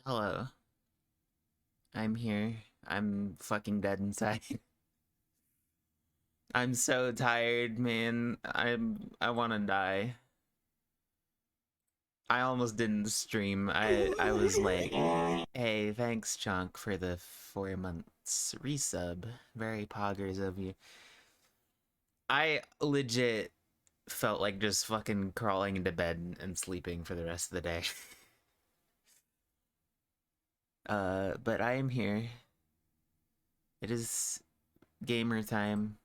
Hello, I'm here. I'm fucking dead inside. I'm so tired, man. I want to die. I almost didn't stream. I was like, "Hey, thanks Chunk for the 4 months resub. Very poggers of you." I legit felt like just fucking crawling into bed and sleeping for the rest of the day. But I am here. It is gamer time.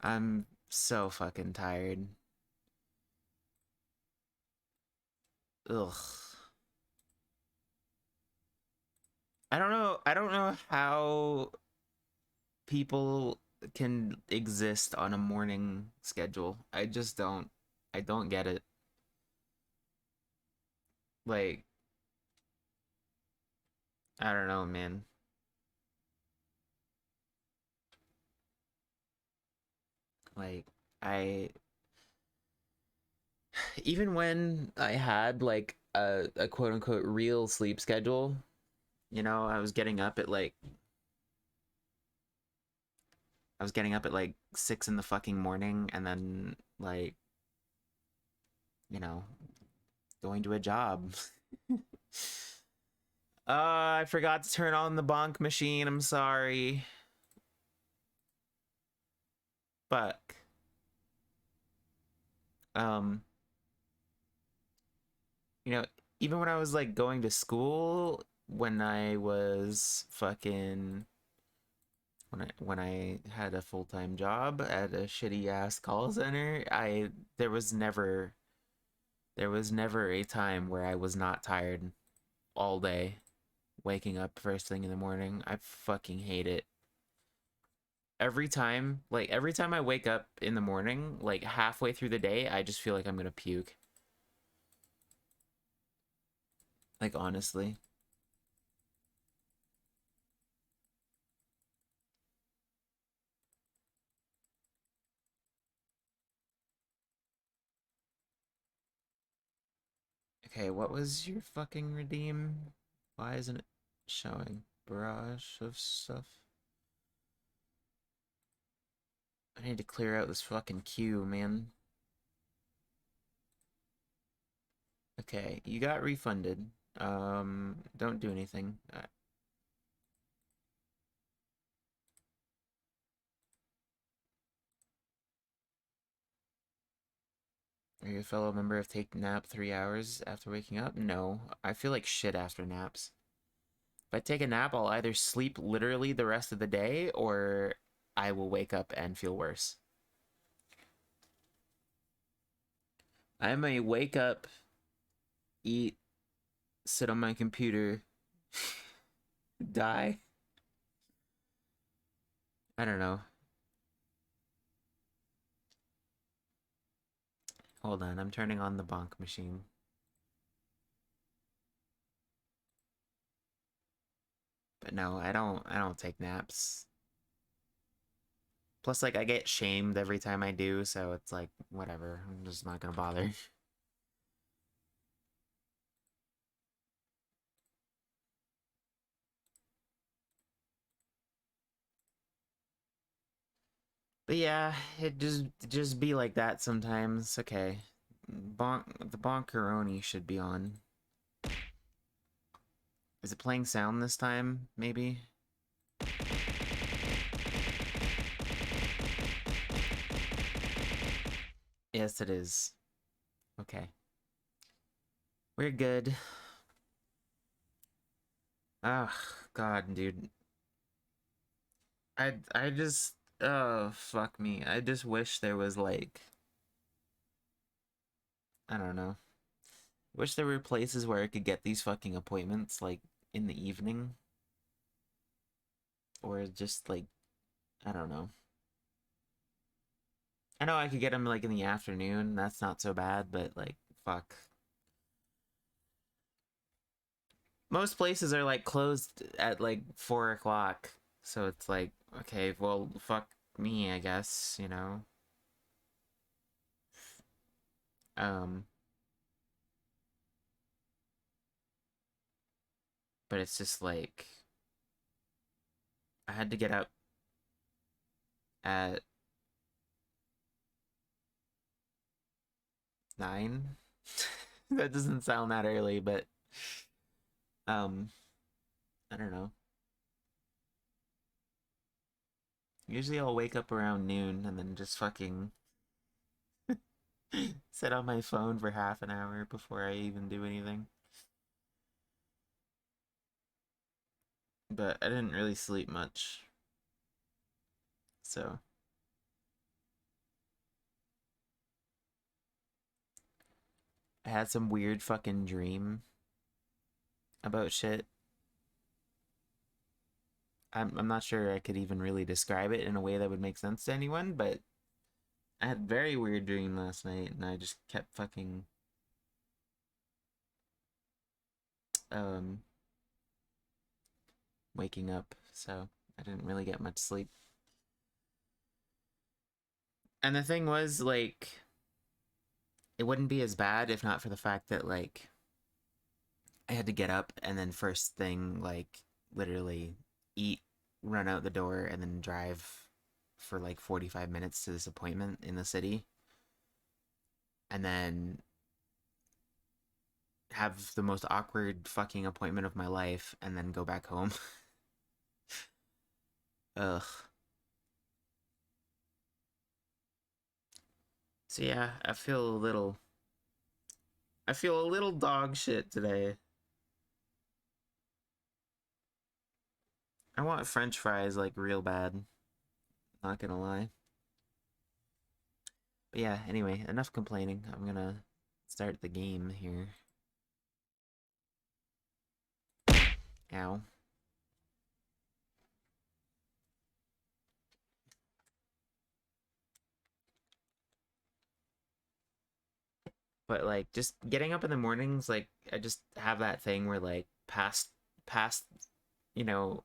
I'm so fucking tired. Ugh. I don't know how people can exist on a morning schedule. I just don't. I don't get it. Like, I don't know, man. Like, I even when I had like a quote unquote real sleep schedule, I was getting up at like I was getting up at 6 in the fucking morning and then like, you know, going to a job. I forgot to turn on the bonk machine. I'm sorry. Fuck. Um, you know, even when I was like going to school, when I was fucking when I had a full-time job at a shitty ass call center, I there was never there was never a time where I was not tired all day, waking up first thing in the morning. I fucking hate it. Every time I wake up in the morning, like halfway through the day, I just feel like I'm gonna puke. Like honestly. Okay, what was your fucking redeem? Why isn't it showing? Barrage of stuff. I need to clear out this fucking queue, man. Okay, you got refunded. Don't do anything. Are you a fellow member of Take Nap 3 hours after waking up? No, I feel like shit after naps. If I take a nap, I'll either sleep literally the rest of the day or I will wake up and feel worse. I may wake up, eat, sit on my computer, die. I don't know. Hold on, I'm turning on the bonk machine. But no, I don't take naps. Plus like I get shamed every time I do, so it's like whatever. I'm just not gonna bother. But yeah, it just be like that sometimes. Okay. The bonkeroni should be on. Is it playing sound this time, maybe? Yes, it is. Okay. We're good. Ah, God, dude. I just oh fuck me. I just wish there was like I don't know. Wish there were places where I could get these fucking appointments like in the evening or just like I don't know. I know I could get them like in the afternoon. That's not so bad, but like fuck. Most places are like closed at like 4 o'clock, so it's like okay, well fuck me, I guess. Um, But it's just like I had to get up at 9. That doesn't sound that early, but um I don't know. Usually I'll wake up around noon and then just fucking sit on my phone for half an hour before I even do anything. But I didn't really sleep much. So I had some weird fucking dream about shit. I'm not sure I could even really describe it in a way that would make sense to anyone, but I had a very weird dream last night and I just kept fucking um waking up, so I didn't really get much sleep. And the thing was, like, it wouldn't be as bad if not for the fact that, like, I had to get up and then first thing, like, literally eat, run out the door, and then drive for like 45 minutes to this appointment in the city. And then have the most awkward fucking appointment of my life and then go back home. Ugh. So yeah, I feel a little dog shit today. I want French fries like real bad. Not gonna lie. But yeah, anyway, enough complaining. I'm gonna start the game here. Ow. But like just getting up in the mornings, like I just have that thing where like past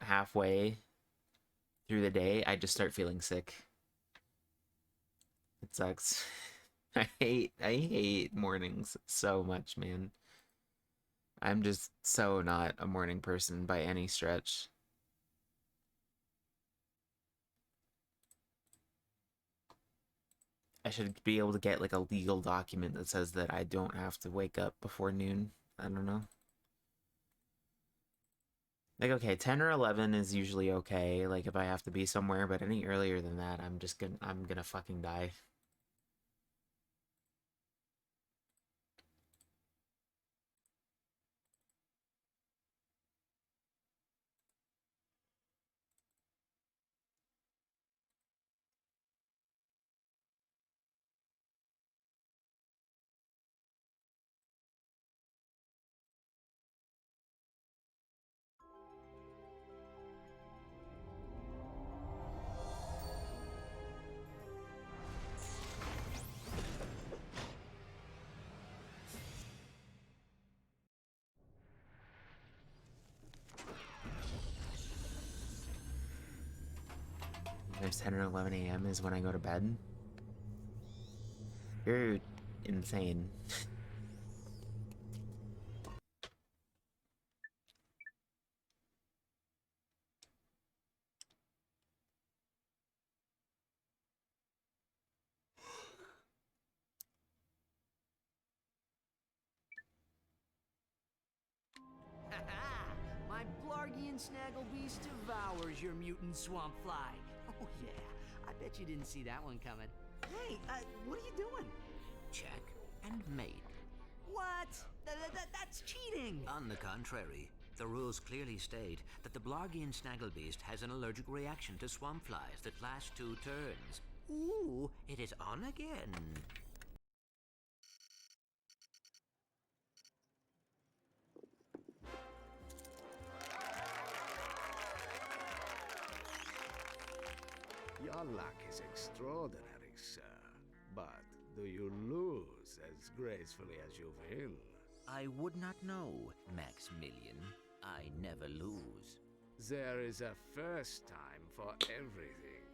halfway through the day, I just start feeling sick. It sucks. I hate mornings so much, man. I'm just so not a morning person by any stretch. I should be able to get like a legal document that says that I don't have to wake up before noon. I don't know. Like, okay, 10 or 11 is usually okay, like if I have to be somewhere, but any earlier than that, I'm gonna fucking die. There's 10 or 11 a.m. is when I go to bed. You're insane. My Blargian Snagglebeast devours your mutant swamp fly. Oh yeah, I bet you didn't see that one coming. Hey, what are you doing? Check and mate. What? That's cheating! On the contrary, the rules clearly state that the Blargian Snagglebeast has an allergic reaction to swamp flies that last 2 turns. Ooh, it is on again. Your luck is extraordinary, sir. But do you lose as gracefully as you win? I would not know, Maximilian. I never lose. There is a first time for everything.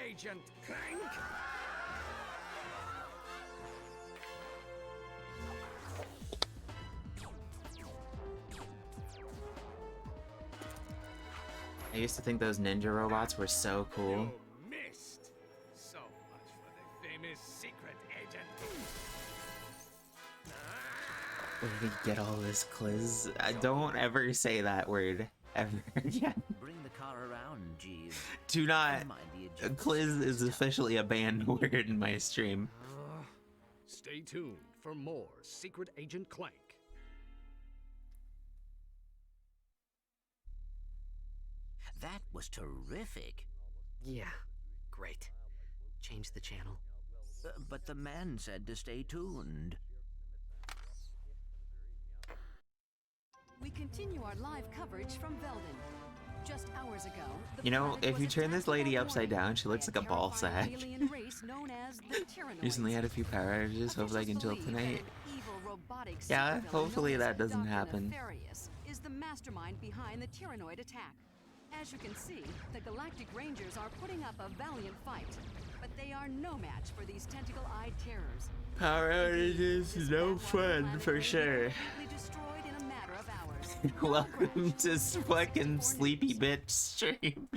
Agent Clank! I used to think those ninja robots were so cool. You missed. So much for the famous secret agent. Where did we get all this cliz? Don't ever say that word ever again. Bring the car around, Jeeves. Do not. Mind the agent. Cliz is officially a banned word in my stream. Stay tuned for more Secret Agent Clank. That was terrific. Yeah, great. Change the channel. But the man said to stay tuned. We continue our live coverage from Veldin. Just hours ago, the You know, planet if was you turn this attacked lady without upside warning down, she looks by like a ball terrifying sack. alien race known as the Tyrannoids. Recently had a few power outages, hopefully I can chill Officials believe tonight. that an evil robotic Yeah, supervillain hopefully known as that doesn't Dr. happen. Nefarious is the mastermind behind the Tyrannoid attack. As you can see, the Galactic Rangers are putting up a valiant fight, but they are no match for these tentacle-eyed terrors. Power outages, This no backwater fun planet for will be sure. completely destroyed in a matter of hours. Welcome to fucking sleepy bitch stream.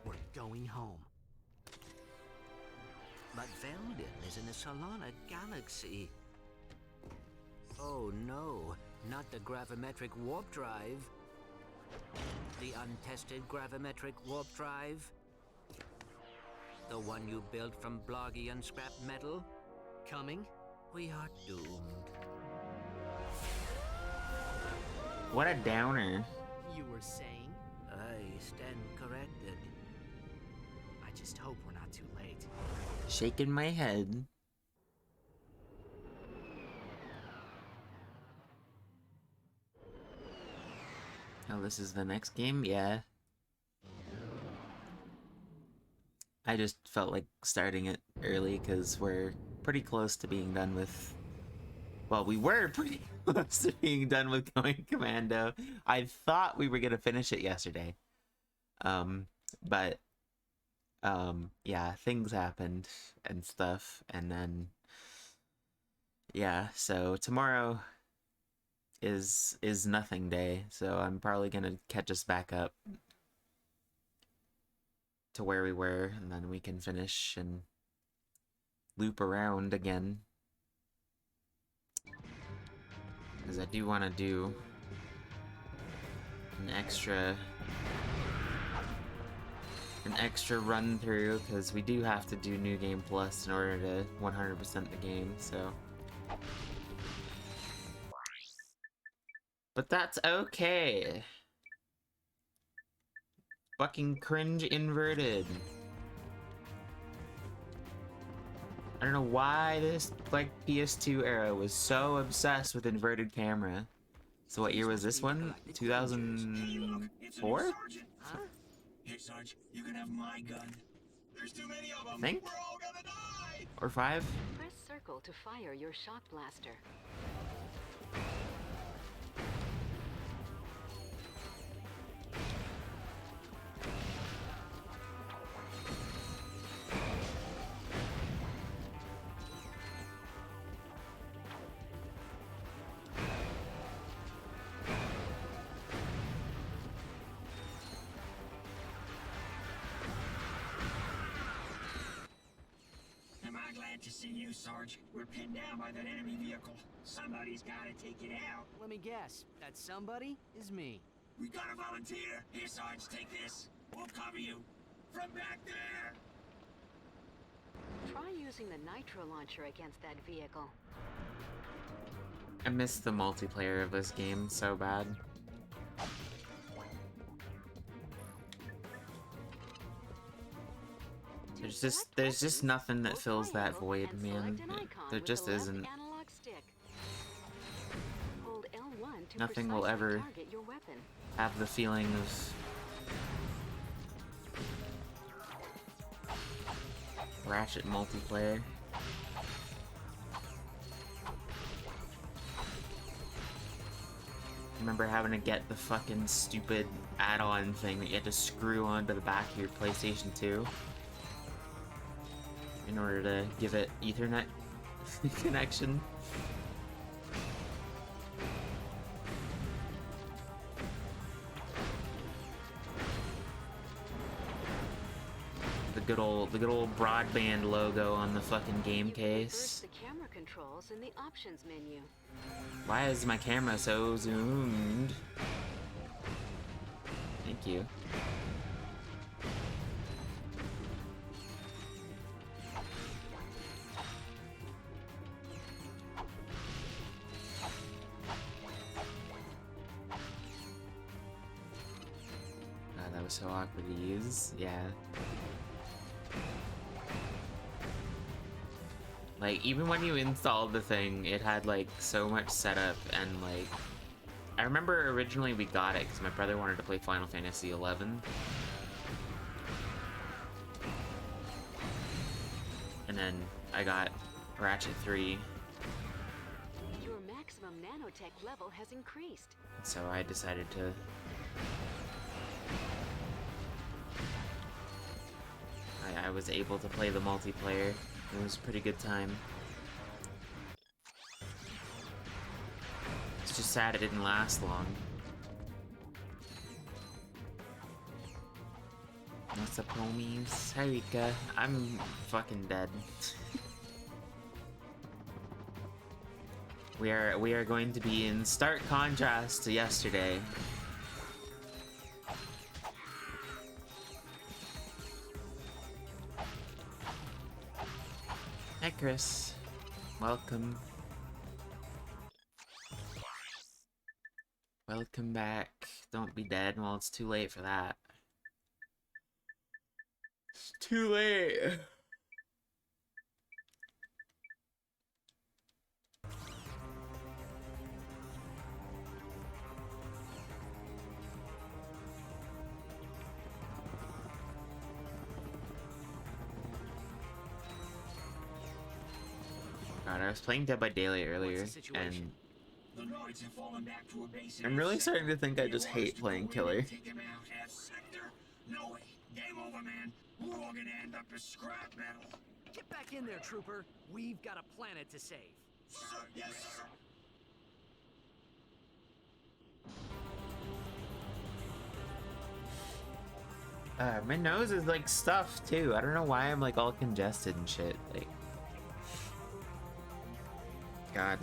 We're going home. But Veldin is in the Solana galaxy. Oh no, not the gravimetric warp drive. The untested gravimetric warp drive? The one you built from Bloggian scrap metal? Coming? We are doomed. What a downer. You were saying? I stand corrected. I just hope we're not too late. Shaking my head. Oh, this is the next game? Yeah. I just felt like starting it early because we're pretty close to being done with... Well, we were pretty close to being done with Going Commando. I thought we were going to finish it yesterday. But yeah, things happened and stuff, and then yeah, so tomorrow is nothing day, so I'm probably gonna catch us back up to where we were, and then we can finish and loop around again, because I do want to do an extra run through, because we do have to do New Game Plus in order to 100% the game, so. But that's okay. Fucking cringe inverted. I don't know why this, like, PS2 era was so obsessed with inverted camera. So what year was this one? 2004? Huh? Here, Sarge, you can have my gun. There's too many of them. Think? We're all gonna die. Or 5? Press circle to fire your shock blaster. Am I glad to see you, Sarge? We're pinned down by that enemy vehicle. Somebody's gotta take it out. Let me guess. That somebody is me. We gotta volunteer. Here, Sarge, take this. We'll cover you. From back there. Try using the nitro launcher against that vehicle. I miss the multiplayer of this game so bad. There's just nothing that fills that void, man. There just isn't. Nothing will ever have the feeling of Ratchet multiplayer. I remember having to get the fucking stupid add-on thing that you had to screw onto the back of your PlayStation 2 in order to give it Ethernet connection. the good old broadband logo on the fucking game You can reverse case. the camera controls in the options menu. Why is my camera so zoomed? Thank you. God, that was so awkward to use. Yeah. Like, even when you installed the thing, it had, like, so much setup, and, like... I remember originally we got it because my brother wanted to play Final Fantasy XI. And then I got Ratchet 3, Your maximum nanotech level has increased. so I decided to... I was able to play the multiplayer. It was a pretty good time. It's just sad it didn't last long. What's up, homies? Hi, Rika. I'm fucking dead. We are going to be in stark contrast to yesterday. Hi, Chris. Welcome. Welcome back. Don't be dead. Well, it's too late for that. It's too late. God, I was playing Dead by Daylight earlier, What's the situation? and The Knights have fallen back to a base in I'm F really sector. starting to think I They just want us hate to playing go in Killer. and take them out. F sector? No way. Game over, man. We're all gonna end up as scrap metal. Get back in there, trooper. We've got a planet to save. Sir, yes, sir. My nose is like stuffed too. I don't know why I'm like all congested and shit. Like, God.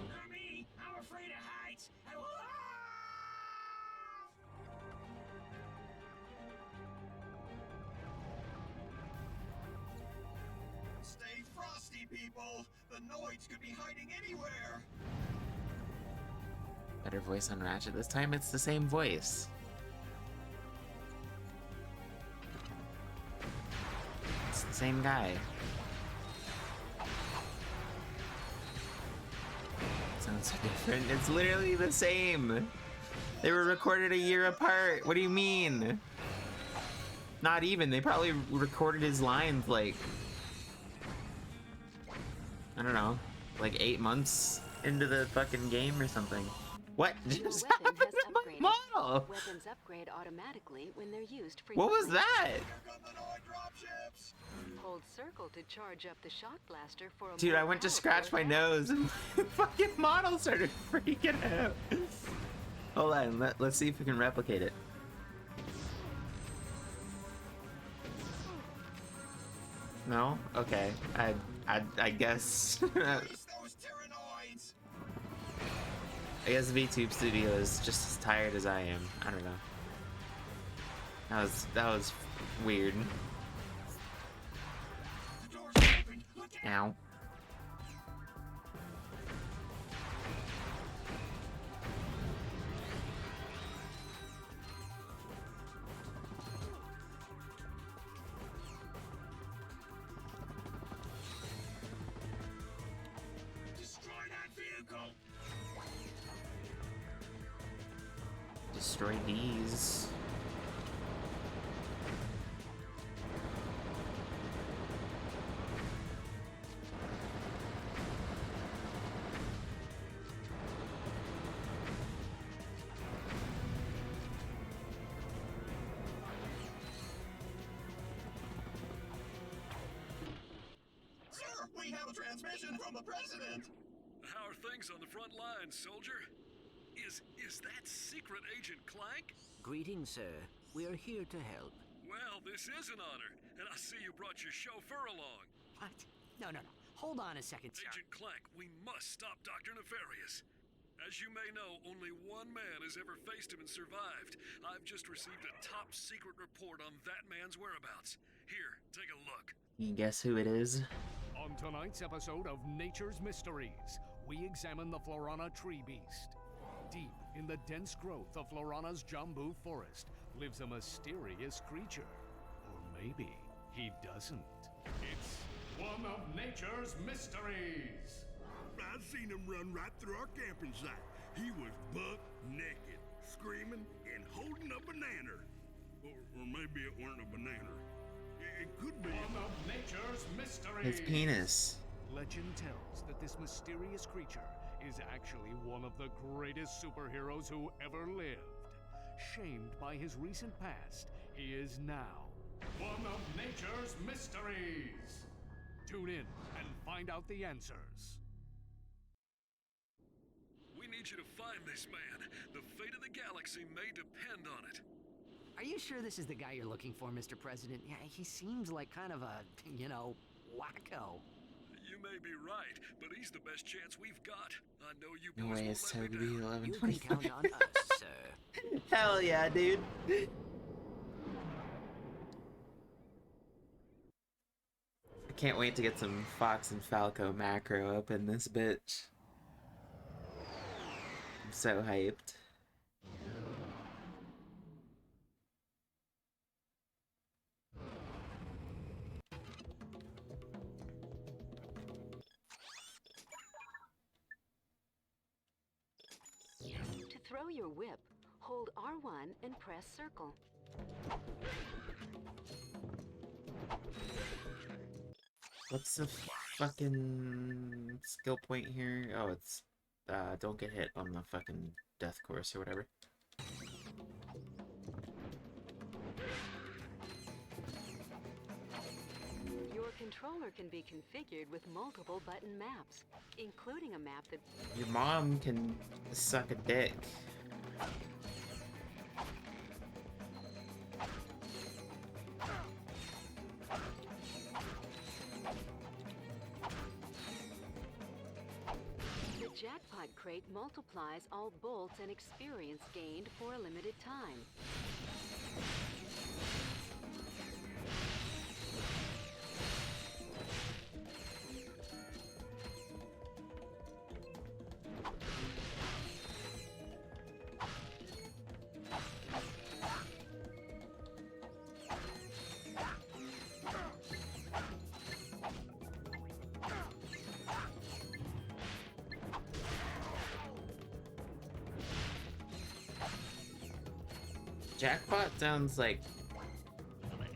Not me. I'm afraid of heights. Stay frosty, people. The Noids could be hiding anywhere. Better voice on Ratchet. This time it's the same voice. It's the same guy. Sounds so different. It's literally the same. They were recorded a year apart. What do you mean? Not even. They probably recorded his lines like, I don't know, like 8 months into the fucking game or something. What Your just weapon happened has to my upgraded. model? Weapons upgrade automatically when they're used What frequently. was that? Here come the Noid dropships. Hold circle to charge up the shock blaster for a Dude, more I went to powerful scratch my attack. nose and my fucking model started freaking out. Hold on, let's see if we can replicate it. No? Okay. I guess Release those Tyrannoids. I guess VTube Studio is just as tired as I am. I don't know. That was weird. The door's open. Look out. Ow. Destroy that vehicle. Destroy these. Sir, we have a transmission from the president. How are things on the front lines, soldier? Is that secret agent Clank? Greetings, sir. We're here to help. Well, this is an honor, and I see you brought your chauffeur along. What? No, no, no. Hold on a second, sir. Agent Clank, we must stop Dr. Nefarious. As you may know, only one man has ever faced him and survived. I've just received a top-secret report on that man's whereabouts. Here, take a look. You guess who it is? On tonight's episode of Nature's Mysteries, we examine the Florana tree beast. Deep in the dense growth of Florana's Jambu forest lives a mysterious creature. Or maybe he doesn't. It's one of nature's mysteries. I seen him run right through our camping site. He was buck naked, screaming and holding a banana. Or maybe it weren't a banana. It could be One of nature's mysteries. His penis. Legend tells that this mysterious creature is actually one of the greatest superheroes who ever lived. Shamed by his recent past, he is now one of nature's mysteries. Tune in and find out the answers. We need you to find this man. The fate of the galaxy may depend on it. Are you sure this is the guy you're looking for, Mr. President? Yeah, he seems like kind of a, wacko. You may be right, but he's the best chance we've got. I know you No boys way, won't it's let me Toby down. You can 1125. count on us, sir. Hell yeah, dude. I can't wait to get some Fox and Falco macro up in this bitch. I'm so hyped. To throw your whip, hold R1 and press circle. What's the fucking skill point here? Oh, it's don't get hit on the fucking death course or whatever. Your controller can be configured with multiple button maps, including a map that Your mom can suck a dick. the jackpot crate multiplies all bolts and experience gained for a limited time. Jackpot sounds like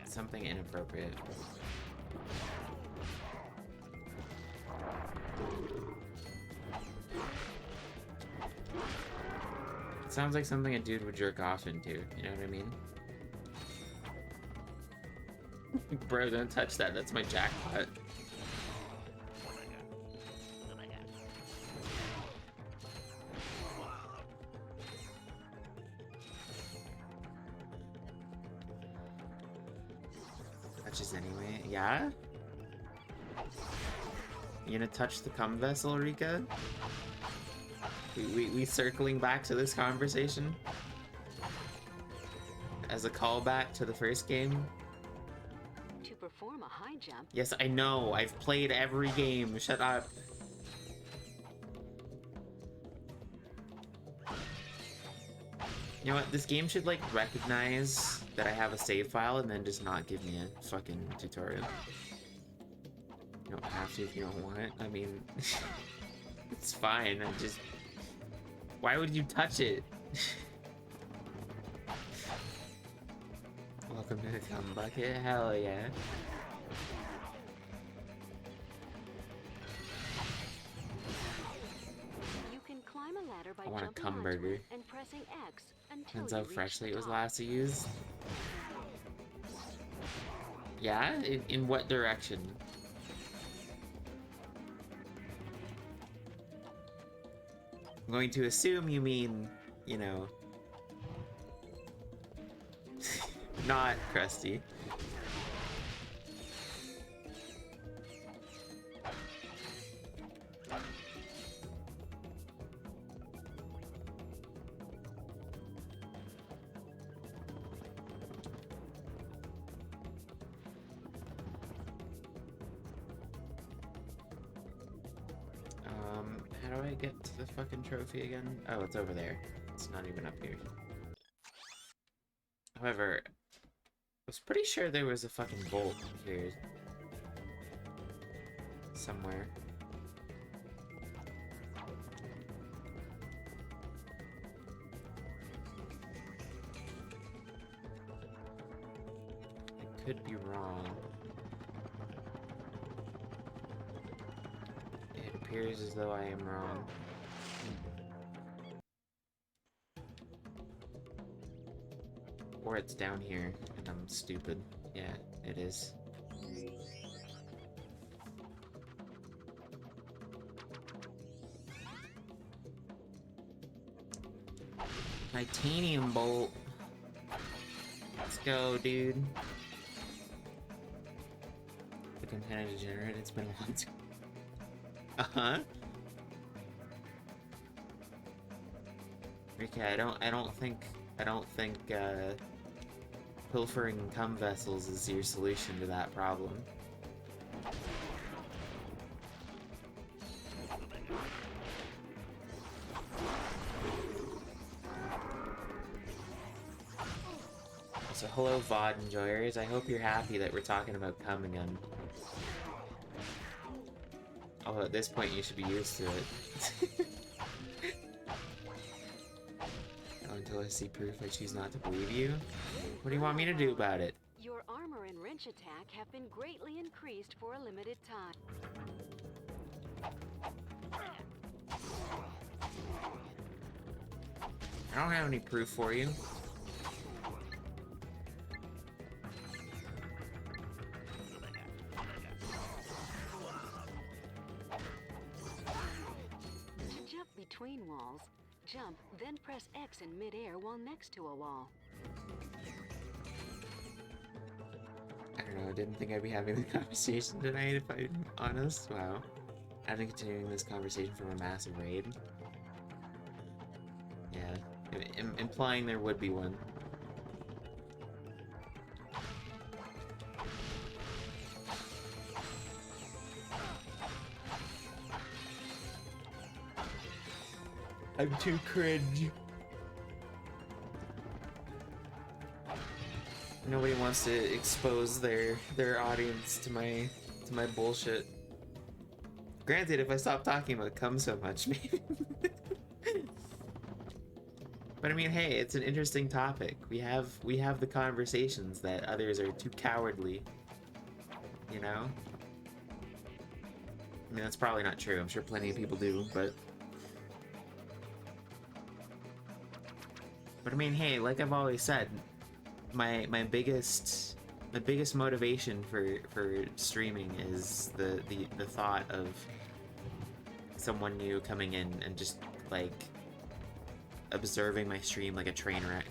something inappropriate. It sounds like something a dude would jerk off into, you know what I mean? Bro, don't touch that, that's my jackpot. Touches anyway, yeah? You gonna touch the cum vessel, Rika? We circling back to this conversation? As a callback to the first game? To perform a high jump, Yes, I know, I've played every game, shut up. You know what, this game should like recognize that I have a save file and then just not give me a fucking tutorial. You don't have to if you don't want it, I mean, it's fine, I just... Why would you touch it? Welcome to the cum bucket, hell yeah. you can climb a ladder by I want a jumping cum onto burger. it and pressing X until Depends you how reach freshly the it was top. last used. Yeah? In what direction? I'm going to assume you mean, you know... Not crusty. How do I get to the fucking trophy again? Oh, it's over there. It's not even up here. However, I was pretty sure there was a fucking bolt here. Somewhere. I could be wrong. It appears as though I am wrong. Or it's down here, and I'm stupid. Yeah, it is. Titanium bolt. Let's go, dude. The container degenerate, it's been a long time. Uh-huh. Okay, I don't think pilfering cum vessels is your solution to that problem. So hello VOD enjoyers, I hope you're happy that we're talking about cum again. Although at this point you should be used to it. Oh, until I see proof I choose not to believe you? What do you want me to do about it? Your armor and wrench attack have been greatly increased for a limited time. I don't have any proof for you. To jump between walls, jump, then press X in midair while next to a wall. I don't know, I didn't think I'd be having the conversation tonight, if I'm honest. Wow. I've been continuing this conversation from a massive raid. Yeah, implying there would be one. I'm too cringe. Nobody wants to expose their audience to my bullshit. Granted, if I stop talking about cum so much, maybe. But I mean, hey, it's an interesting topic. We have the conversations that others are too cowardly. You know? I mean, that's probably not true. I'm sure plenty of people do, but I mean, hey, like I've always said, my biggest motivation for streaming is the thought of someone new coming in and just like observing my stream like a train wreck,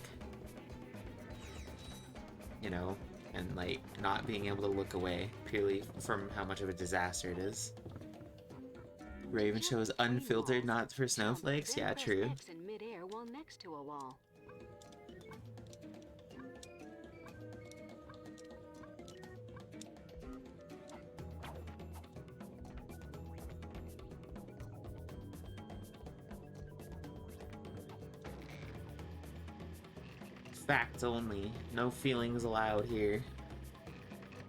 you know, and like not being able to look away purely from how much of a disaster it is. Raven show is unfiltered, not for snowflakes. Yeah, true. X in midair while next to a wall. Facts only. No feelings allowed here.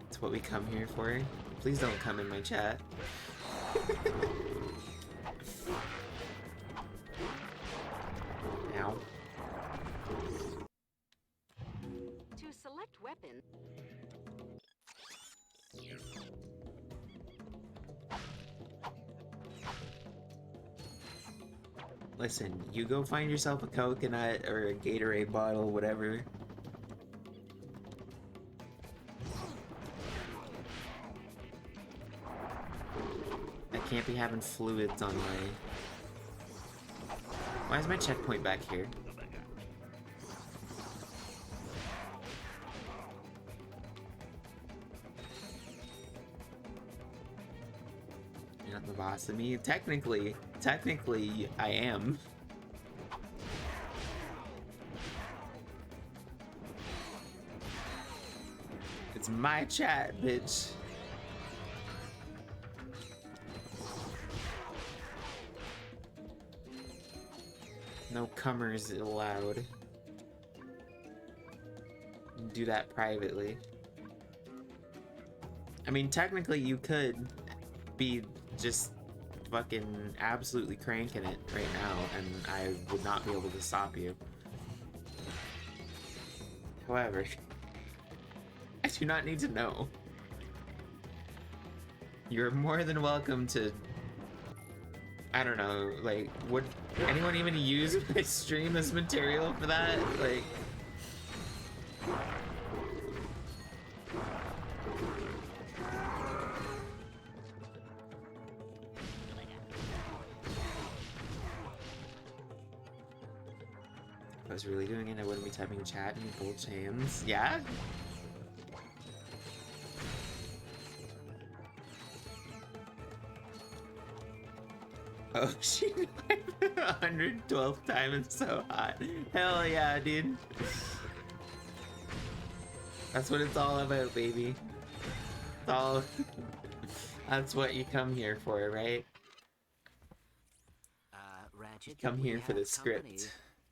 That's what we come here for. Please don't come in my chat. Ow. To select weapon. Listen, you go find yourself a coconut or a Gatorade bottle, whatever. I can't be having fluids on my... Why is my checkpoint back here? boss of me. Technically, I am. It's my chat, bitch. No comers allowed. Do that privately. I mean, technically you could be just fucking absolutely cranking it right now, and I would not be able to stop you. However, I do not need to know. You're more than welcome to, I don't know, like, would anyone even use my stream as material for that? Like, if I was really doing it, I wouldn't be typing chat in full chains. Yeah? Oh, she died 112th time. It's so hot. Hell yeah, dude. That's what it's all about, baby. It's all... That's what you come here for, right? Ratchet, Come we here for have the script. company.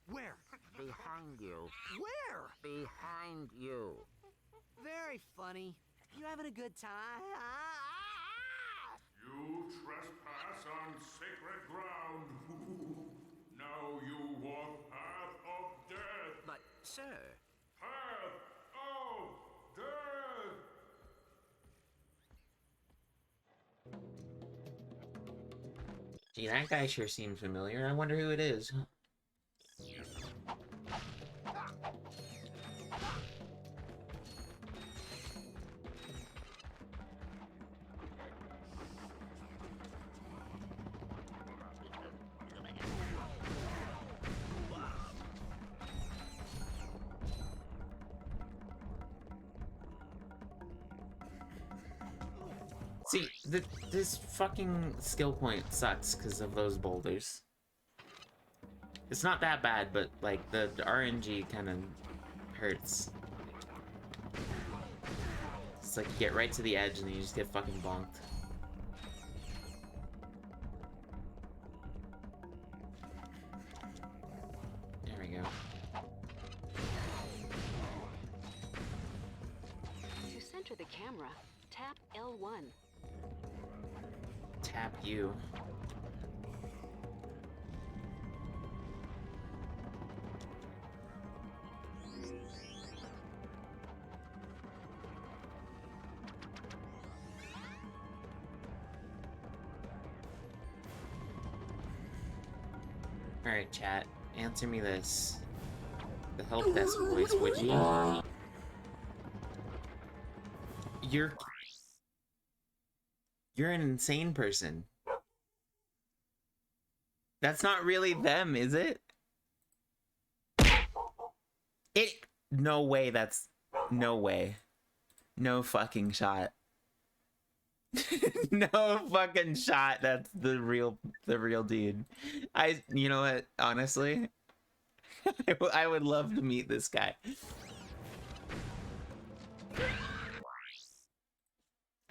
Where? Behind you. Where? Behind you. Very funny. You having a good time? You trespass on sacred ground. Now you walk path of death. But, sir. Path of death. Gee, that guy sure seems familiar. I wonder who it is. See, this fucking skill point sucks because of those boulders. It's not that bad, but like the RNG kind of hurts. It's like you get right to the edge and then you just get fucking bonked. There we go. To center the camera, tap L1. Tap you. Alright, chat. Answer me this. The help desk voice, would you? You're an insane person. That's not really them, is it? No way, no way. No fucking shot. No fucking shot, that's the real dude. You know what, honestly? I would love to meet this guy.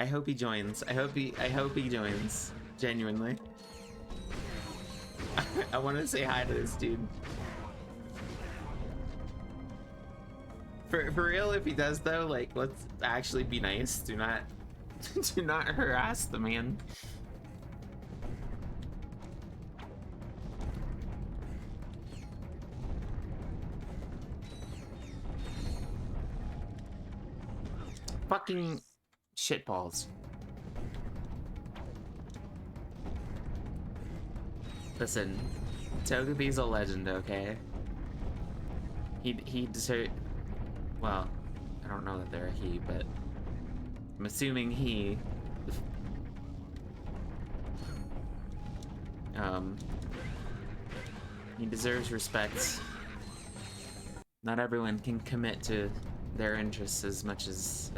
I hope he joins. I hope he joins. Genuinely. I want to say hi to this dude. For real, if he does though, like, let's actually be nice. Do not harass the man. Fucking shitballs. Listen, Togepi's a legend, okay? He deserved. Well, I don't know that they're a he, but I'm assuming he. He deserves respect. Not everyone can commit to their interests as much as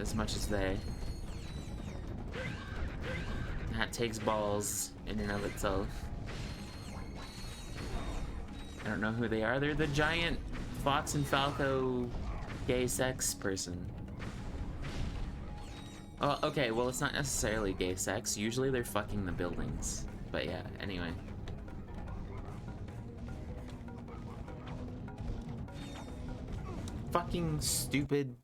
they. That takes balls in and of itself. I don't know who they are. They're the giant Fox and Falco gay sex person. Oh, okay, well, it's not necessarily gay sex. Usually they're fucking the buildings. But yeah, anyway. Fucking stupid.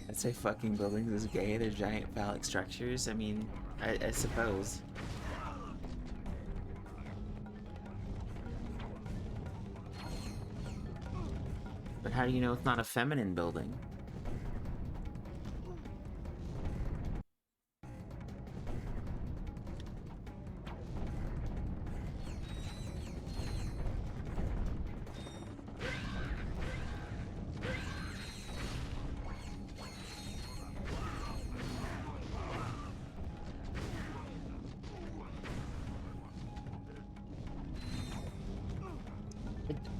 I'd say fucking buildings is gay. They're giant phallic structures. I mean, I suppose. But how do you know it's not a feminine building?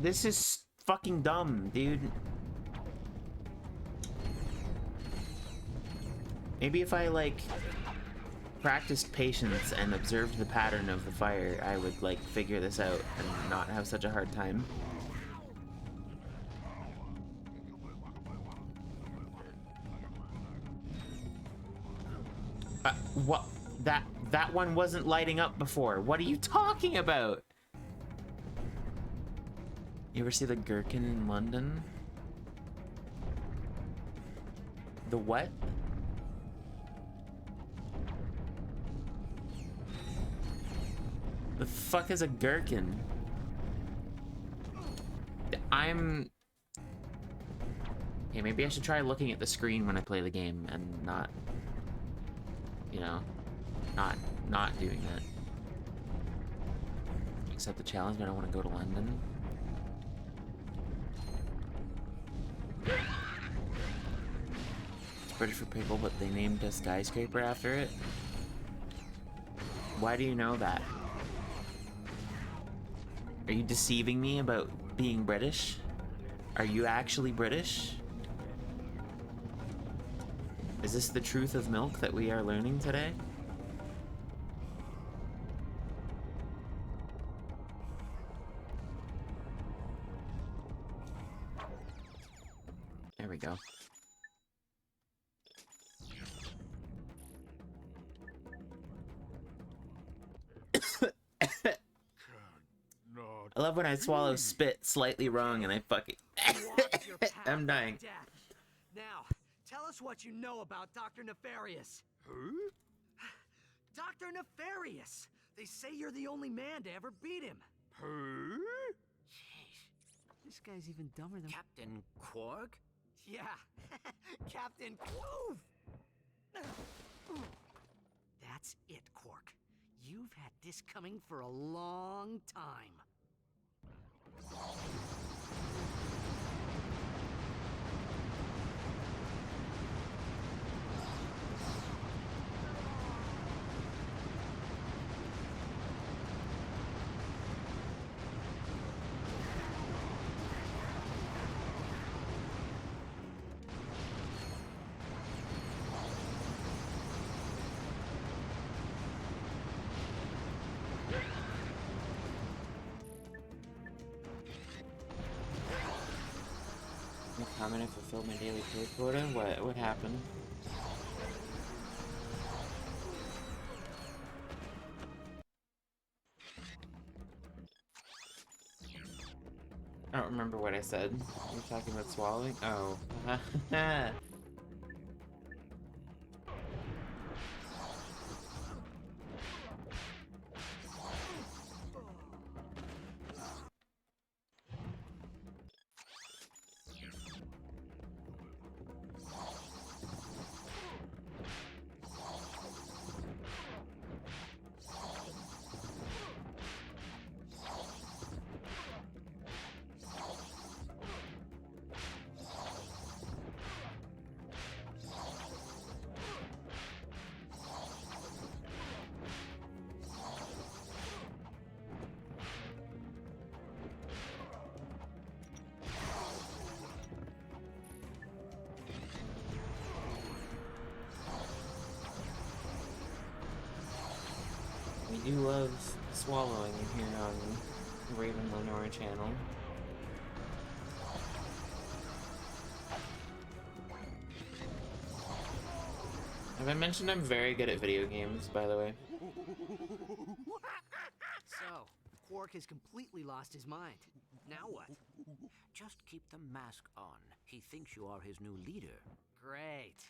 This is fucking dumb, dude. Maybe if I, like, practiced patience and observed the pattern of the fire, I would, like, figure this out and not have such a hard time. What? That one wasn't lighting up before. What are you talking about? You ever see the Gherkin in London? The what? The fuck is a gherkin? I'm... Okay, maybe I should try looking at the screen when I play the game and not... You know, not doing that. Accept the challenge, but I don't want to go to London. It's British for people, but they named a skyscraper after it. Why do you know that? Are you deceiving me about being British? Are you actually British? Is this the truth of milk that we are learning today? There we go. I love when I swallow spit slightly wrong and I fucking... I'm dying. Now, tell us what you know about Dr. Nefarious. Who? Dr. Nefarious! They say you're the only man to ever beat him. Who? Jeez, this guy's even dumber than... Captain Quark? Yeah, Captain Quark. That's it, Quark. You've had this coming for a long time. Comment I fulfilled my daily pay quota? What happened? I don't remember what I said. You're talking about swallowing? Oh. You love swallowing here on Raven Lenora channel. Have I mentioned I'm very good at video games, by the way? So, Quark has completely lost his mind. Now what? Just keep the mask on. He thinks you are his new leader. Great.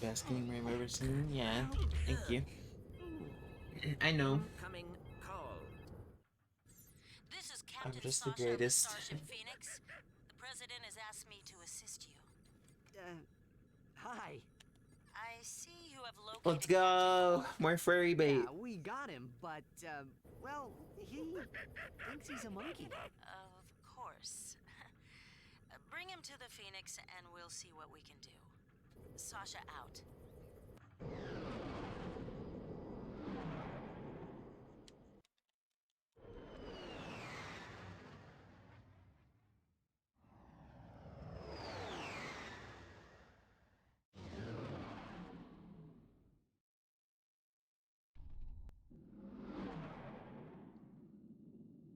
Best game I've ever seen? Yeah, thank you. I know. Coming call. This is I'm Captain just the Sasha of the greatest. Starship Phoenix. The President has asked me to assist you. Hi. I see you have located Let's go! More furry bait. Yeah, we got him, but, well, he thinks he's a monkey. Of course. Bring him to the Phoenix and we'll see what we can do. Sasha out.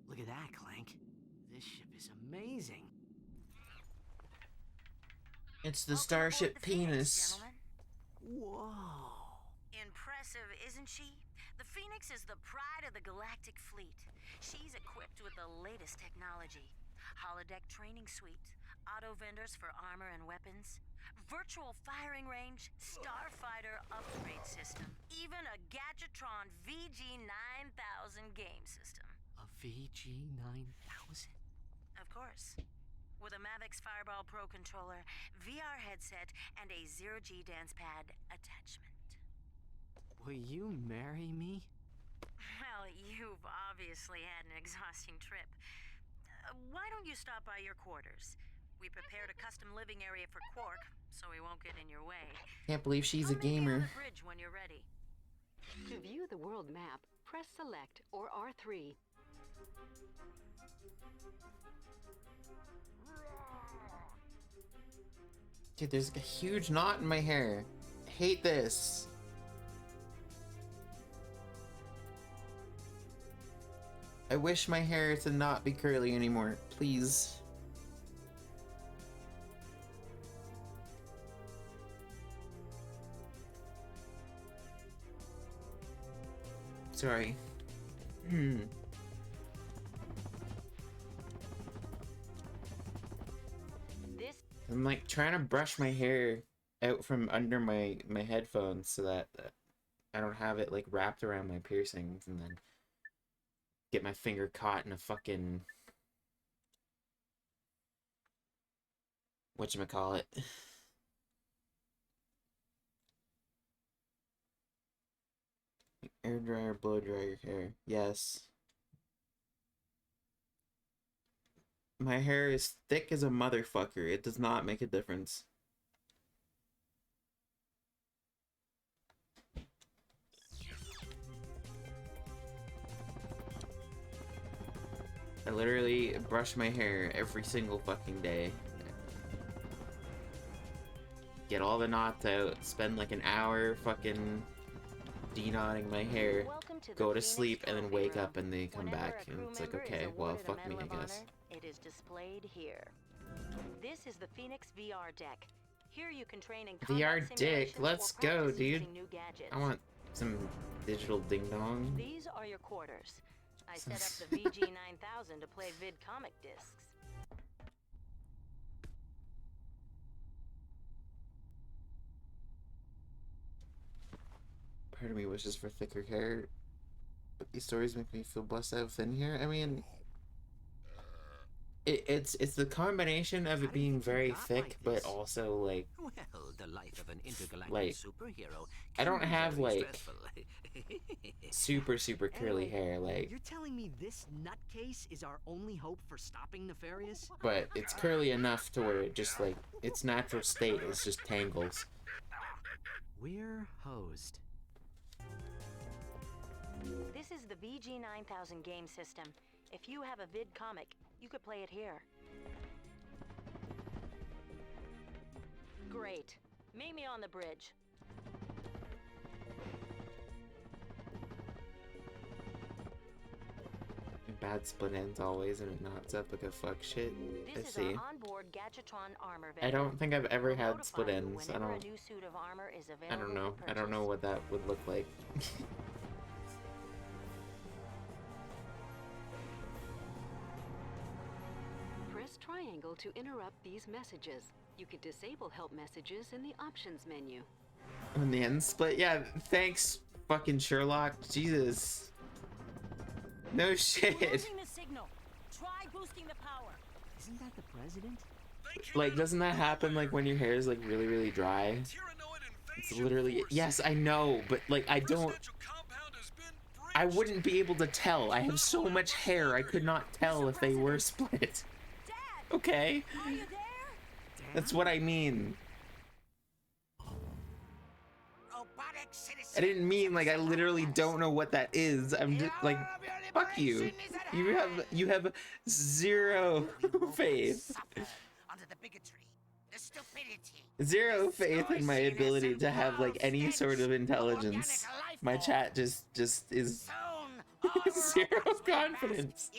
Look at that, Clank. This ship is amazing. It's the Welcome aboard Starship the Phoenix, Penis. gentlemen. Whoa. Impressive, isn't she? The Phoenix is the pride of the galactic fleet. She's equipped with the latest technology. Holodeck training suite, auto vendors for armor and weapons, virtual firing range, starfighter upgrade system, even a Gadgetron VG9000 game system. A VG9000? Of course. With a Mavix Fireball Pro controller, VR headset, and a zero-G dance pad attachment. Will you marry me? Well, you've obviously had an exhausting trip. Why don't you stop by your quarters? We prepared a custom living area for Quark, so he won't get in your way. Can't believe she's a I'll meet you on gamer. the bridge when you're ready. To view the world map, press Select or R3. Dude, there's a huge knot in my hair. I hate this. I wish my hair to not be curly anymore, please. Sorry. This I'm like trying to brush my hair out from under my headphones so that I don't have it like wrapped around my piercings and then get my finger caught in a fucking whatchamacallit. Air dryer, blow dry your hair. Yes. My hair is thick as a motherfucker. It does not make a difference. I literally brush my hair every single fucking day. Get all the knots out, spend like an hour fucking de-knotting my hair, Welcome to the go to Phoenix sleep, and then trophy wake room. up and they come Whenever back. a And crew it's like, member is okay, well, awarded a fuck me, Medal I of guess. Honor, it is displayed here. This is the Phoenix VR deck. Here you can train in VR combat dick, simulations let's or go, practice dude. using new gadgets. I want some digital ding-dong. These are your quarters. I set up the VG9000 to play vid comic discs. Part of me wishes for thicker hair, but these stories make me feel blessed to have thin hair. I mean, it's the combination of How it do you being think you very got thick, like but this? also like Well, the life of an intergalactic Like, superhero I can don't be have, very like, stressful. super curly Anyway, hair, like, You're telling me this nutcase is our only hope for stopping Nefarious? but it's curly enough to where it just like its natural state is just tangles. We're hosed. This is the VG9000 game system. If you have a vid comic, you could play it here. Great. Meet me on the bridge. Bad split ends always, and it knots up like a fuck shit. I This is see. our onboard Gadgetron armor I vendor. don't think I've ever We'll had split notify you ends. I whenever don't. a new suit of armor is I don't know. available for I don't know purchase. what that would look like. Press triangle to interrupt these messages. You can disable help messages in the options menu. In the end split, yeah. Thanks, fucking Sherlock. Jesus. No shit. Losing the signal. Try boosting the power. Isn't that the president? Like, doesn't that happen like when your hair is like really, really dry? It's literally, yes, I know, but like I don't. I wouldn't be able to tell. I have so much hair, I could not tell if they were split. Okay. Are you there? That's what I mean. I didn't mean like I literally don't know what that is. I'm just like, fuck you. You have zero faith. Zero faith in my ability to have like any sort of intelligence. My chat just is zero confidence.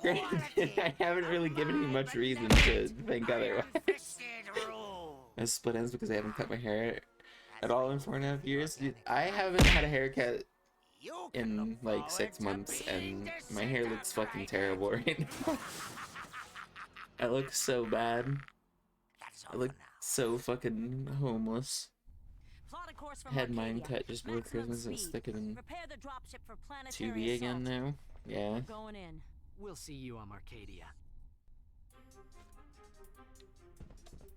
Granted, I haven't really given you much reason to think otherwise. I split ends because I haven't cut my hair at all in 4.5 years. Dude, I haven't had a hahaircut in like 6 months, and my hair looks fucking terrible right now. I look so bad. I look so fucking homeless. Had mine cut just before Christmas and stick it in Prepare the dropship for planetary 2B again now. Yeah. Going in. We'll see you on Arcadia.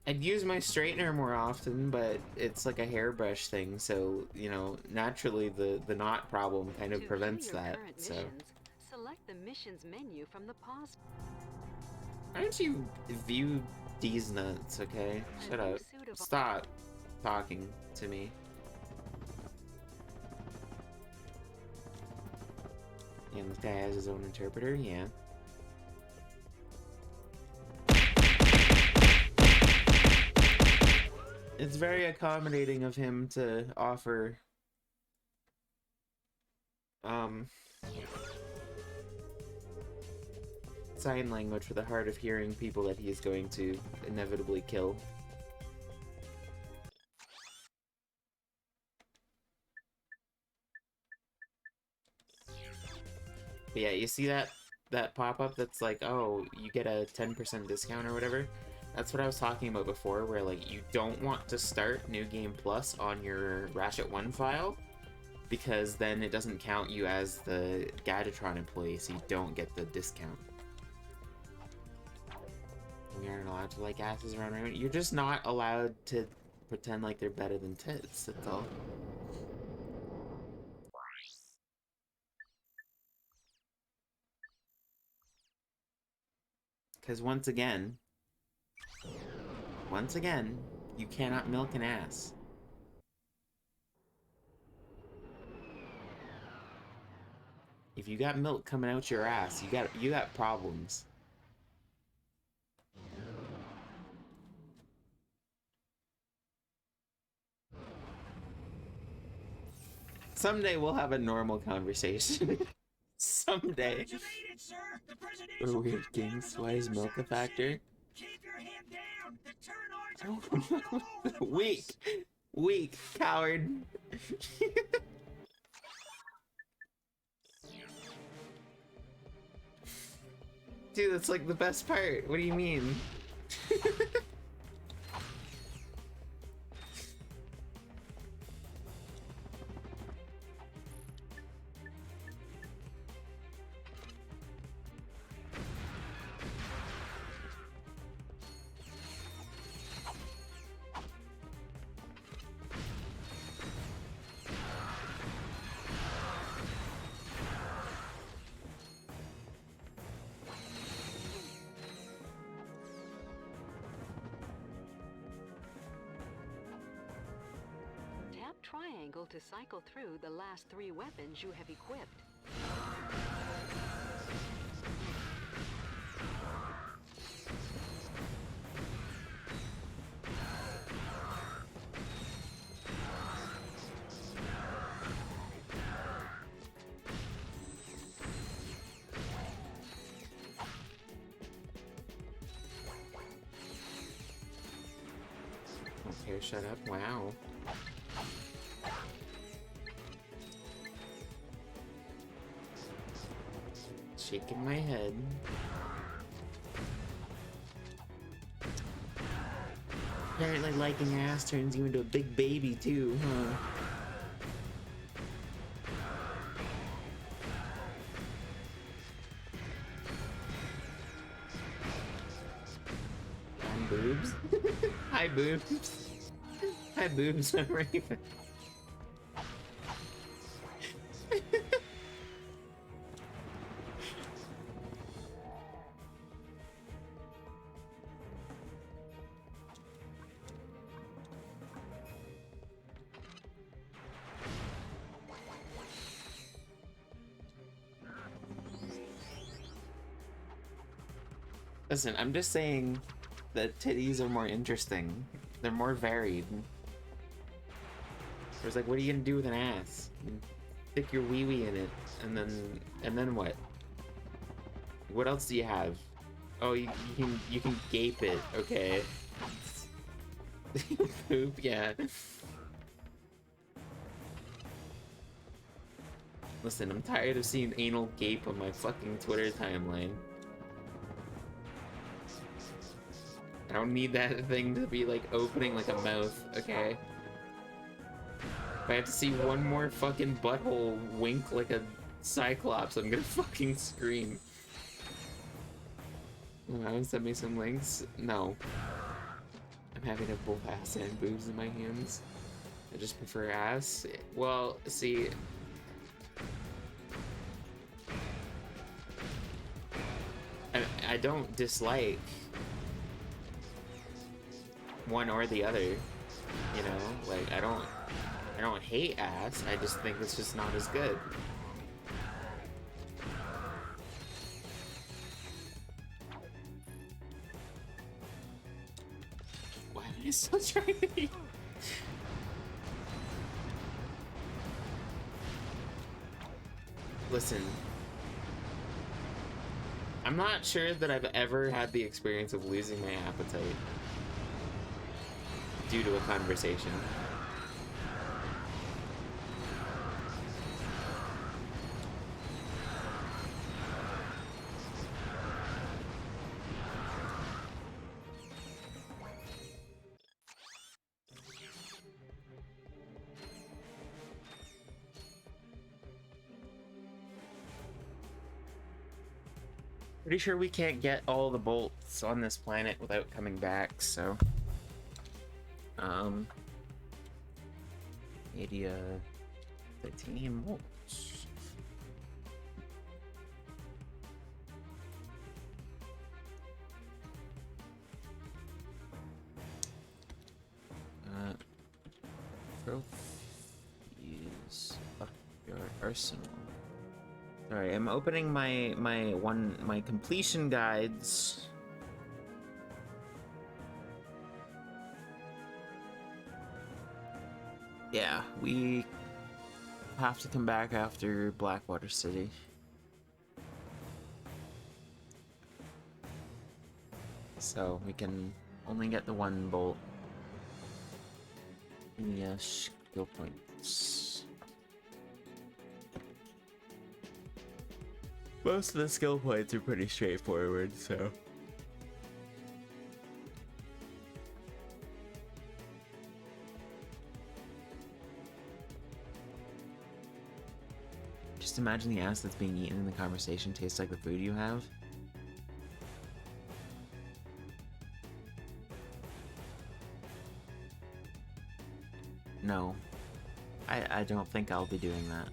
I'd use my straightener more often, but it's like a hairbrush thing, so, you know, naturally the knot problem kind of prevents that, so. Select the missions menu from the pause. Why don't you view these nuts, okay? Shut up. Stop talking to me. And this guy has his own interpreter, yeah. It's very accommodating of him to offer sign language for the hard of hearing people that he is going to inevitably kill. But yeah, you see that pop-up that's like, oh, you get a 10% discount or whatever? That's what I was talking about before, where like you don't want to start New Game Plus on your Ratchet 1 file, because then it doesn't count you as the Gadgetron employee, so you don't get the discount. We aren't allowed to like asses around Raymond. You're just not allowed to pretend like they're better than tits, that's all. Because once again, you cannot milk an ass. If you got milk coming out your ass, you got problems. Someday we'll have a normal conversation. Someday. Or weird kings. Why is milk a factor? Weak, coward. Dude, that's like the best part. What do you mean? Triangle to cycle through the last 3 weapons you have equipped. Hair, shut up. Wow. Shaking my head. Apparently liking ass turns you into a big baby too, huh? And boobs? Hi boobs. Hi boobs, I'm Raven. Listen, I'm just saying that titties are more interesting. They're more varied. It's like, what are you gonna do with an ass? Stick your wee-wee in it, and then what? What else do you have? Oh, you can gape it. Okay. Poop, yeah. Listen, I'm tired of seeing anal gape on my fucking Twitter timeline. I don't need that thing to be like opening like a mouth, okay? If I have to see one more fucking butthole wink like a cyclops, I'm gonna fucking scream. Oh, send me some links? No. I'm happy to have both ass and boobs in my hands. I just prefer ass. Well, see... I don't dislike one or the other, you know? Like, I don't hate ass, I just think it's just not as good. Why am I still trying to be... Listen, I'm not sure that I've ever had the experience of losing my appetite due to a conversation. Pretty sure we can't get all the bolts on this planet without coming back, so... Maybe titanium bolts. Trophies up your arsenal. Sorry, I'm opening my completion guides. Yeah, we have to come back after Blackwater City. So we can only get the one bolt. Yeah, skill points. Most of the skill points are pretty straightforward, so... Just imagine the ass that's being eaten in the conversation tastes like the food you have. No. I don't think I'll be doing that.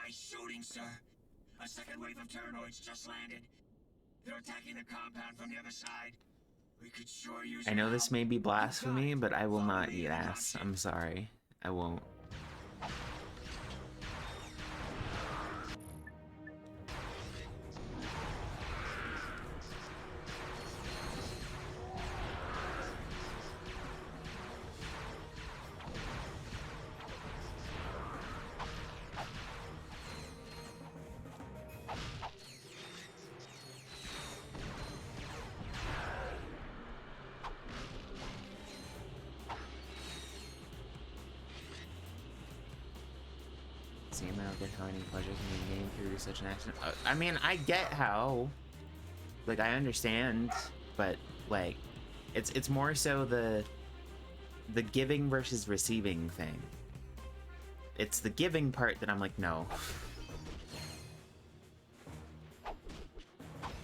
Nice shooting, sir. A second wave of Terranoids just landed. They're attacking the compound from the other side. We could sure use I know your this help. may be blasphemy, but I will Follow not me eat in ass. adoption. I'm sorry. I won't. See, I don't get how any pleasure can be gained through such an action. I mean, I get how. Like, I understand, but like, it's more so the giving versus receiving thing. It's the giving part that I'm like, no.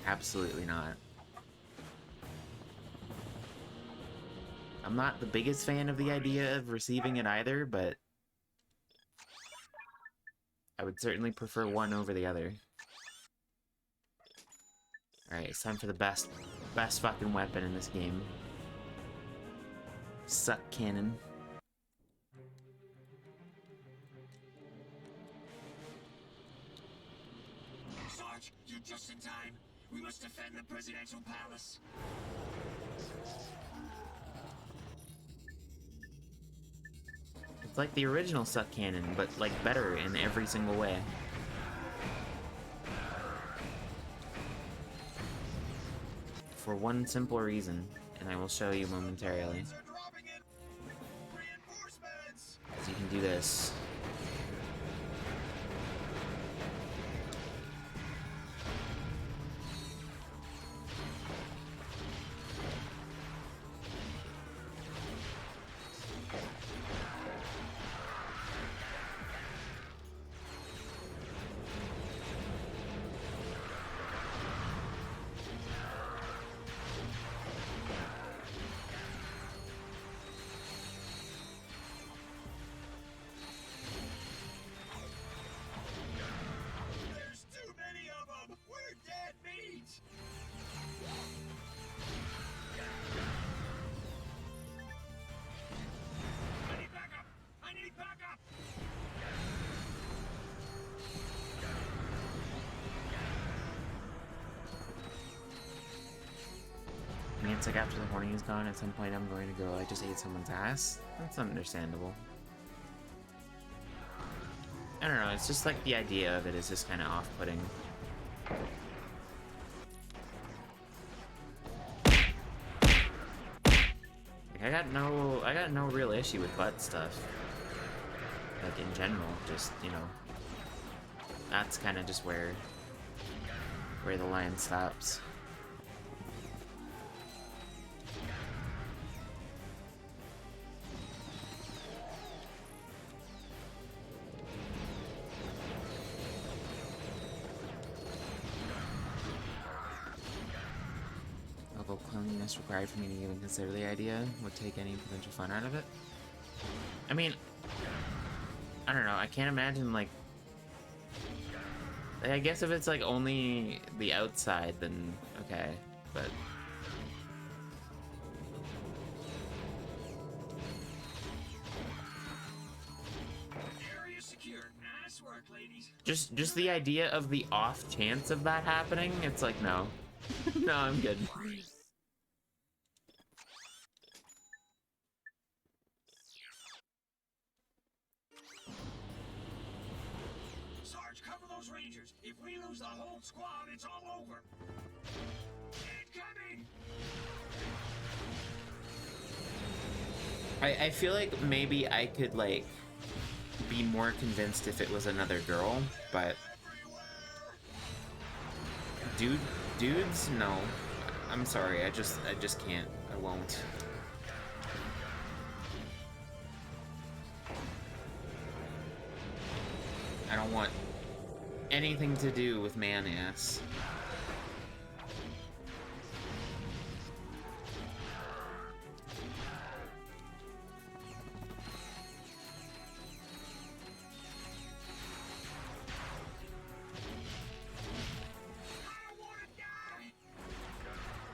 Absolutely not. I'm not the biggest fan of the idea of receiving it either, but I would certainly prefer one over the other. Alright, it's time for the best fucking weapon in this game. Suck cannon. Sarge, you're just in time. We must defend the presidential palace. It's like the original suck cannon, but like better in every single way. For one simple reason, and I will show you momentarily. So you can do this. There's too many of them. We're dead meat. I need backup. I need backup. I mean, it's like after the horny is gone, at some point I'm going to go, I just ate someone's ass. That's understandable. I don't know, it's just like the idea of it is just kind of off-putting. Like, I got no real issue with butt stuff. Like, in general, just, you know, that's kind of just where the line stops. Although cleanliness required for me to even consider the idea would take any potential fun out of it. I mean, I don't know, I can't imagine, like, I guess if it's like only the outside, then okay, but Area secure. Nice work, ladies. just the idea of the off chance of that happening, it's like, no. No, I'm good. Sarge, cover those Rangers. If we lose the whole squad, it's all over. Incoming! I feel like maybe I could, like, be more convinced if it was another girl, but dudes, no. I'm sorry, I just can't. I won't. I don't want anything to do with man ass.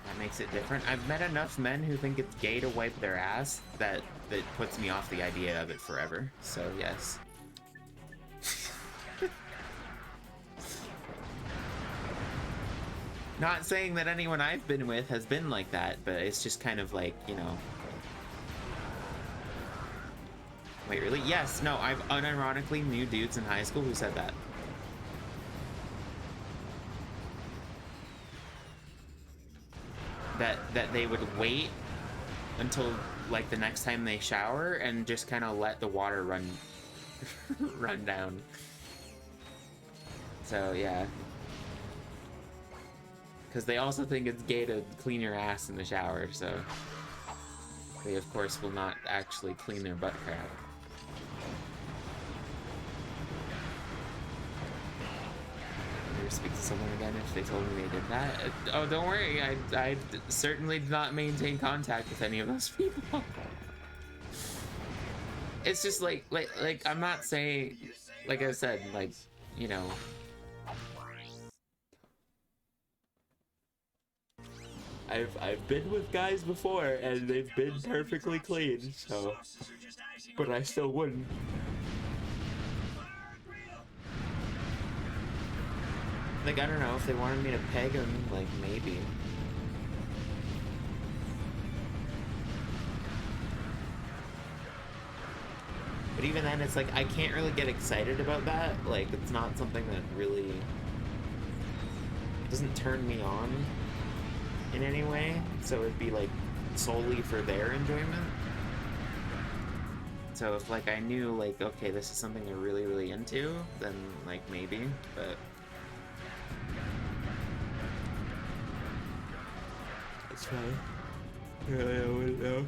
That makes it different. I've met enough men who think it's gay to wipe their ass that puts me off the idea of it forever. So yes. Not saying that anyone I've been with has been like that, but it's just kind of like, you know. Wait, really? Yes, no, I've unironically knew dudes in high school who said that. That they would wait until like the next time they shower and just kind of let the water run run down. So yeah. Because they also think it's gay to clean your ass in the shower, so they of course will not actually clean their butt crack. Never speak to someone again if they told me they did that. Oh, don't worry, I certainly did not maintain contact with any of those people. It's just like I'm not saying, like I said, like, you know, I've been with guys before and they've been perfectly clean, so, but I still wouldn't. Like, I don't know, if they wanted me to peg them, like, maybe. But even then, it's like, I can't really get excited about that. Like, it's not something that really doesn't turn me on in any way. So it'd be, like, solely for their enjoyment. So if, like, I knew, like, okay, this is something they're really, really into, then, like, maybe, but... It's fine. Really, I wouldn't know.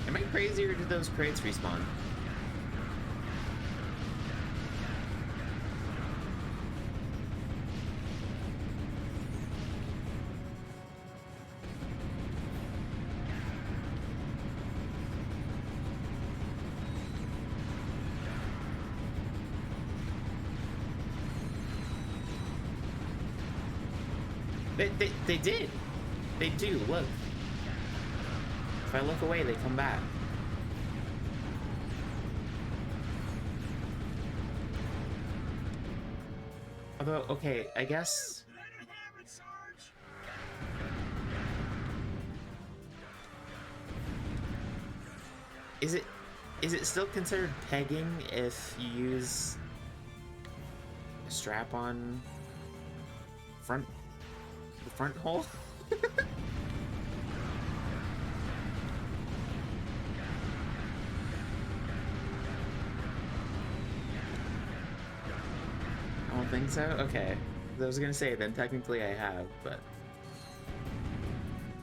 Am I crazy or did those crates respawn? They did. They do, look. If I look away, they come back. Although, okay, I guess... Is it still considered pegging if you use a strap-on the front hole? I don't think so? Okay. I was gonna say, then technically I have, but...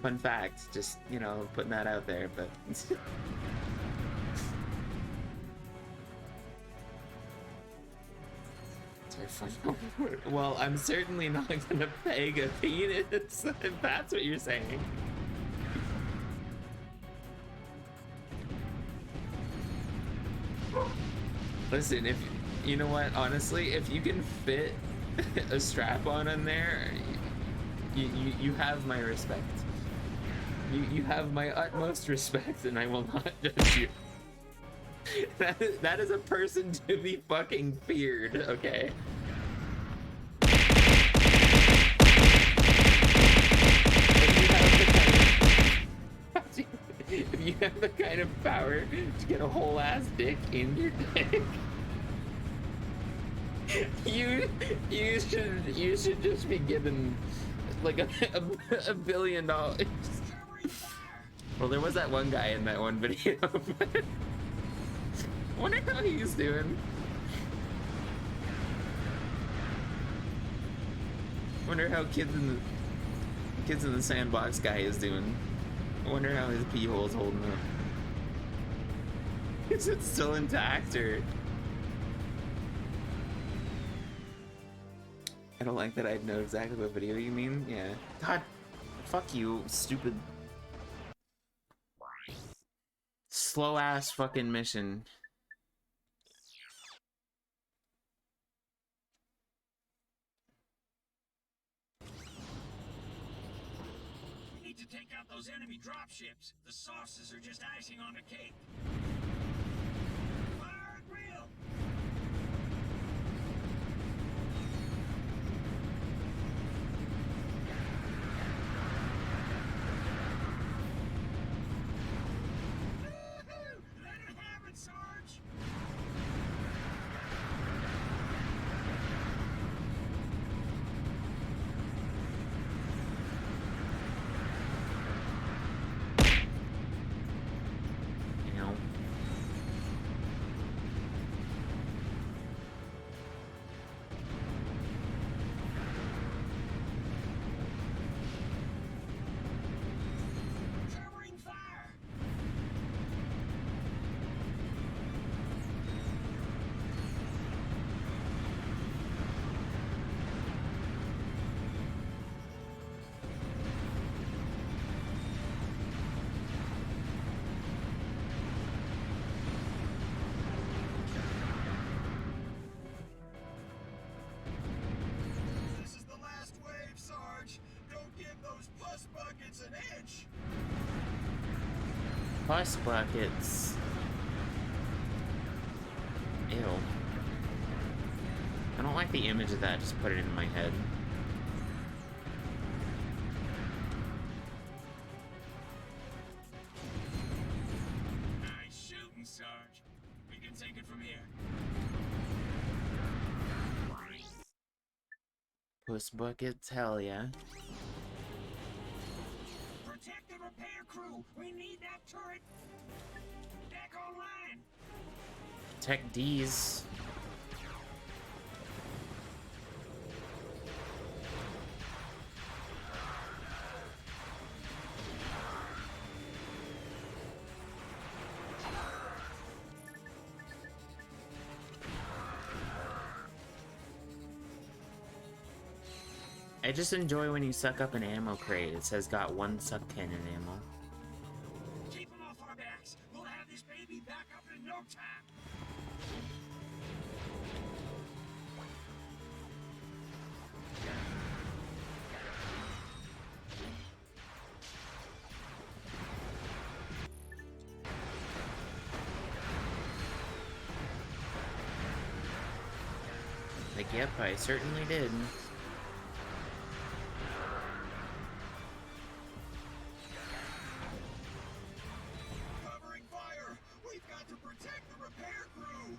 Fun fact, just, you know, putting that out there, but... Well, I'm certainly not gonna peg a penis, if that's what you're saying. Listen, if you know what, honestly, if you can fit a strap-on in there, you have my respect. You have my utmost respect, and I will not judge you. That is a person to be fucking feared, okay? If you have the kind of power to get a whole ass dick in your dick, you should just be given like a $1 billion. Well, there was that one guy in that one video. Wonder how he's doing. Wonder how kids in the sandbox guy is doing. I wonder how his pee hole's holding up. Is it still intact or? I don't like that I know exactly what video you mean. Yeah. God, fuck you, stupid. Slow ass fucking mission. To take out those enemy dropships. The sauces are just icing on the cake. Fire and reel. Puss buckets. Ew. I don't like the image of that, just put it in my head. Nice shooting, Sarge. We can take it from here. Puss buckets, hell yeah. Protect the repair crew. We need that turret back online. Tech D's. I just enjoy when you suck up an ammo crate. It says got 1 suck cannon ammo. Keep them off our backs. We'll have this baby back up in no time. Like, yep, I certainly did. Covering fire. We've got to protect the repair crew.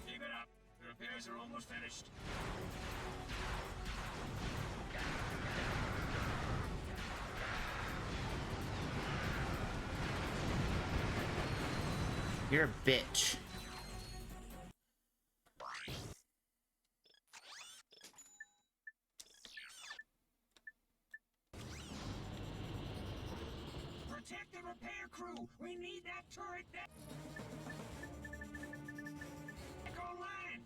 Keep it up. The repairs are almost finished. You're a bitch. Protect the repair crew. We need that turret back online.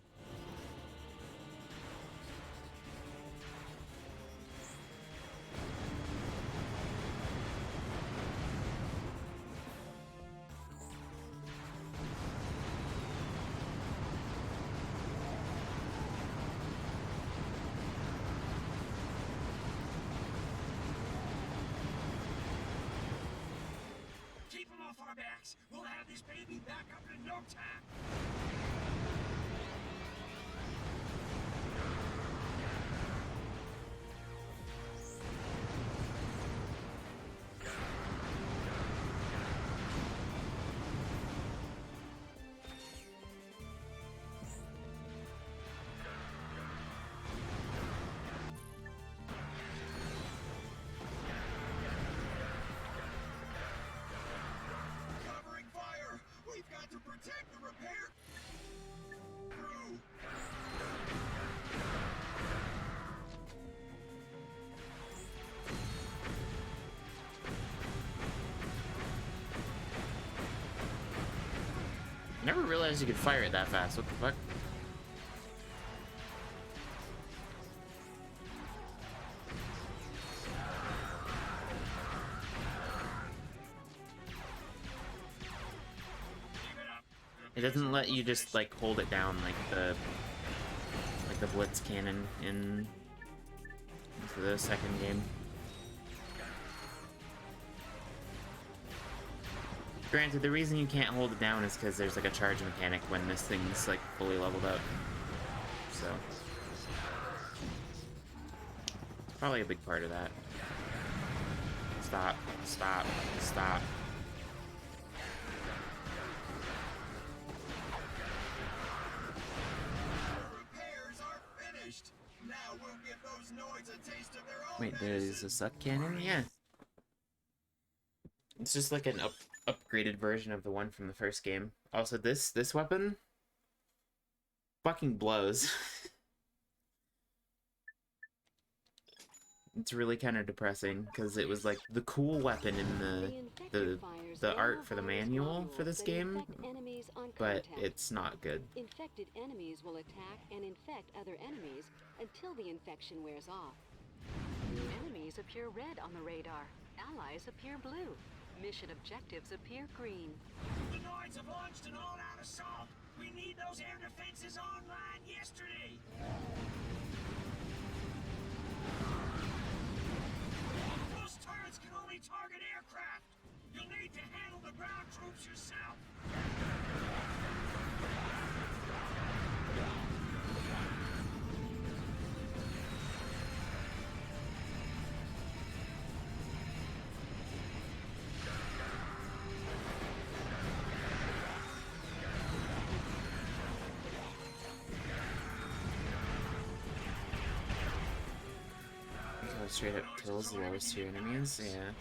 Keep them off our backs. We'll have this baby back up in no time. Covering fire. We've got to protect the repair crew. Never realized you could fire it that fast. What the fuck? It doesn't let you just like hold it down like the Blitz cannon in the second game. Granted, the reason you can't hold it down is because there's like a charge mechanic when this thing's like fully leveled up. So it's probably a big part of that. Stop, stop, stop. Repairs are finished. Now we'll give those Noids a taste of their own. Wait, there's a suck cannon? Yeah. It's just like an upgraded version of the one from the first game. Also, this weapon fucking blows. It's really kind of depressing because it was like the cool weapon in the the art for the manual for this game, but it's not good. Infected enemies will attack and infect other enemies until the infection wears off. Enemies appear red on the radar. Allies appear blue. Mission objectives appear green. The Noids have launched an all-out assault. We need those air defenses online yesterday. Those turrets can only target aircraft. You'll need to handle the ground troops yourself. Straight up kills the lowest tier enemies, yeah.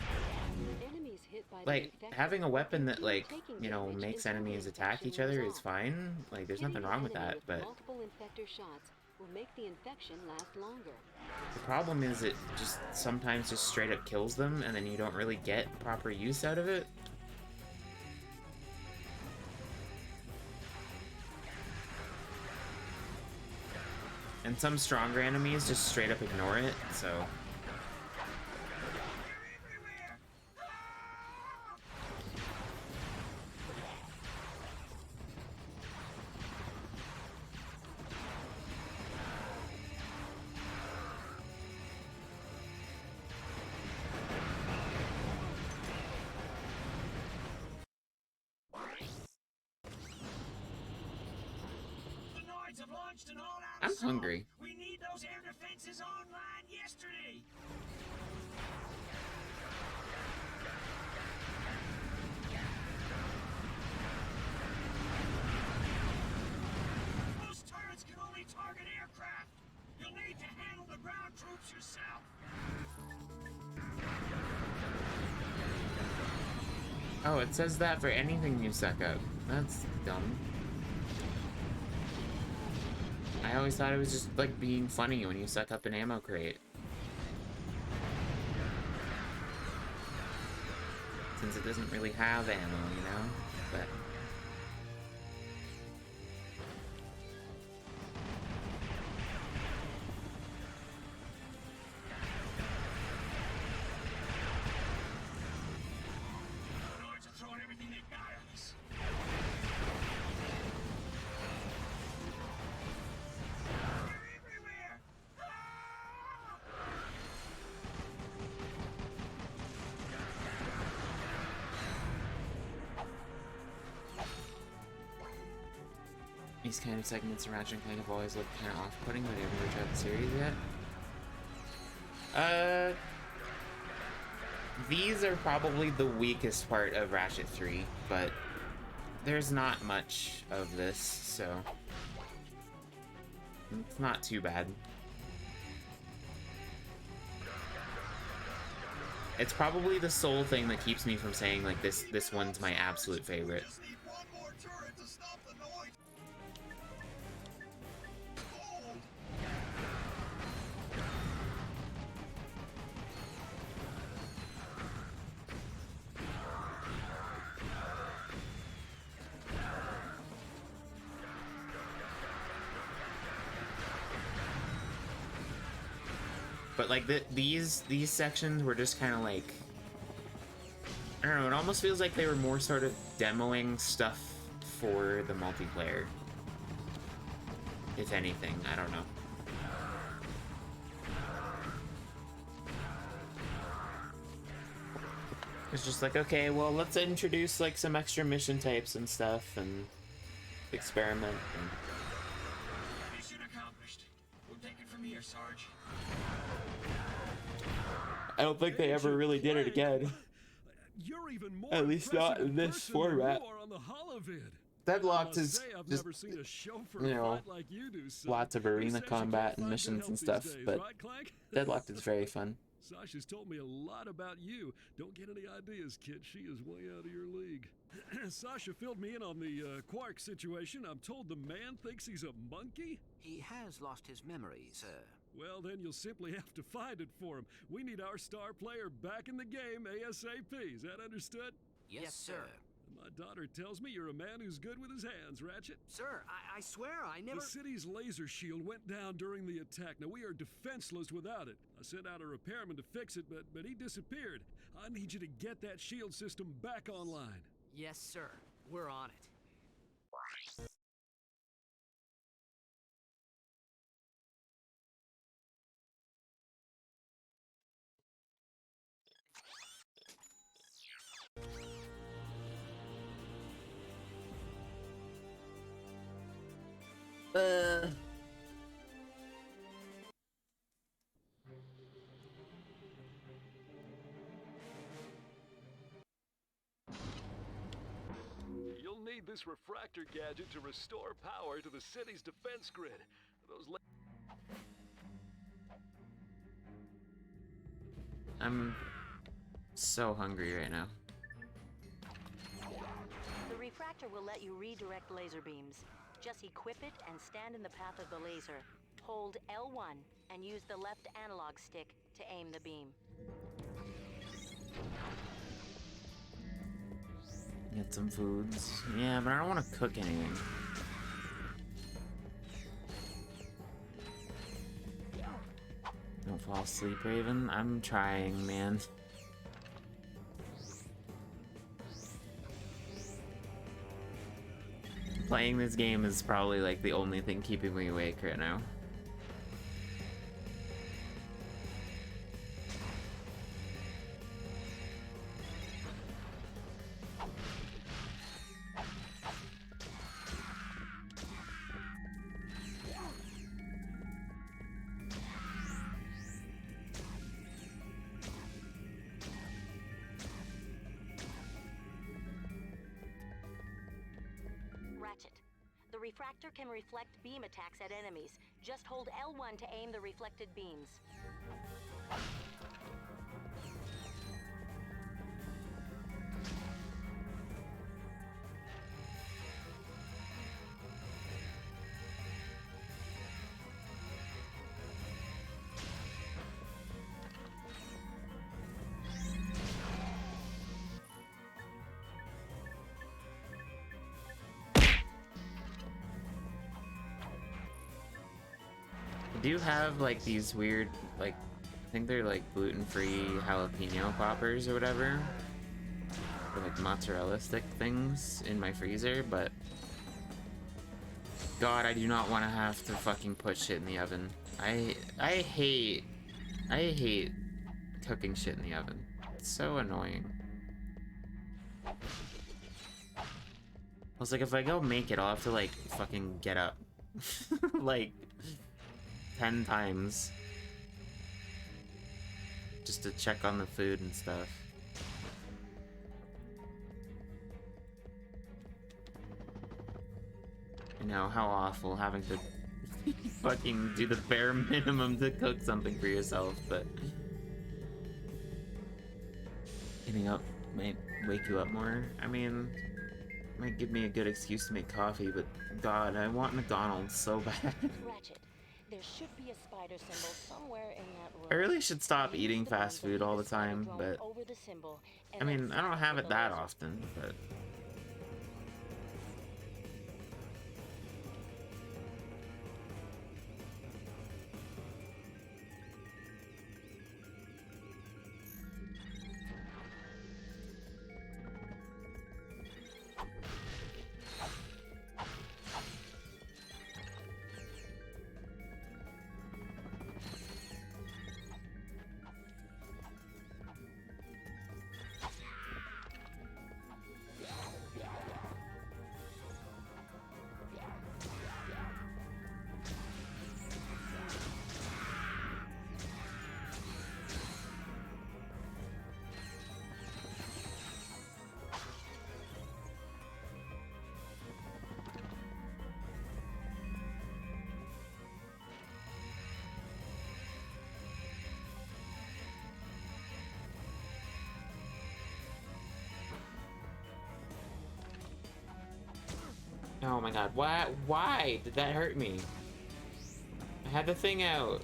Enemies hit by Like, the having a weapon that, like, taking you know, damage makes until the enemies attack infection each other wears is off. fine. Like, there's Hitting nothing the wrong with enemy that, but multiple infector shots will make the infection last longer. the problem is it just sometimes just straight up kills them, and then you don't really get proper use out of it. And some stronger enemies just straight up ignore it, so... I'm hungry. We need those air defenses online yesterday. Those turrets can only target aircraft. You'll need to handle the ground troops yourself. Oh, it says that for anything you suck up. That's dumb. I always thought it was just like being funny when you suck up an ammo crate. Since it doesn't really have ammo, you know? But The Noids are throwing everything they've got at us. They're everywhere. these kind of segments in Ratchet & Clank have always looked kind of off-putting, but I've never tried the series yet. These are probably the weakest part of Ratchet 3, but there's not much of this, so it's not too bad. It's probably the sole thing that keeps me from saying like this one's my absolute favorite. Just need one more turret to stop the Noids. But like these sections were just kind of like, I don't know, it almost feels like they were more sort of demoing stuff for the multiplayer. If anything, I don't know. It's just like, okay, well, let's introduce like some extra mission types and stuff and experiment. And... Mission accomplished. We'll take it from here, Sarge. I don't think they ever really did it again. You're even more At least not in this person format. than you are on the holovid. Deadlocked I is say I've just, never seen a chauffeur you know, fight like you do, son. lots of Who arena says you combat can't and find missions good and stuff, health these but days, right, Clank? Deadlocked is very fun. Sasha's told me a lot about you. Don't get any ideas, kid. She is way out of your league. Sasha filled me in on the Quark situation. I'm told the man thinks he's a monkey. He has lost his memory, sir. Well, then you'll simply have to find it for him. We need our star player back in the game ASAP. Is that understood? Yes, sir. My daughter tells me you're a man who's good with his hands, Ratchet. Sir, I swear I never... The city's laser shield went down during the attack. Now, we are defenseless without it. I sent out a repairman to fix it, but he disappeared. I need you to get that shield system back online. Yes, sir. We're on it. You'll need this refractor gadget to restore power to the city's defense grid. I'm so hungry right now. The refractor will let you redirect laser beams. Just equip it and stand in the path of the laser. Hold L1 and use the left analog stick to aim the beam. Get some foods. Yeah, but I don't want to cook anything. Don't fall asleep, Raven. I'm trying, man. Playing this game is probably like the only thing keeping me awake right now. The refractor can reflect beam attacks at enemies. Just hold L1 to aim the reflected beams. I do have like these weird, like, I think they're like gluten-free jalapeno poppers or whatever. Or like mozzarella stick things in my freezer, but God, I do not want to have to fucking put shit in the oven. I hate cooking shit in the oven. It's so annoying. I was like, if I go make it, I'll have to like fucking get up like 10 times just to check on the food and stuff. I know, how awful having to fucking do the bare minimum to cook something for yourself, but getting up might wake you up more. I mean, might give me a good excuse to make coffee, but God, I want McDonald's so bad. Ratchet, there should be a spider symbol somewhere in that room. I really should stop eating fast food all the time, but I mean, I don't have it that often, but oh my God, why did that hurt me? I had the thing out.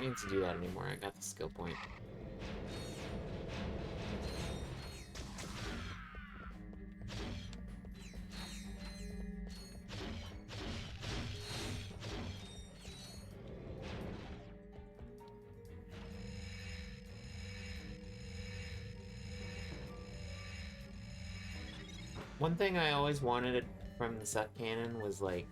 need to do that anymore. I got the skill point. One thing I always wanted from the set cannon was like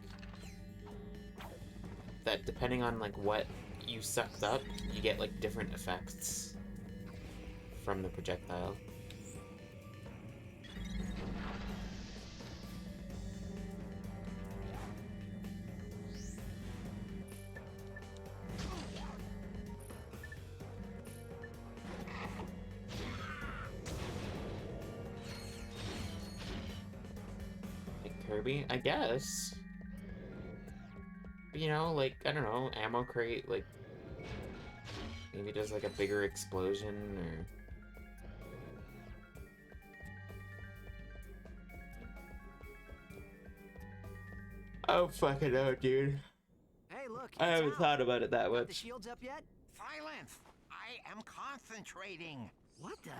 that depending on like what you sucked up, you get like different effects from the projectile. Kirby, I guess. You know, like, I don't know, ammo crate, like, maybe does like a bigger explosion, or... Oh, fucking know, dude. Hey, look, I haven't thought about it that Got the much. shields up yet? Silence! I am concentrating. What the?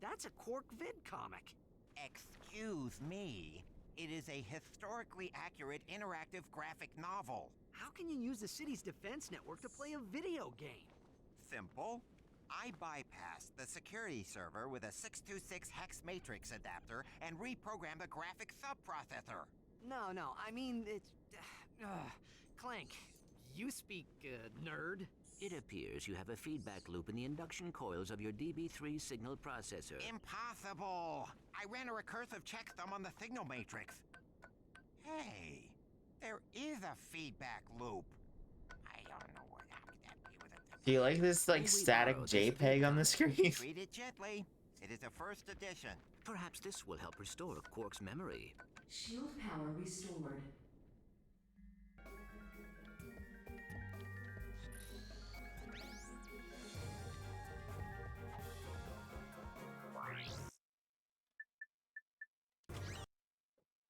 That's a Quark vid comic. Excuse me. It is a historically accurate interactive graphic novel. How can you use the city's defense network to play a video game? Simple. I bypassed the security server with a 626 hex matrix adapter and reprogrammed the graphic subprocessor. No, I mean, it's... Clank, you speak, nerd. It appears you have a feedback loop in the induction coils of your DB3 signal processor. Impossible! I ran a recursive checksum on the signal matrix. Hey, there is a feedback loop. I don't know what happened to that with it. Do you like this, like, static JPEG on the screen? Treat it gently. It is a first edition. Perhaps this will help restore Quark's memory. Shield power restored.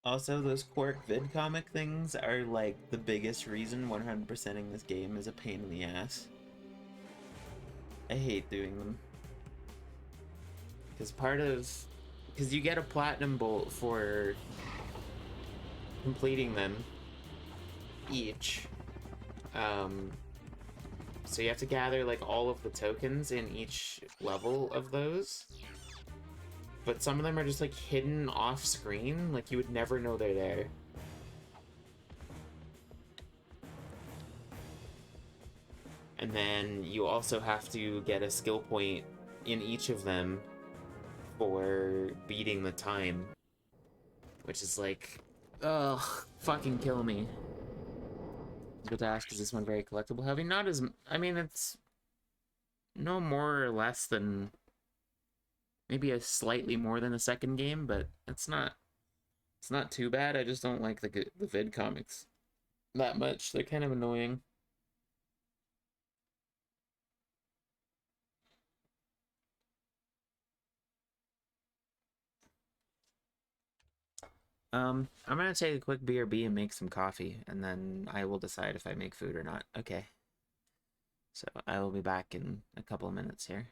Also, those Quark vid comic things are like the biggest reason 100%ing this game is a pain in the ass. I hate doing them. Because you get a platinum bolt for completing them each. So you have to gather like all of the tokens in each level of those. But some of them are just like hidden off screen, like you would never know they're there. And then you also have to get a skill point in each of them for beating the time. Which is like, ugh, fucking kill me. I was about to ask, is this one very collectible heavy? Not as, I mean, it's no more or less than maybe a slightly more than the second game, but it's not too bad. I just don't like the vid comics that much. They're kind of annoying. I'm gonna take a quick BRB and make some coffee, and then I will decide if I make food or not. Okay. So I will be back in a couple of minutes here.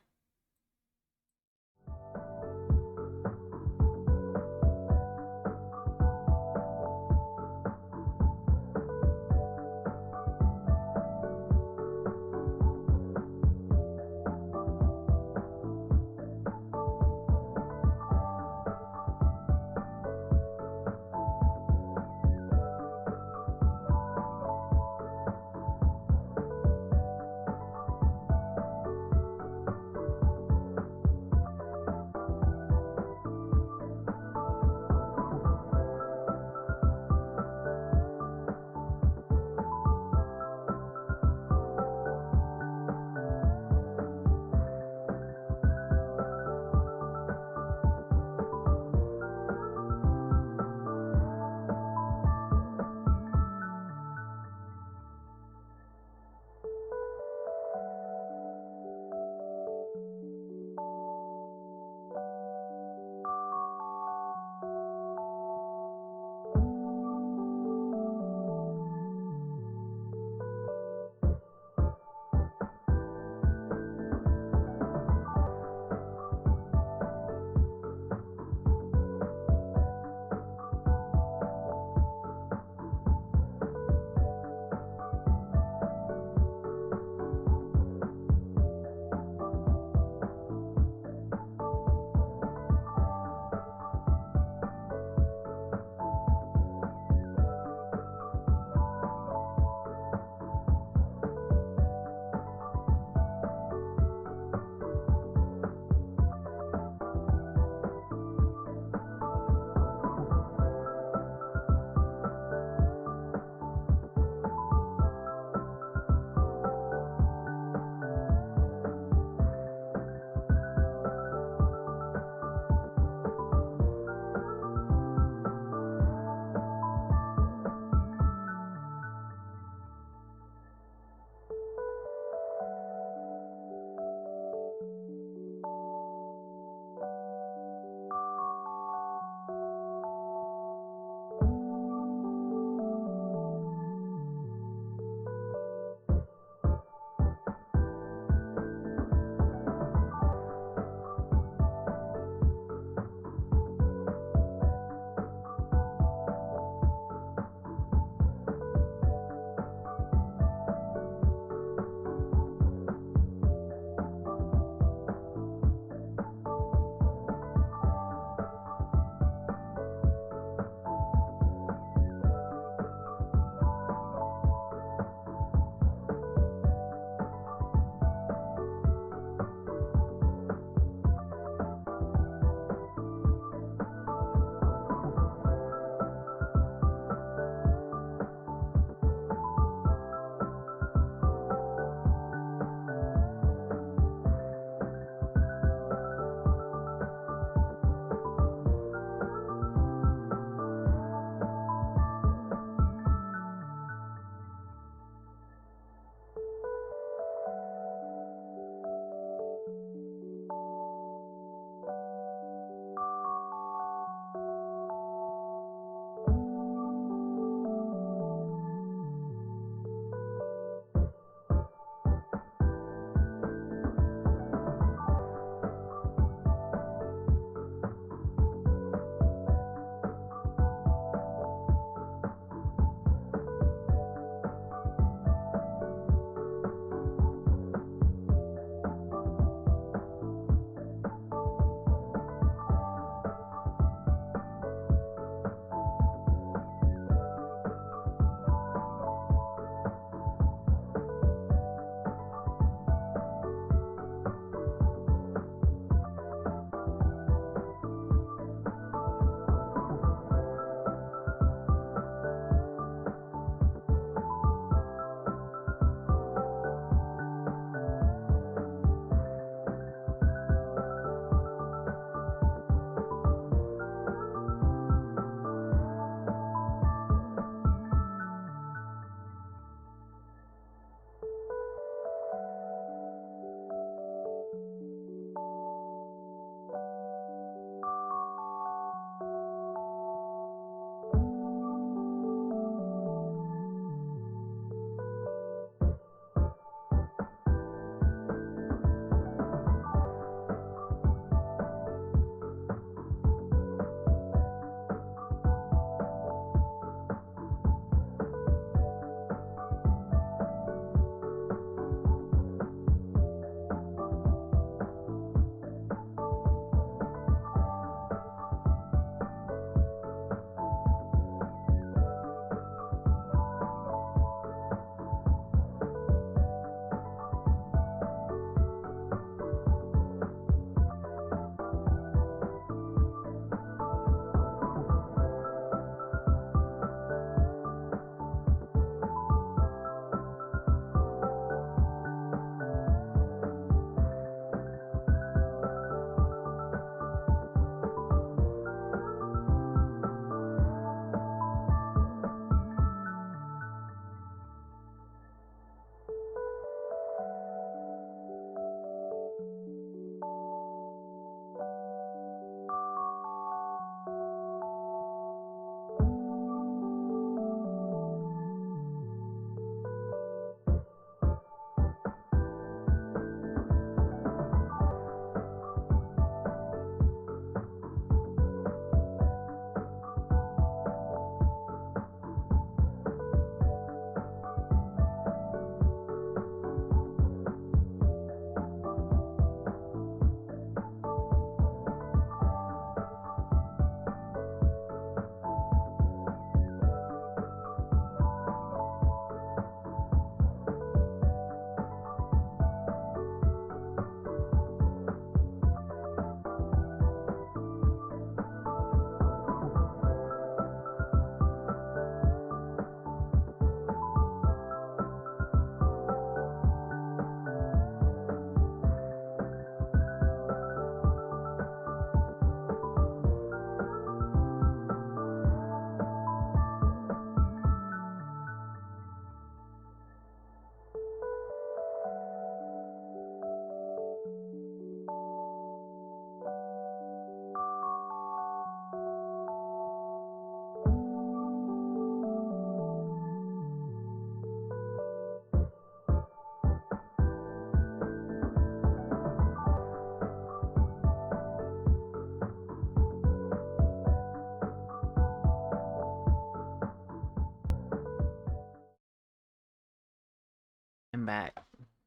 back.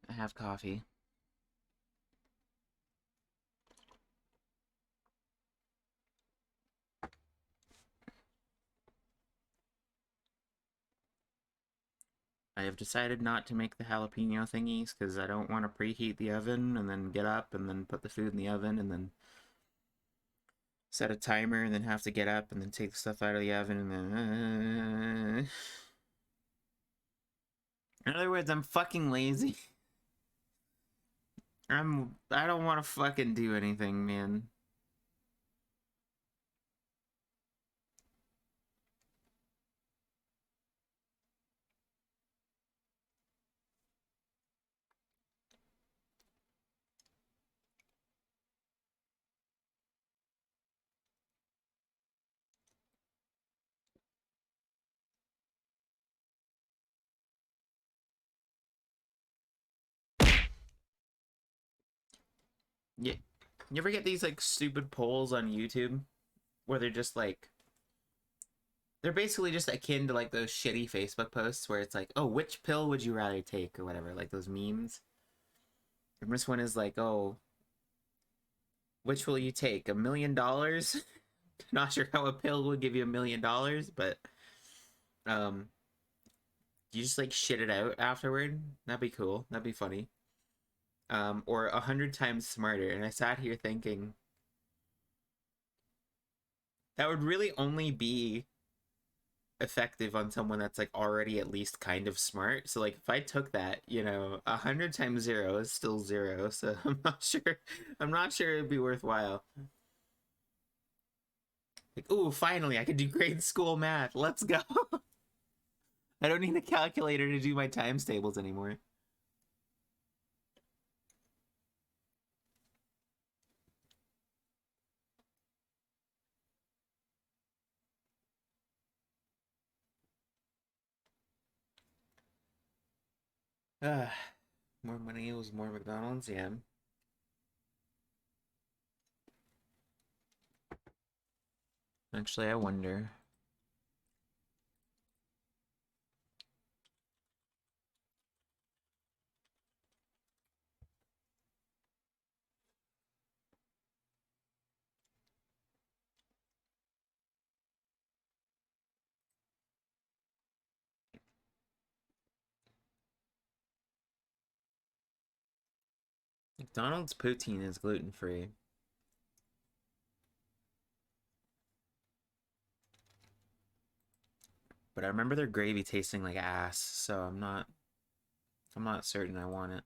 I have coffee. I have decided not to make the jalapeno thingies because I don't want to preheat the oven and then get up and then put the food in the oven and then set a timer and then have to get up and then take the stuff out of the oven and then... In other words, I'm fucking lazy. I don't want to fucking do anything, man. Yeah. You ever get these like stupid polls on YouTube where they're just like they're basically just akin to like those shitty Facebook posts where it's like, "Oh, which pill would you rather take?" or whatever, like those memes. And this one is like, "Oh, which will you take? $1 million?" Not sure how a pill would give you $1 million, but um you just like shit it out afterward. That'd be cool. That'd be funny. Or 100 times smarter. And I sat here thinking that would really only be effective on someone that's like already at least kind of smart. So like if I took that, 100 times 0 is still 0. So I'm not sure it'd be worthwhile. Like, ooh, finally I could do grade school math. Let's go. I don't need a calculator to do my times tables anymore. More money equals more McDonald's, yeah. Actually, I wonder. McDonald's poutine is gluten-free. But I remember their gravy tasting like ass, so I'm not certain I want it.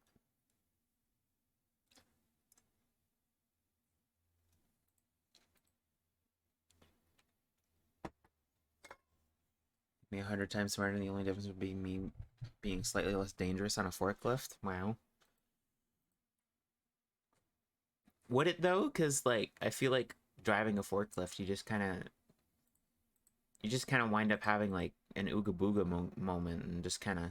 Me 100 times smarter, and the only difference would be me being slightly less dangerous on a forklift. Wow. Would it though? Because like I feel like driving a forklift, you just kind of wind up having like an ooga booga moment, and just kind of,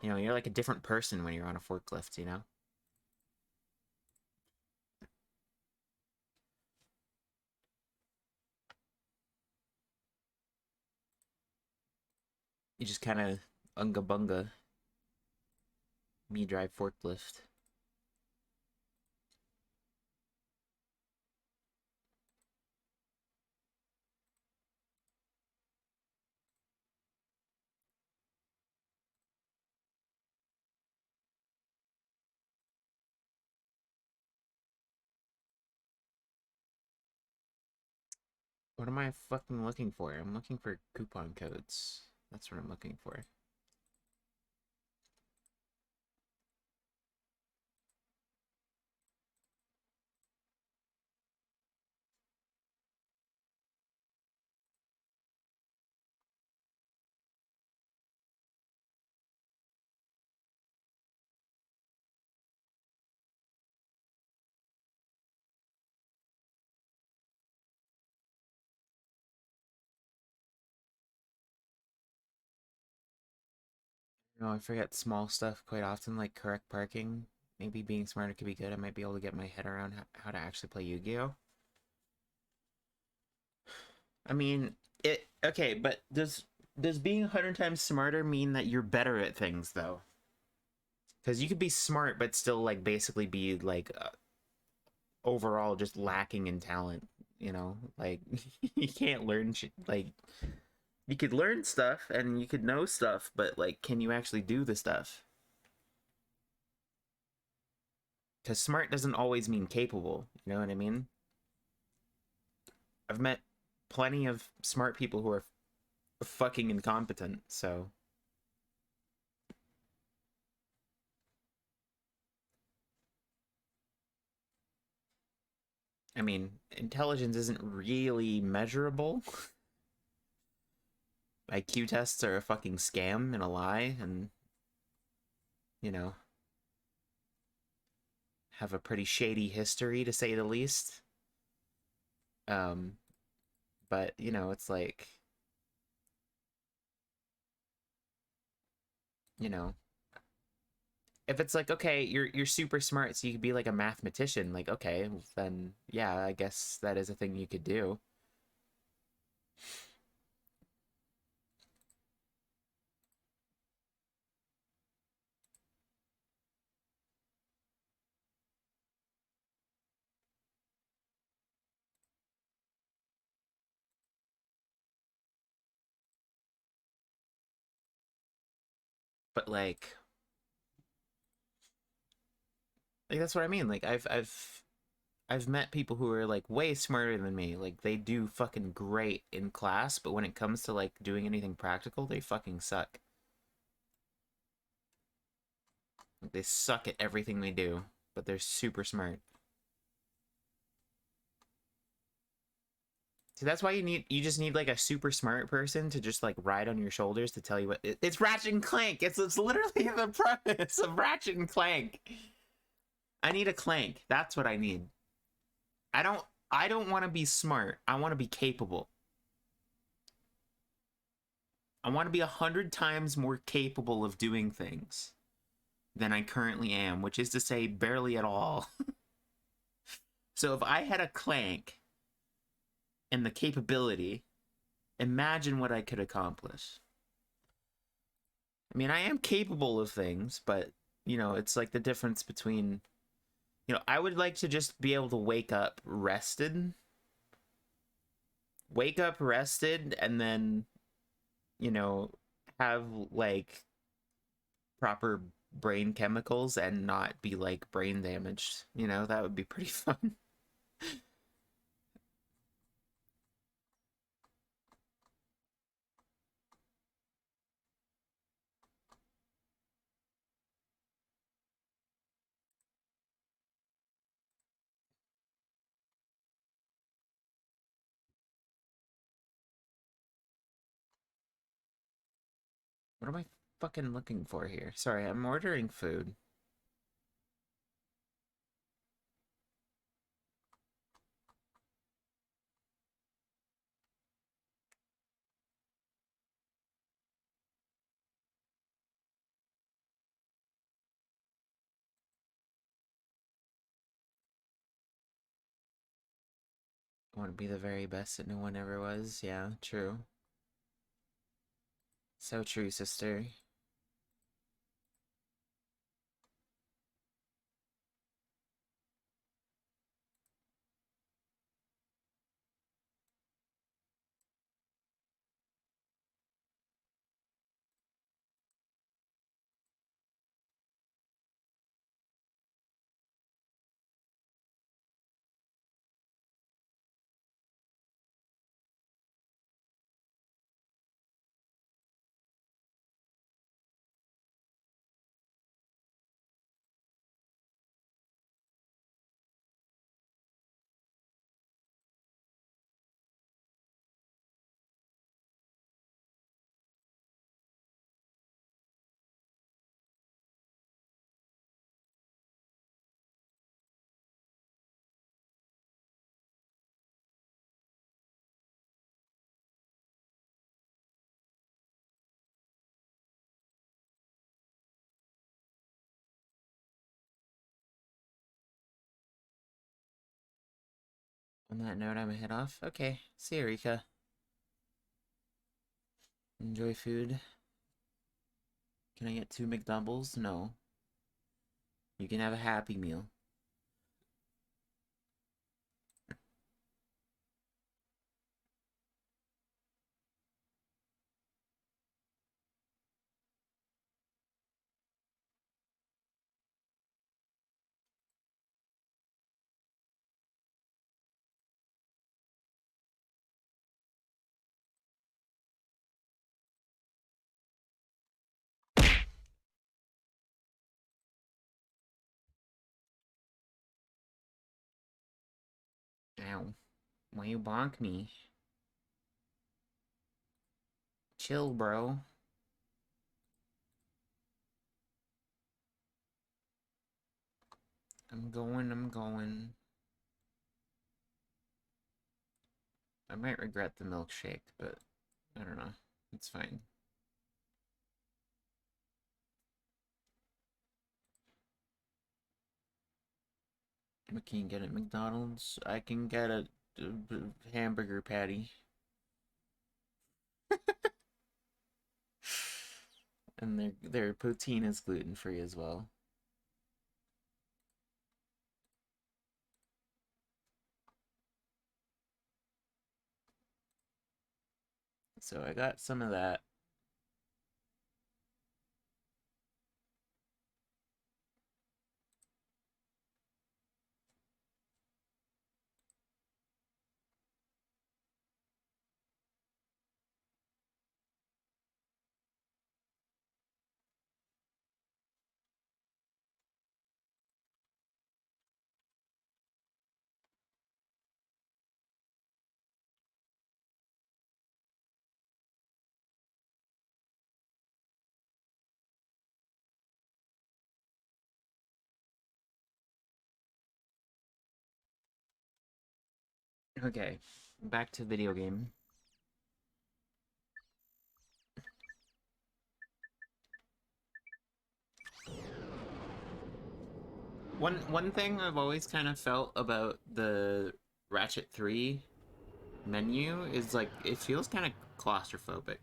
you're like a different person when you're on a forklift. You just kind of unga bunga. Me drive forklift. What am I fucking looking for? I'm looking for coupon codes. That's what I'm looking for. No, I forget small stuff quite often, like correct parking. Maybe being smarter could be good. I might be able to get my head around how to actually play Yu-Gi-Oh! I mean, okay, but Does being 100 times smarter mean that you're better at things, though? Because you could be smart, but still, like, basically be, like, overall just lacking in talent, you know? Like, you can't learn shit. Like, you could learn stuff, and you could know stuff, but, like, can you actually do the stuff? Because smart doesn't always mean capable, you know what I mean? I've met plenty of smart people who are fucking incompetent, so... I mean, intelligence isn't really measurable. IQ tests are a fucking scam and a lie, and, you know, have a pretty shady history, to say the least. Um, but, you know, it's like, you know, if it's like, okay, you're super smart, so you could be like a mathematician, like, okay, then yeah, I guess that is a thing you could do. But like that's what I mean. Like I've met people who are like way smarter than me. Like they do fucking great in class, but when it comes to like doing anything practical, they fucking suck. Like, they suck at everything they do, but they're super smart. See, that's why you just need like a super smart person to just like ride on your shoulders to tell you what it's Ratchet and Clank. It's literally the premise of Ratchet and Clank. I need a Clank. That's what I need. I don't want to be smart. I want to be capable. I want to be 100 times more capable of doing things than I currently am, which is to say barely at all. So if I had a Clank and the capability, imagine what I could accomplish. I mean, I am capable of things, but, you know, it's like the difference between, you know, I would like to just be able to wake up rested. Wake up rested and then, you know, have like proper brain chemicals and not be like brain damaged. You know, that would be pretty fun. What am I fucking looking for here? Sorry, I'm ordering food. I want to be the very best that no one ever was. Yeah, true. So true, sister. On that note, I'm gonna head off. Okay, see you, Rika. Enjoy food. Can I get 2 McDoubles? No. You can have a Happy Meal. Ow. Why you bonk me? Chill, bro. I'm going. I might regret the milkshake, but I don't know. It's fine. What can you get at McDonald's? I can get a hamburger patty. And their poutine is gluten-free as well. So I got some of that. Okay, back to video game. One thing I've always kind of felt about the Ratchet 3 menu is like it feels kind of claustrophobic.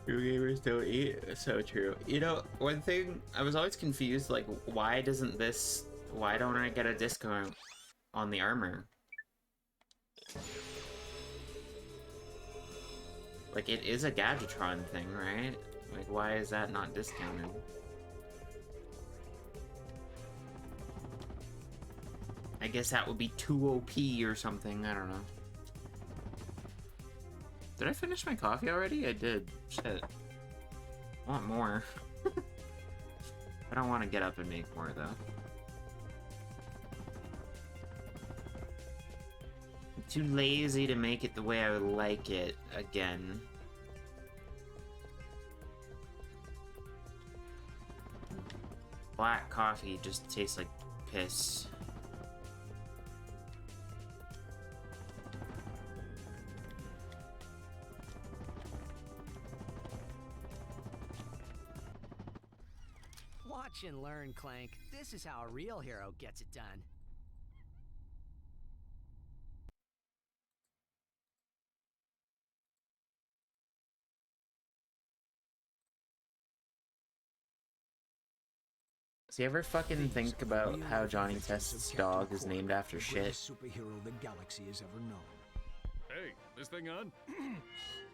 True gamers don't eat. So true. You know, one thing I was always confused, like, why don't I get a discount on the armor? Like, it is a Gadgetron thing, right? Like, why is that not discounted? I guess that would be too OP or something, I don't know. Did I finish my coffee already? I did. Shit. I want more. I don't want to get up and make more, though. I'm too lazy to make it the way I would like it again. Black coffee just tastes like piss. Watch and learn, Clank. This is how a real hero gets it done. Does he ever fucking think about how Johnny Test's dog is named after shit? Superhero the galaxy has ever known. Hey, this thing on?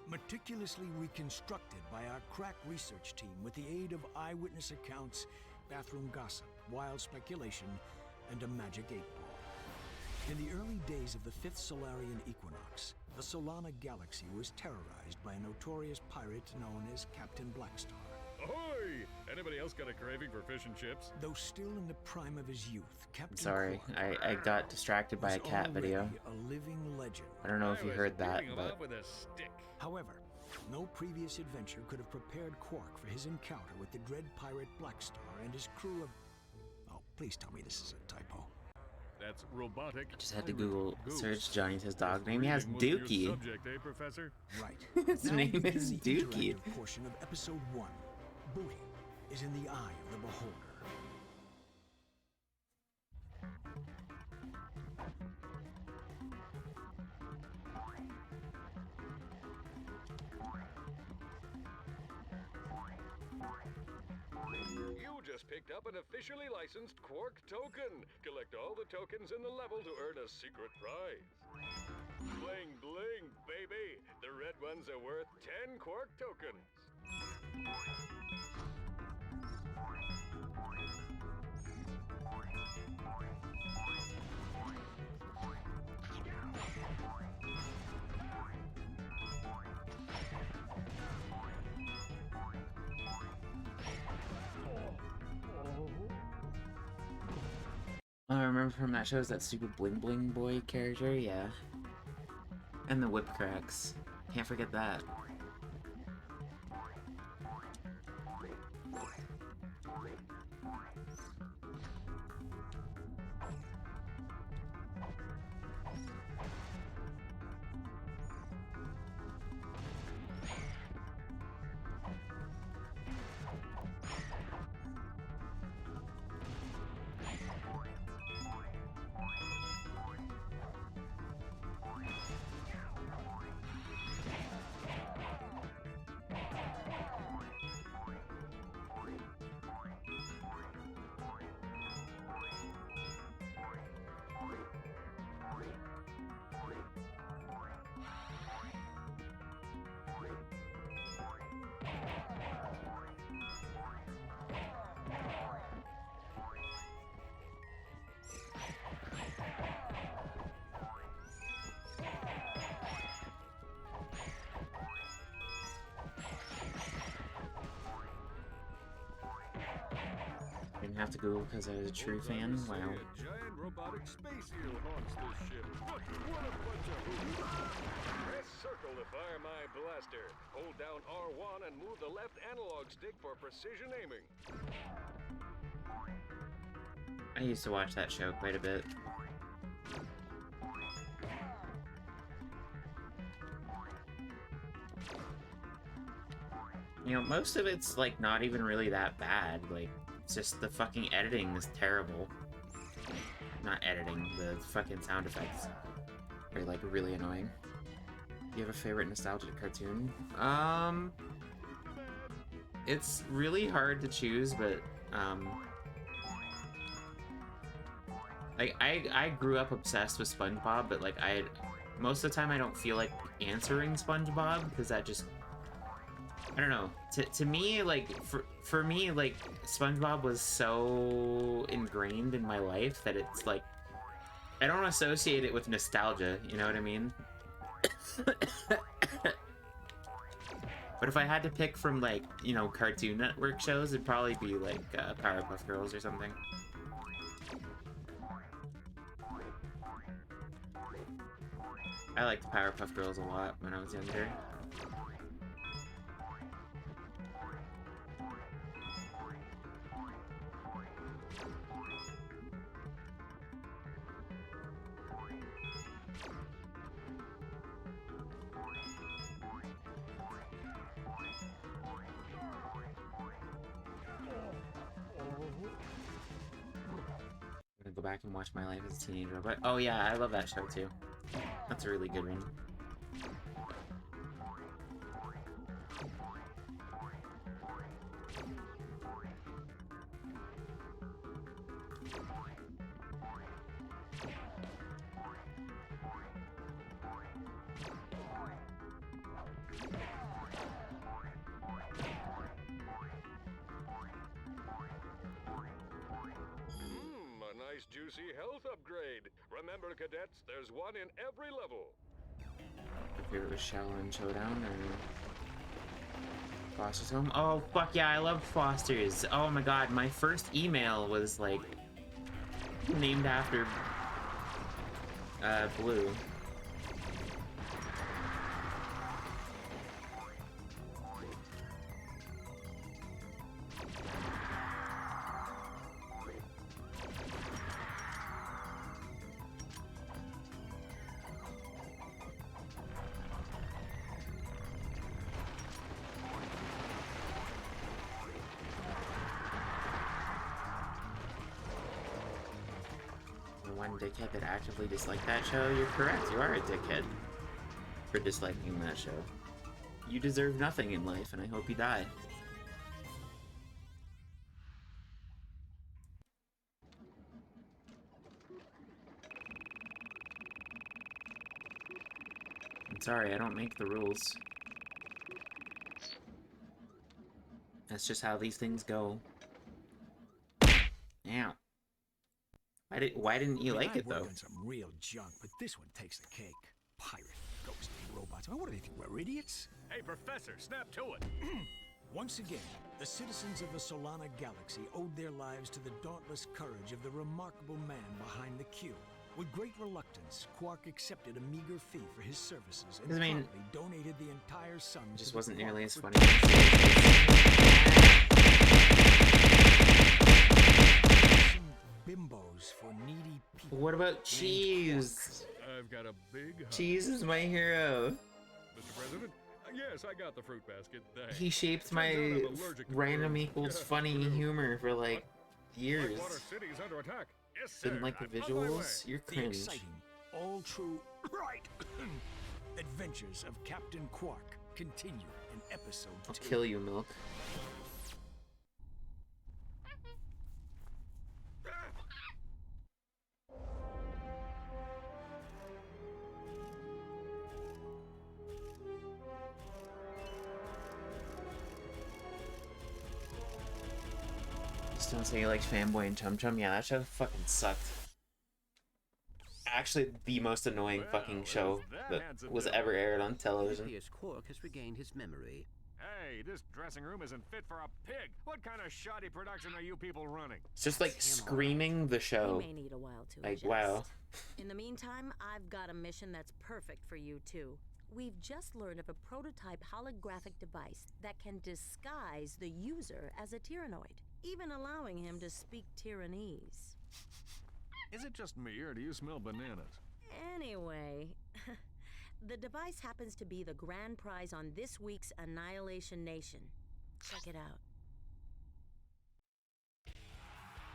Meticulously reconstructed by our crack research team with the aid of eyewitness accounts, bathroom gossip, wild speculation, and a magic 8-ball. In the early days of the 5th Solarian equinox, the Solana galaxy was terrorized by a notorious pirate known as Captain Blackstar. Ahoy! Anybody else got a craving for fish and chips? Though still in the prime of his youth, Captain Sorry, I got distracted by a cat video. A living legend. I don't know if you heard that, but... However, No previous adventure could have prepared Quark for his encounter with the dread pirate Blackstar and his crew of... Oh, please tell me this is a typo. That's robotic. I just had to Google search Johnny's his dog name. He has Dookie. Subject, eh, Professor? Right. His Now name we begin is the Dookie. interactive portion of episode 1. Booty is in the eye of the beholder. You just picked up an officially licensed Quark token. Collect all the tokens in the level to earn a secret prize. Bling bling, baby! The red ones are worth 10 Quark tokens. I remember from that show is that stupid Bling Bling Boy character, yeah. And the whip cracks. Can't forget that. Didn't have to Google because I was a true fan. Wow. A giant robotic space eel haunts this ship. What a bunch of hoops. Press circle to fire my blaster. Hold down R1 and move the left analog stick for precision aiming. I used to watch that show quite a bit. You know, most of it's like not even really that bad. Like, it's just the fucking editing is terrible. Not editing, the fucking sound effects are like really annoying. Do you have a favorite nostalgic cartoon? It's really hard to choose, but like I grew up obsessed with SpongeBob, but like most of the time I don't feel like answering SpongeBob because that just, I don't know. To me, like for me, like SpongeBob was so ingrained in my life that it's like I don't associate it with nostalgia. You know what I mean? But if I had to pick from like, you know, Cartoon Network shows, it'd probably be like Powerpuff Girls or something. I liked Powerpuff Girls a lot when I was younger. I'm gonna go back and watch My Life as a Teenage Robot. Oh yeah, I love that show too. That's a really good one. A nice juicy health upgrade. Remember, cadets, there's one in every level. My favorite was Shaolin Showdown or Foster's Home. Oh fuck yeah, I love Foster's. Oh my god, my first email was like named after Blue. one dickhead that actively disliked that show, you're correct. You are a dickhead for disliking that show. You deserve nothing in life, and I hope you die. I'm sorry, I don't make the rules. That's just how these things go. Ow. Why didn't you like it, though? I've worked on some real junk, but this one takes the cake. Pirate, ghost robots. I mean, what do they think? We're idiots? Hey, Professor, snap to it. Once again, the citizens of the Solana Galaxy owed their lives to the dauntless courage of the remarkable man behind the cube. With great reluctance, Quark accepted a meager fee for his services and promptly donated the entire sum. Just wasn't nearly as funny. Bimbos for needy people. What about Cheese? I've got a big hug. Cheese is my hero. Mr. President, yes, I got the fruit basket. Thanks. He shaped my random equals funny humor for like years. Whitewater City is under attack. Yes, sir. Didn't like the I'm on my way. visuals? You're The cringe. exciting, all true, right adventures of Captain Quark continue in episode 2. I'll kill you, Milk. Just don't say you like Fanboy and Chum Chum. Yeah, that show fucking sucked. Actually, the most annoying fucking show that was ever aired on television. Quark has regained his memory. Hey, this dressing room isn't fit for a pig. What kind of shoddy production are you people running? It's just like screaming the show. You may need a while to Like, adjust. wow. In the meantime, I've got a mission that's perfect for you two. We've just learned of a prototype holographic device that can disguise the user as a Tyrannoid, even allowing him to speak Tyrannese. Is it just me, or do you smell bananas? Anyway, the device happens to be the grand prize on this week's Annihilation Nation. Check it out.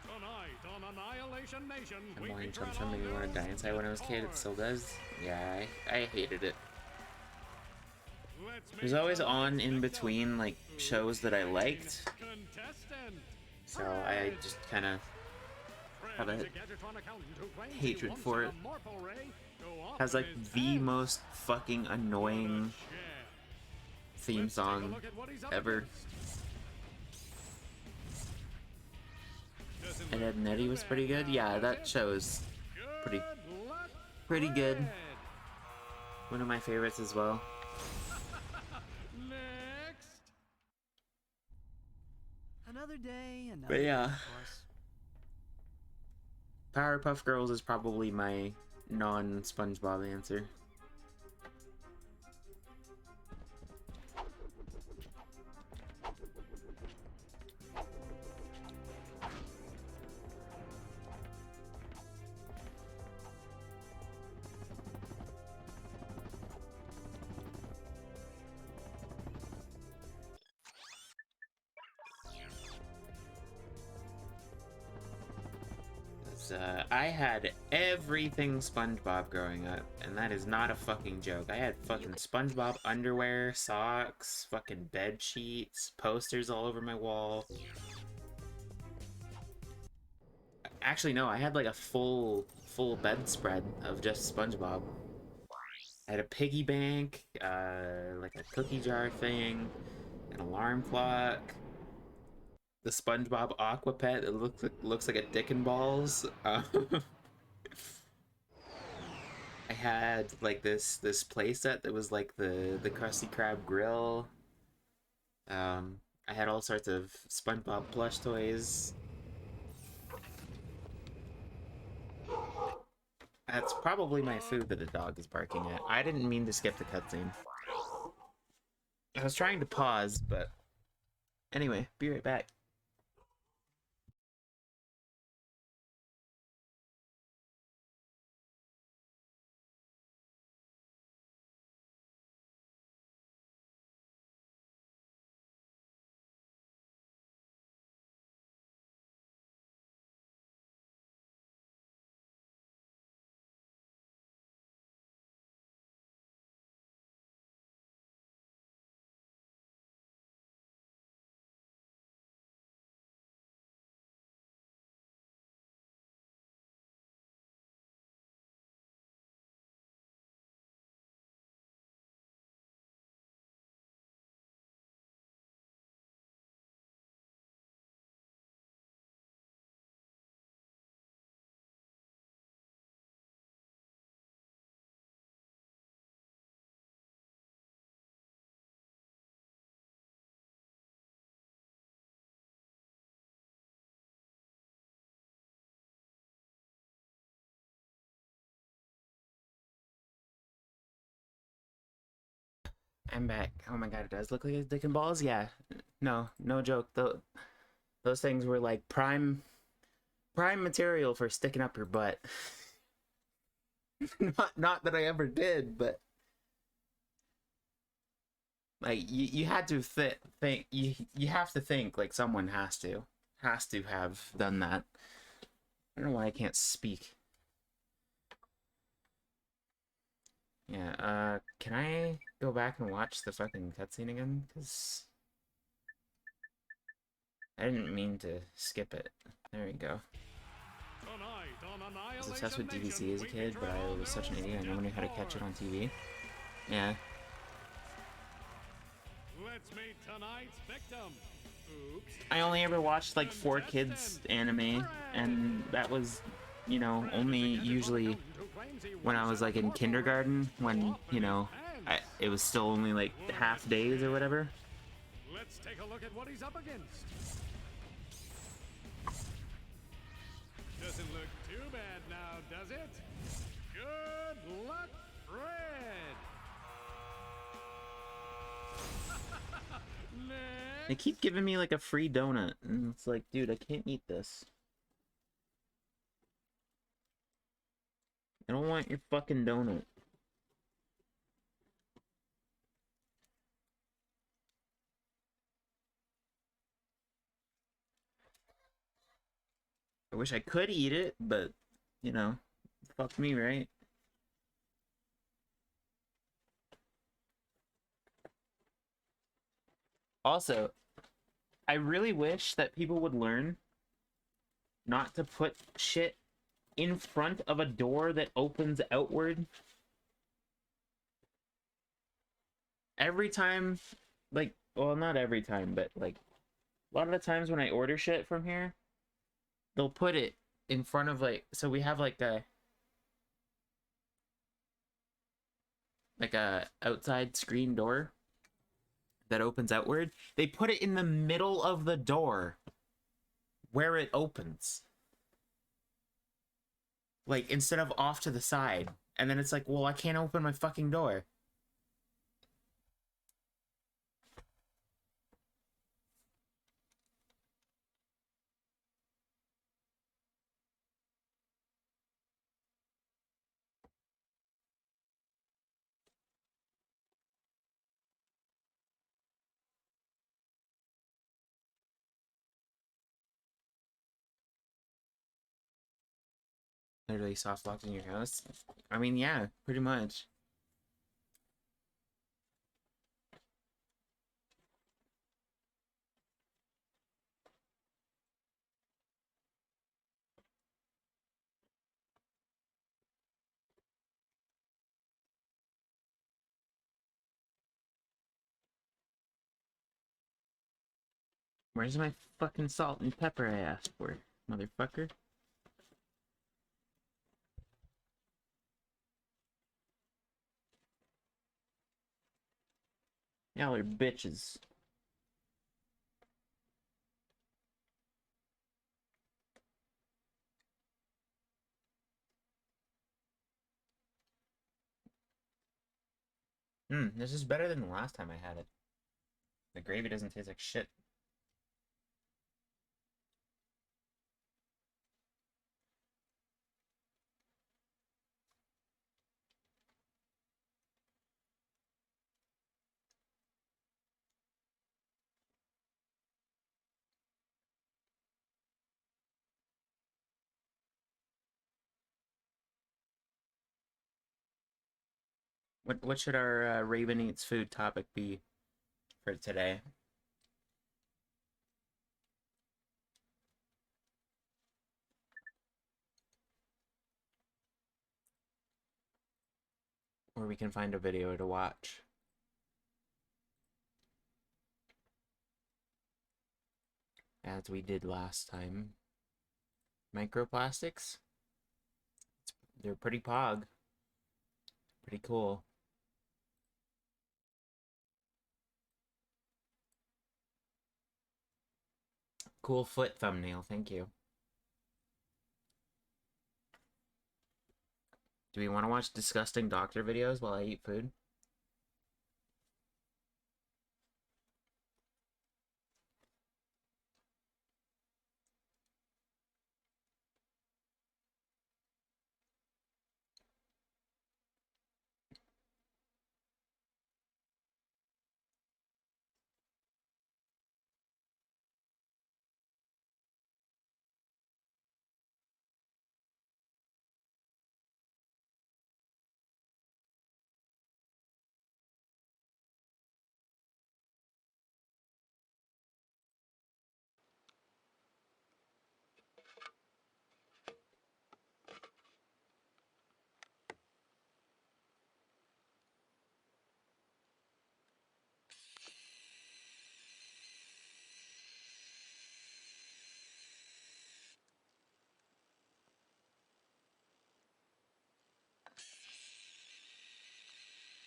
Tonight on Annihilation Nation, we Fanboy and feature Chum an Chum made me want to die inside when I was a kid. It still does. Yeah, I hated it. It was always on in between like shows that I liked, so I just kind of have a hatred for it. Has like the most fucking annoying theme song ever. And Ed and Eddie was pretty good. Yeah, that show is pretty good. One of my favorites as well. Another day, another But yeah. day, of course. Powerpuff Girls is probably my non-SpongeBob answer. I had everything SpongeBob growing up, and that is not a fucking joke. I had fucking SpongeBob underwear, socks, fucking bed sheets, posters all over my wall. Actually, no, I had like a full bedspread of just SpongeBob. I had a piggy bank, like a cookie jar thing, an alarm clock. The SpongeBob Aqua Pet that looks like a dick and balls. I had like this playset that was like the Krusty Krab grill. I had all sorts of SpongeBob plush toys. That's probably my food that the dog is barking at. I didn't mean to skip the cutscene. I was trying to pause, but anyway, be right back. I'm back. Oh my god, it does look like his dick and balls? Yeah. No joke. Those things were like prime material for sticking up your butt. not that I ever did, but like you had to think you have to think like someone has to have done that. I don't know why I can't speak. Yeah, can I go back and watch the fucking cutscene again? Because I didn't mean to skip it. There we go. I was obsessed with DVC as a kid, but I was such an idiot. I never knew how to catch it on TV. Yeah. Let's meet tonight's victim. Oops. I only ever watched like 4Kids anime, and that was, you know, only usually when I was like in kindergarten, when, you know, it was still only like half days or whatever. Let's take a look at what he's up against. Doesn't look too bad now, does it? Good luck, Fred! They keep giving me like a free donut, and it's like, dude, I can't eat this. I don't want your fucking donut. I wish I could eat it, but, you know, fuck me, right? Also, I really wish that people would learn not to put shit in front of a door that opens outward. Every time, like, well, not every time, but like a lot of the times when I order shit from here, they'll put it in front of like, so we have like a outside screen door that opens outward. They put it in the middle of the door where it opens. Like, instead of off to the side. And then it's like, well, I can't open my fucking door. Literally soft locked in your house? I mean, yeah, pretty much. Where's my fucking salt and pepper I asked for, motherfucker? Y'all are bitches. This is better than the last time I had it. The gravy doesn't taste like shit. What should our Raven Eats food topic be for today? Or we can find a video to watch. As we did last time. Microplastics? They're pretty pog. Pretty cool. Cool foot thumbnail, thank you. Do we want to watch disgusting doctor videos while I eat food?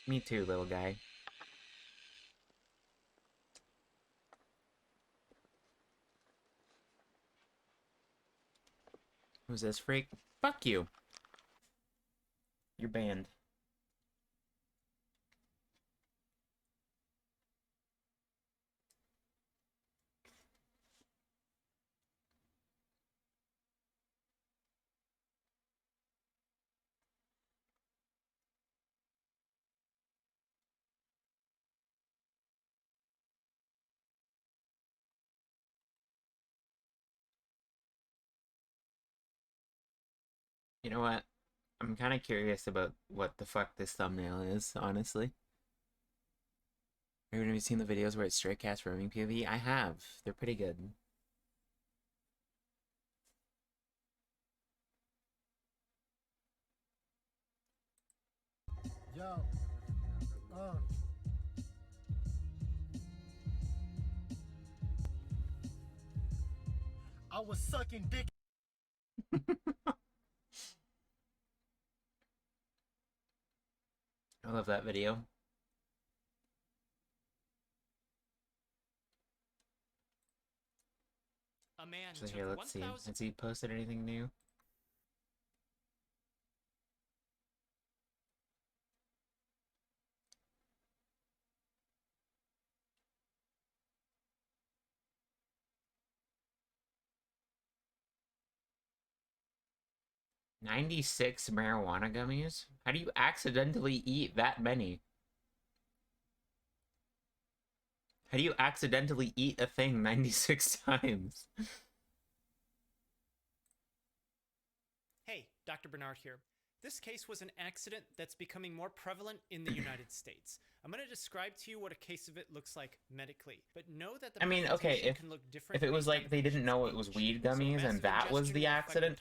Me too, little guy. Who's this freak? Fuck you. You're banned. You know what? I'm kind of curious about what the fuck this thumbnail is, honestly. Have you seen the videos where it's Stray Cats roaming POV? I have. They're pretty good. Yo. I was sucking dick. I love that video. A man So here, let's see. Has he posted anything new? $96 marijuana gummies? How do you accidentally eat that many? How do you accidentally eat a thing 96 times? Hey, Dr. Bernard here. This case was an accident that's becoming more prevalent in the United States. I'm going to describe to you what a case of it looks like medically, but know that the presentation can look different. If it was like they didn't know it was weed gummies and that was the accident,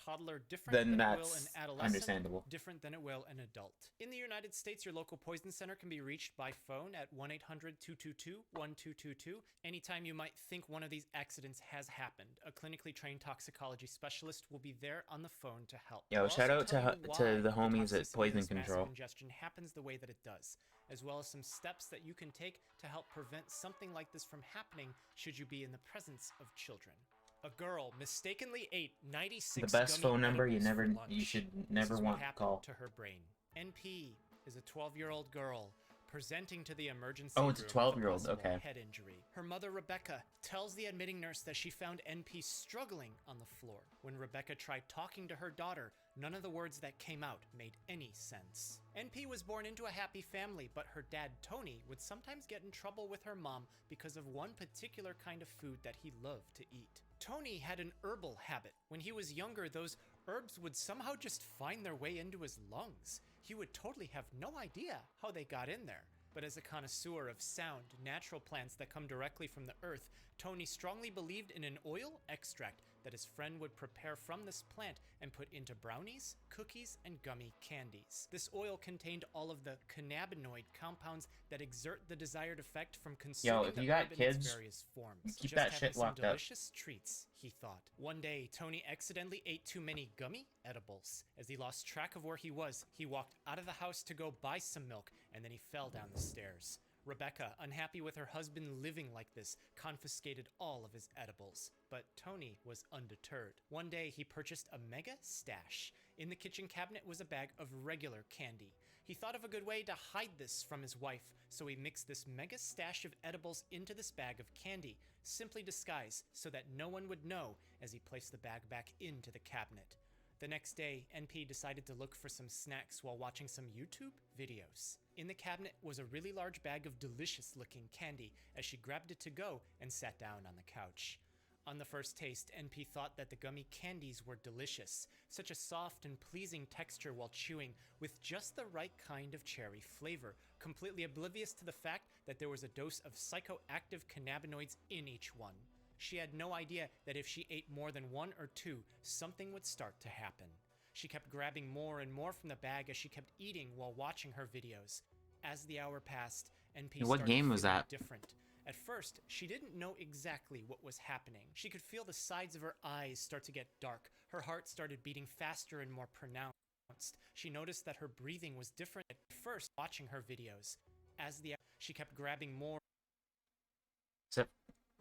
then that's understandable. Different than it will an adult. In the United States, your local poison center can be reached by phone at 1-800-222-1222 anytime you might think one of these accidents has happened. A clinically trained toxicology specialist will be there on the phone to help. Yo, shout out to the homies at Poison Control. Ingestion happens the way that it does, as well as some steps that you can take to help prevent something like this from happening should you be in the presence of children. A girl mistakenly ate 96 The best phone number you you should never want to call. To her brain. NP is a 12-year-old girl presenting to the emergency Oh, it's a room with 12-year-old. Okay. head injury. Her mother, Rebecca, tells the admitting nurse that she found NP struggling on the floor. When Rebecca tried talking to her daughter, none of the words that came out made any sense. NP was born into a happy family, but her dad, Tony, would sometimes get in trouble with her mom because of one particular kind of food that he loved to eat. Tony had an herbal habit. When he was younger, those herbs would somehow just find their way into his lungs. He would totally have no idea how they got in there. But as a connoisseur of sound, natural plants that come directly from the earth, Tony strongly believed in an oil extract that his friend would prepare from this plant and put into brownies, cookies, and gummy candies. This oil contained all of the cannabinoid compounds that exert the desired effect from consuming if you got kids, various forms. keep Just that having shit some locked up. delicious treats, he thought. One day, Tony accidentally ate too many gummy edibles. As he lost track of where he was, he walked out of the house to go buy some milk, and then he fell down the stairs. Rebecca, unhappy with her husband living like this, confiscated all of his edibles. But Tony was undeterred. One day, he purchased a mega stash. In the kitchen cabinet was a bag of regular candy. He thought of a good way to hide this from his wife, so he mixed this mega stash of edibles into this bag of candy, simply disguised so that no one would know as he placed the bag back into the cabinet. The next day, NP decided to look for some snacks while watching some YouTube videos. In the cabinet was a really large bag of delicious-looking candy as she grabbed it to go and sat down on the couch. On the first taste, NP thought that the gummy candies were delicious, such a soft and pleasing texture while chewing, with just the right kind of cherry flavor, completely oblivious to the fact that there was a dose of psychoactive cannabinoids in each one. She had no idea that if she ate more than one or two, something would start to happen. She kept grabbing more and more from the bag as she kept eating while watching her videos. As the hour passed, NP What game was that? Different. At first, she didn't know exactly what was happening. She could feel the sides of her eyes start to get dark. Her heart started beating faster and more pronounced. She noticed that her breathing was different. At first, watching her videos. She kept grabbing more Is it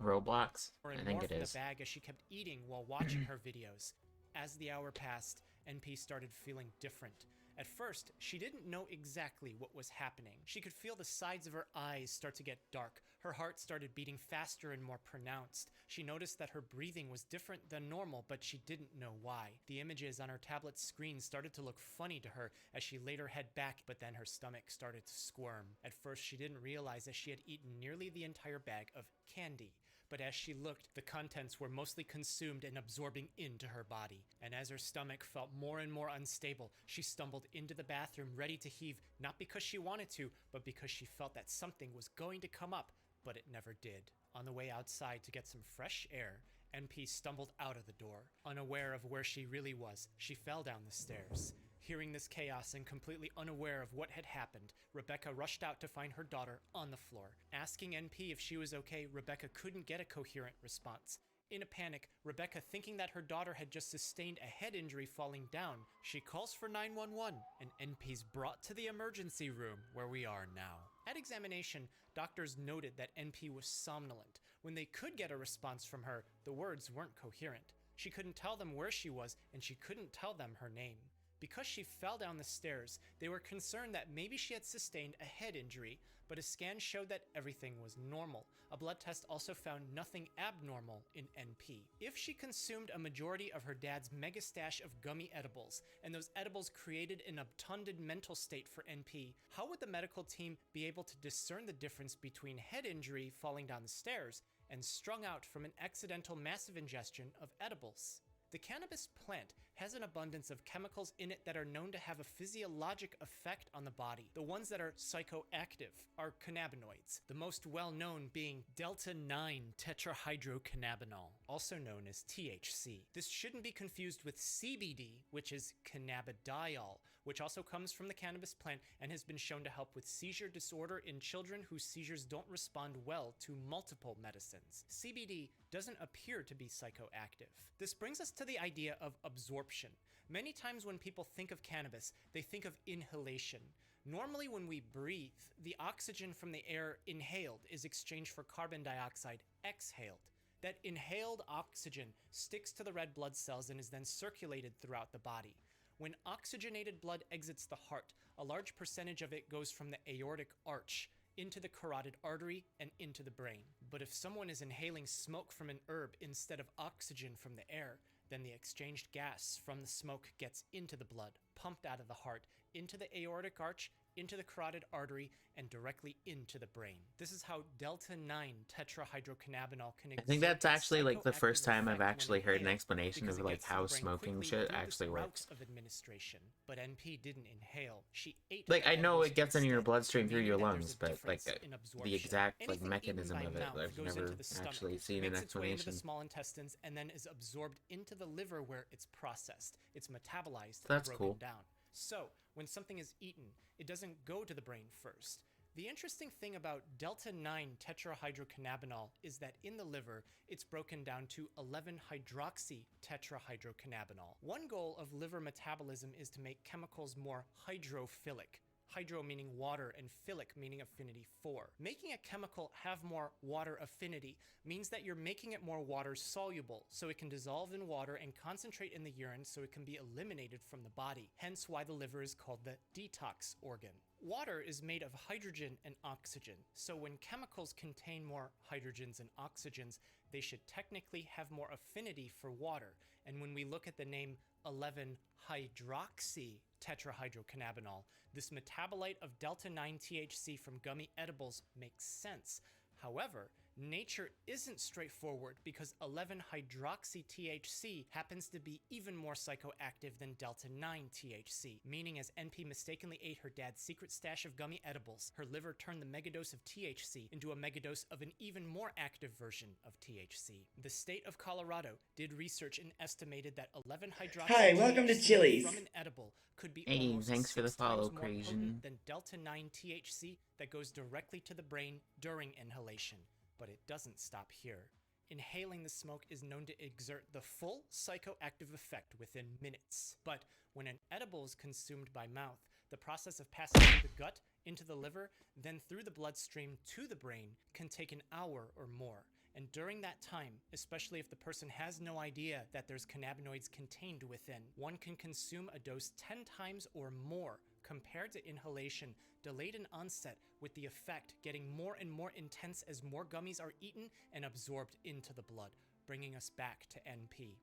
Roblox? and I think more it from is. the bag as she kept eating while watching her videos. As the hour passed, NP started feeling different. At first, she didn't know exactly what was happening. She could feel the sides of her eyes start to get dark. Her heart started beating faster and more pronounced. She noticed that her breathing was different than normal, but she didn't know why. The images on her tablet screen started to look funny to her as she laid her head back, but then her stomach started to squirm. At first, she didn't realize that she had eaten nearly the entire bag of candy. But as she looked, the contents were mostly consumed and absorbing into her body. And as her stomach felt more and more unstable, she stumbled into the bathroom ready to heave, not because she wanted to, but because she felt that something was going to come up, but it never did. On the way outside to get some fresh air, NP stumbled out of the door. Unaware of where she really was, she fell down the stairs. Hearing this chaos and completely unaware of what had happened, Rebecca rushed out to find her daughter on the floor. Asking NP if she was okay, Rebecca couldn't get a coherent response. In a panic, Rebecca, thinking that her daughter had just sustained a head injury falling down, she calls for 911, and NP's brought to the emergency room where we are now. At examination, doctors noted that NP was somnolent. When they could get a response from her, the words weren't coherent. She couldn't tell them where she was, and she couldn't tell them her name. Because she fell down the stairs, they were concerned that maybe she had sustained a head injury, but a scan showed that everything was normal. A blood test also found nothing abnormal in NP. If she consumed a majority of her dad's mega stash of gummy edibles, and those edibles created an obtunded mental state for NP, how would the medical team be able to discern the difference between head injury falling down the stairs and strung out from an accidental massive ingestion of edibles? The cannabis plant has an abundance of chemicals in it that are known to have a physiologic effect on the body. The ones that are psychoactive are cannabinoids, the most well-known being delta-9 tetrahydrocannabinol, also known as THC. This shouldn't be confused with CBD, which is cannabidiol, which also comes from the cannabis plant and has been shown to help with seizure disorder in children whose seizures don't respond well to multiple medicines. CBD doesn't appear to be psychoactive. This brings us to the idea of absorption. Many times when people think of cannabis, they think of inhalation. Normally when we breathe, the oxygen from the air inhaled is exchanged for carbon dioxide exhaled. That inhaled oxygen sticks to the red blood cells and is then circulated throughout the body. When oxygenated blood exits the heart, a large percentage of it goes from the aortic arch into the carotid artery and into the brain. But if someone is inhaling smoke from an herb instead of oxygen from the air, then the exchanged gas from the smoke gets into the blood, pumped out of the heart, into the aortic arch, into the carotid artery, and directly into the brain. This is how delta-9 tetrahydrocannabinol can I think exert that's its actually like the psychoactive first time I've effect when actually heard an inhaled, explanation because of it like gets to the how brain smoking quickly shit through actually this works. route of administration. But NP didn't inhale. She ate Like the I know edibles it gets into your instead, bloodstream through meaning your that there's lungs, a but like difference in the absorption. exact like Anything mechanism eaten of by it, mouth I've goes never into the stomach, actually seen an makes its way into the explanation. small intestines, and then is absorbed into the liver where it's processed. It's metabolized That's and broken cool. down. So, when something is eaten, it doesn't go to the brain first. The interesting thing about delta-9 tetrahydrocannabinol is that in the liver, it's broken down to 11-hydroxy tetrahydrocannabinol. One goal of liver metabolism is to make chemicals more hydrophilic. Hydro meaning water and philic meaning affinity for. Making a chemical have more water affinity means that you're making it more water soluble, so it can dissolve in water and concentrate in the urine so it can be eliminated from the body, hence why the liver is called the detox organ. Water is made of hydrogen and oxygen, so when chemicals contain more hydrogens and oxygens, they should technically have more affinity for water, and when we look at the name 11-hydroxy tetrahydrocannabinol, this metabolite of delta-9 THC from gummy edibles makes sense. However, nature isn't straightforward because 11-hydroxy THC happens to be even more psychoactive than delta-9 THC, meaning as NP mistakenly ate her dad's secret stash of gummy edibles, her liver turned the megadose of THC into a megadose of an even more active version of THC. The state of Colorado did research and estimated that 11-hydroxy Hi, welcome to THC Chili's. from an edible could be Hey, almost thanks for the 6 times follow, more Crazian. potent than delta-9 THC that goes directly to the brain during inhalation. But it doesn't stop here. Inhaling the smoke is known to exert the full psychoactive effect within minutes. But when an edible is consumed by mouth, The process of passing through the gut, into the liver, then through the bloodstream to the brain can take an hour or more. And during that time, especially if the person has no idea that there's cannabinoids contained within, one can consume a dose 10 times or more compared to inhalation, delayed in onset, with the effect getting more and more intense as more gummies are eaten and absorbed into the blood, bringing us back to NP.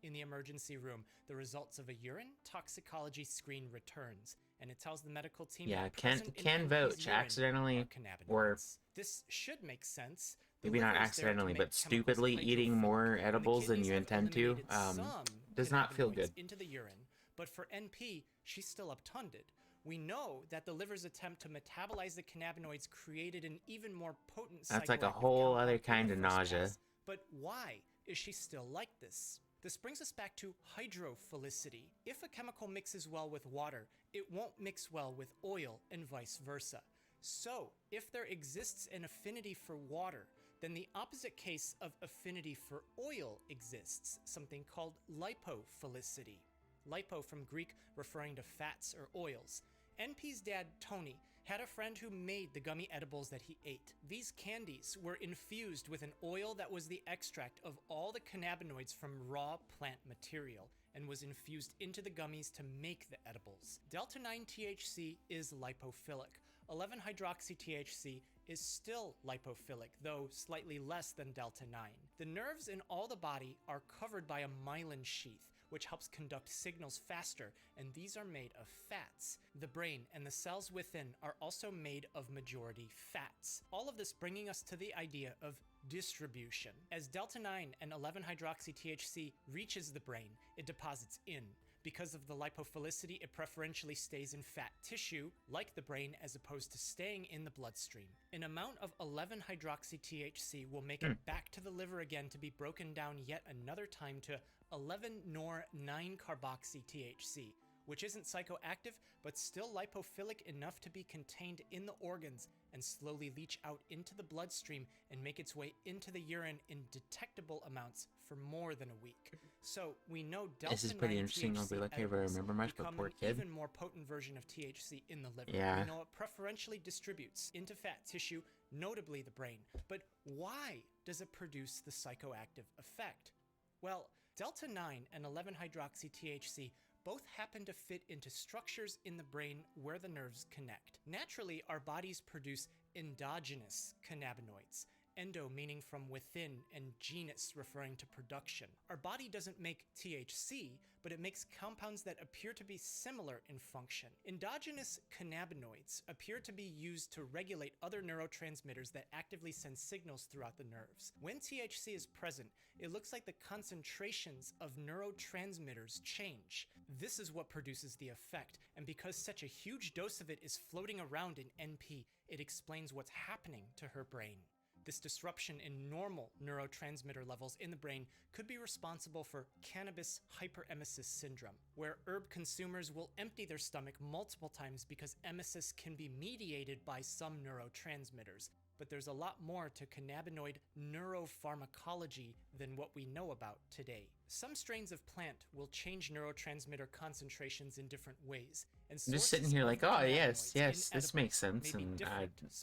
In the emergency room, the results of a urine toxicology screen returns, and it tells the medical team that present in can NP's vote urine accidentally are cannabinoids. or This should make sense. The maybe not liver is there to accidentally, make but chemicals stupidly eating hydrophilic, more and the edibles than kidneys you have intend to eliminated some does not feel cannabinoids good. into the urine, but for NP, she's still obtunded. We know that the liver's attempt to metabolize the cannabinoids created an even more potent That's like a psychoactive whole compound other in the kind of first nausea. pass. But why is she still like this? This brings us back to hydrophilicity. If a chemical mixes well with water, it won't mix well with oil and vice versa. So, if there exists an affinity for water, then the opposite case of affinity for oil exists, something called lipophilicity. Lipo from Greek referring to fats or oils. NP's dad, Tony, had a friend who made the gummy edibles that he ate. These candies were infused with an oil that was the extract of all the cannabinoids from raw plant material and was infused into the gummies to make the edibles. Delta-9 THC is lipophilic. 11-hydroxy-THC is still lipophilic, though slightly less than delta-9. The nerves in all the body are covered by a myelin sheath, which helps conduct signals faster, and these are made of fats. The brain and the cells within are also made of majority fats. All of this bringing us to the idea of distribution. As delta-9 and 11-hydroxy-THC reaches the brain, it deposits in. Because of the lipophilicity, it preferentially stays in fat tissue, like the brain, as opposed to staying in the bloodstream. An amount of 11-hydroxy-THC will make it back to the liver again to be broken down yet another time to 11-nor-9-carboxy-THC, which isn't psychoactive, but still lipophilic enough to be contained in the organs and slowly leach out into the bloodstream and make its way into the urine in detectable amounts for more than a week. So we know delta-9 This is pretty interesting. I'll be lucky if I remember much, but poor an kid. even more potent version of THC in the liver. Yeah. We know it preferentially distributes into fat tissue, notably the brain. But why does it produce the psychoactive effect? Well, delta-9 and 11-hydroxy-THC both happen to fit into structures in the brain where the nerves connect. Naturally, our bodies produce endogenous cannabinoids. Endo meaning from within, and genus referring to production. Our body doesn't make THC, but it makes compounds that appear to be similar in function. Endogenous cannabinoids appear to be used to regulate other neurotransmitters that actively send signals throughout the nerves. When THC is present, it looks like the concentrations of neurotransmitters change. This is what produces the effect, and because such a huge dose of it is floating around in NP, it explains what's happening to her brain. This disruption in normal neurotransmitter levels in the brain could be responsible for cannabis hyperemesis syndrome, where herb consumers will empty their stomach multiple times because emesis can be mediated by some neurotransmitters. But there's a lot more to cannabinoid neuropharmacology than what we know about today. Some strains of plant will change neurotransmitter concentrations in different ways. And I'm just sitting here like, oh yes, this makes sense, and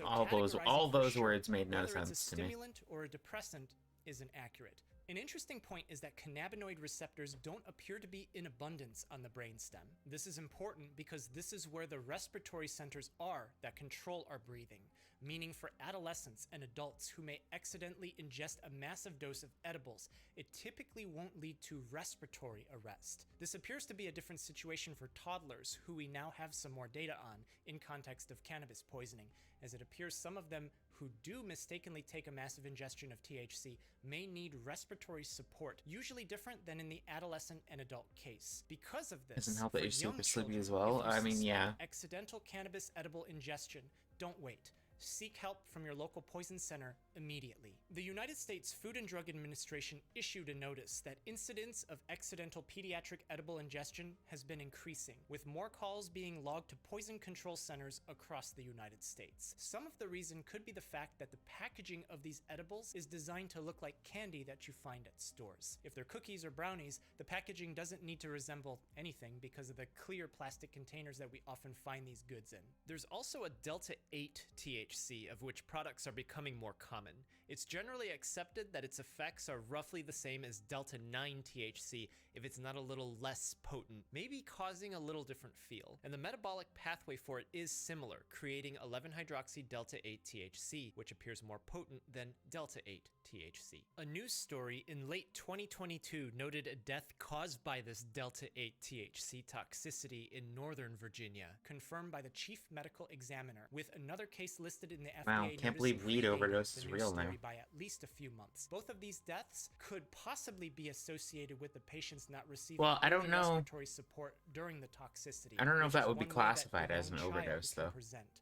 all those words made no sense to me. Whether it's a stimulant or a depressant isn't accurate. An interesting point is that cannabinoid receptors don't appear to be in abundance on the brainstem. This is important because this is where the respiratory centers are that control our breathing, meaning for adolescents and adults who may accidentally ingest a massive dose of edibles, it typically won't lead to respiratory arrest. This appears to be a different situation for toddlers, who we now have some more data on in context of cannabis poisoning, as it appears some of them who do mistakenly take a massive ingestion of THC may need respiratory support, usually different than in the adolescent and adult case. Because of this, doesn't help that for you're super young sleepy children, as well. if you I mean, yeah. suspect accidental cannabis edible ingestion, don't wait. seek help from your local poison center immediately. The United States Food and Drug Administration issued a notice that incidence of accidental pediatric edible ingestion has been increasing, with more calls being logged to poison control centers across the United States. Some of the reason could be the fact that the packaging of these edibles is designed to look like candy that you find at stores. If they're cookies or brownies, the packaging doesn't need to resemble anything because of the clear plastic containers that we often find these goods in. There's also a Delta 8 THC, of which products are becoming more common. It's generally accepted that its effects are roughly the same as Delta 9 THC if it's not a little less potent, maybe causing a little different feel. And the metabolic pathway for it is similar, creating 11-hydroxy Delta 8 THC, which appears more potent than Delta 8 THC. A news story in late 2022 noted a death caused by this Delta 8 THC toxicity in Northern Virginia, confirmed by the chief medical examiner, with another case listed in the FDA. Wow, can't believe weed overdose is real now. By at least a few months. Both of these deaths could possibly be associated with the patients not receiving respiratory support during the toxicity. I don't know if that would be classified as an overdose, though.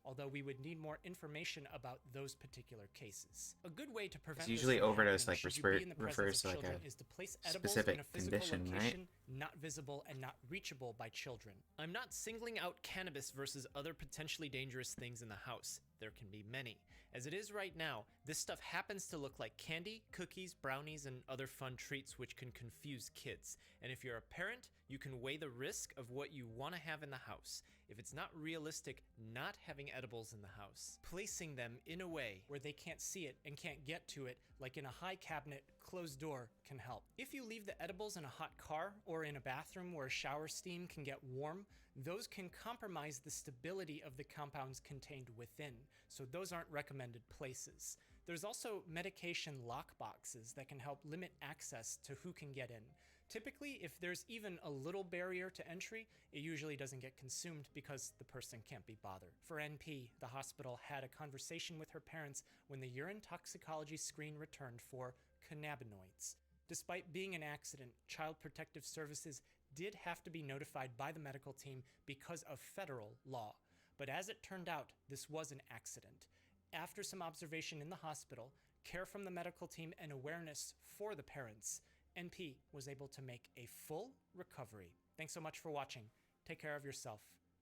Although we would need more information about those particular cases. A good way to prevent usually overdose like refers to like a specific condition, right? Not visible and not reachable by children. I'm not singling out cannabis versus other potentially dangerous things in the house. There can be many. As it is right now, this stuff happens to look like candy, cookies, brownies, and other fun treats which can confuse kids. And if you're a parent, you can weigh the risk of what you want to have in the house. If it's not realistic not having edibles in the house, placing them in a way where they can't see it and can't get to it, like in a high cabinet, closed door, can help. If you leave the edibles in a hot car or in a bathroom where shower steam can get warm, those can compromise the stability of the compounds contained within, so those aren't recommended places. There's also medication lock boxes that can help limit access to who can get in. Typically, if there's even a little barrier to entry, it usually doesn't get consumed because the person can't be bothered. For NP, the hospital had a conversation with her parents when the urine toxicology screen returned for cannabinoids. Despite being an accident, Child Protective Services did have to be notified by the medical team because of federal law. But as it turned out, this was an accident. After some observation in the hospital, care from the medical team, and awareness for the parents, NP was able to make a full recovery. Thanks so much for watching. Take care of yourself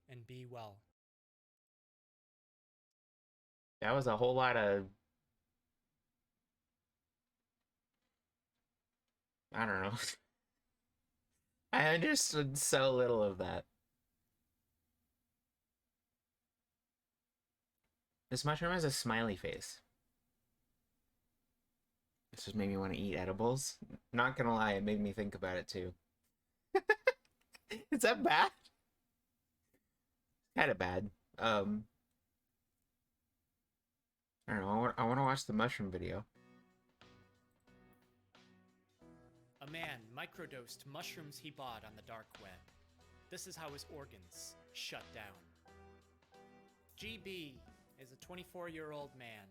and be well. That was a whole lot of... I don't know. I understood so little of that. This mushroom has a smiley face. This just made me want to eat edibles. Not gonna lie, it made me think about it too. Is that bad? Kind of bad. I don't know. I want to watch the mushroom video. A man microdosed mushrooms he bought on the dark web. This is how his organs shut down. GB is a 24-year-old man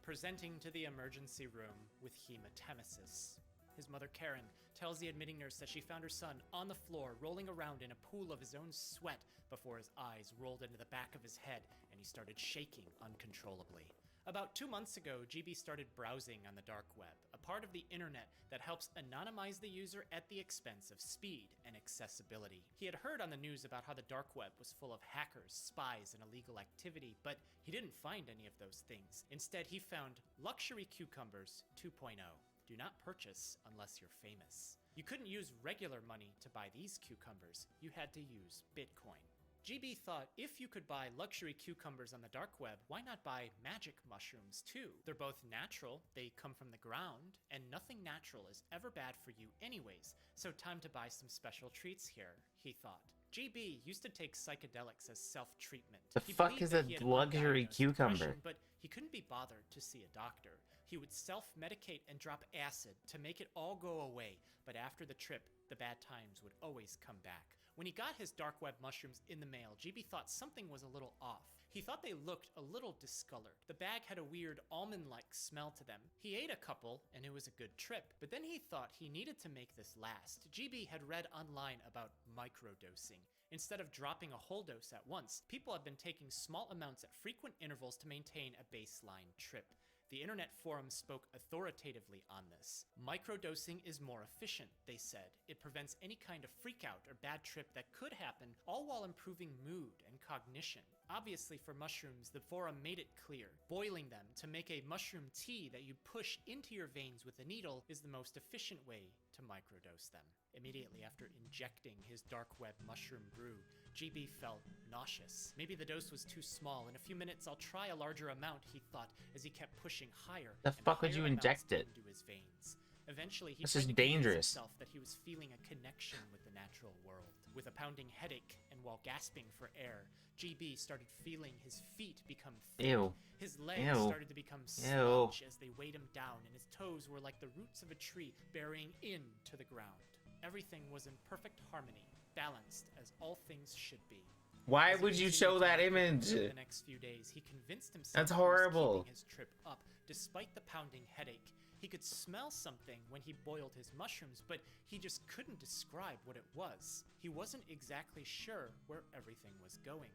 presenting to the emergency room with hematemesis. His mother, Karen, tells the admitting nurse that she found her son on the floor rolling around in a pool of his own sweat before his eyes rolled into the back of his head and he started shaking uncontrollably. About 2 months ago, GB started browsing on the dark web, a part of the internet that helps anonymize the user at the expense of speed and accessibility. He had heard on the news about how the dark web was full of hackers, spies, and illegal activity, but he didn't find any of those things. Instead, he found Luxury Cucumbers 2.0. Do not purchase unless you're famous. You couldn't use regular money to buy these cucumbers. You had to use Bitcoin. GB thought if you could buy luxury cucumbers on the dark web, why not buy magic mushrooms too? They're both natural, they come from the ground, and nothing natural is ever bad for you anyways, so time to buy some special treats here, he thought. GB used to take psychedelics as self-treatment. The fuck is a luxury cucumber? But he couldn't be bothered to see a doctor. He would self-medicate and drop acid to make it all go away, but after the trip, the bad times would always come back. When he got his dark web mushrooms in the mail, GB thought something was a little off. He thought they looked a little discolored. The bag had a weird almond-like smell to them. He ate a couple, and it was a good trip, but then he thought he needed to make this last. GB had read online about microdosing. Instead of dropping a whole dose at once, people have been taking small amounts at frequent intervals to maintain a baseline trip. The internet forums spoke authoritatively on this. Microdosing is more efficient, they said. It prevents any kind of freakout or bad trip that could happen, all while improving mood and cognition. Obviously, for mushrooms, the forum made it clear. Boiling them to make a mushroom tea that you push into your veins with a needle is the most efficient way to microdose them. Immediately after injecting his dark web mushroom brew, GB felt nauseous. Maybe the dose was too small. In a few minutes, I'll try a larger amount, he thought, as he kept pushing higher. The fuck would you inject it? Into his veins. Eventually, he this tried is to convince dangerous. himself that he was feeling a connection with the natural world. With a pounding headache and while gasping for air, GB started feeling his feet become thick. Ew. His legs Ew. started to become sludge as they weighed him down, and his toes were like the roots of a tree burying into the ground. Everything was in perfect harmony, balanced as all things should be. Why would you show that image? The next few days, he convinced himself That's he was horrible. keeping his trip up despite the pounding headache. He could smell something when he boiled his mushrooms, but he just couldn't describe what it was. He wasn't exactly sure where everything was going.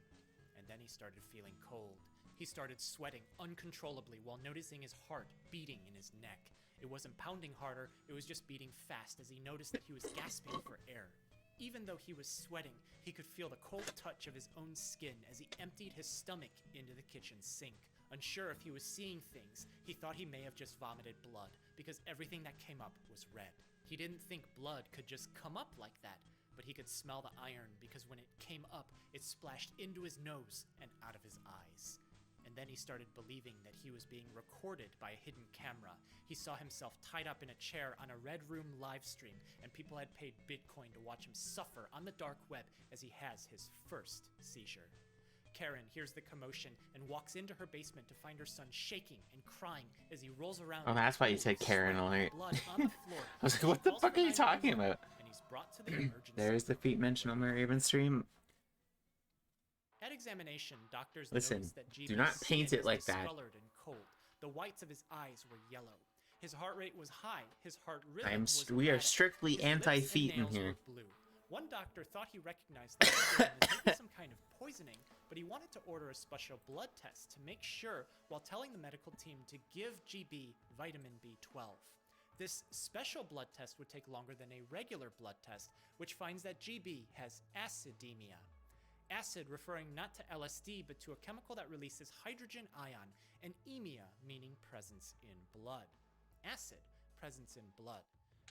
And then he started feeling cold. He started sweating uncontrollably while noticing his heart beating in his neck. It wasn't pounding harder, it was just beating fast as he noticed that he was gasping for air. Even though he was sweating, he could feel the cold touch of his own skin as he emptied his stomach into the kitchen sink. Unsure if he was seeing things, he thought he may have just vomited blood, because everything that came up was red. He didn't think blood could just come up like that, but he could smell the iron because when it came up, it splashed into his nose and out of his eyes. And then he started believing that he was being recorded by a hidden camera. He saw himself tied up in a chair on a Red Room live stream, and people had paid Bitcoin to watch him suffer on the dark web as he has his first seizure. Karen hears the commotion and walks into her basement to find her son shaking and crying as he rolls around. Oh, that's why you said Karen alert. Blood on the floor. I was like, what the fuck are you talking about? And he's brought to the emergency. There's the feet mentioned on my Raven stream. At examination, doctors Listen, noticed that GB's do not paint skin it like was that. discolored and cold. The whites of his eyes were yellow. His heart rate was high. His heart rhythm was We are erratic. strictly His lips and anti-feet in nails here. were blue. One doctor thought he recognized the problem as maybe some kind of poisoning, but he wanted to order a special blood test to make sure while telling the medical team to give GB vitamin B12. This special blood test would take longer than a regular blood test, which finds that GB has acidemia. Acid referring not to LSD, but to a chemical that releases hydrogen ion, and emia meaning presence in blood. Acid, presence in blood.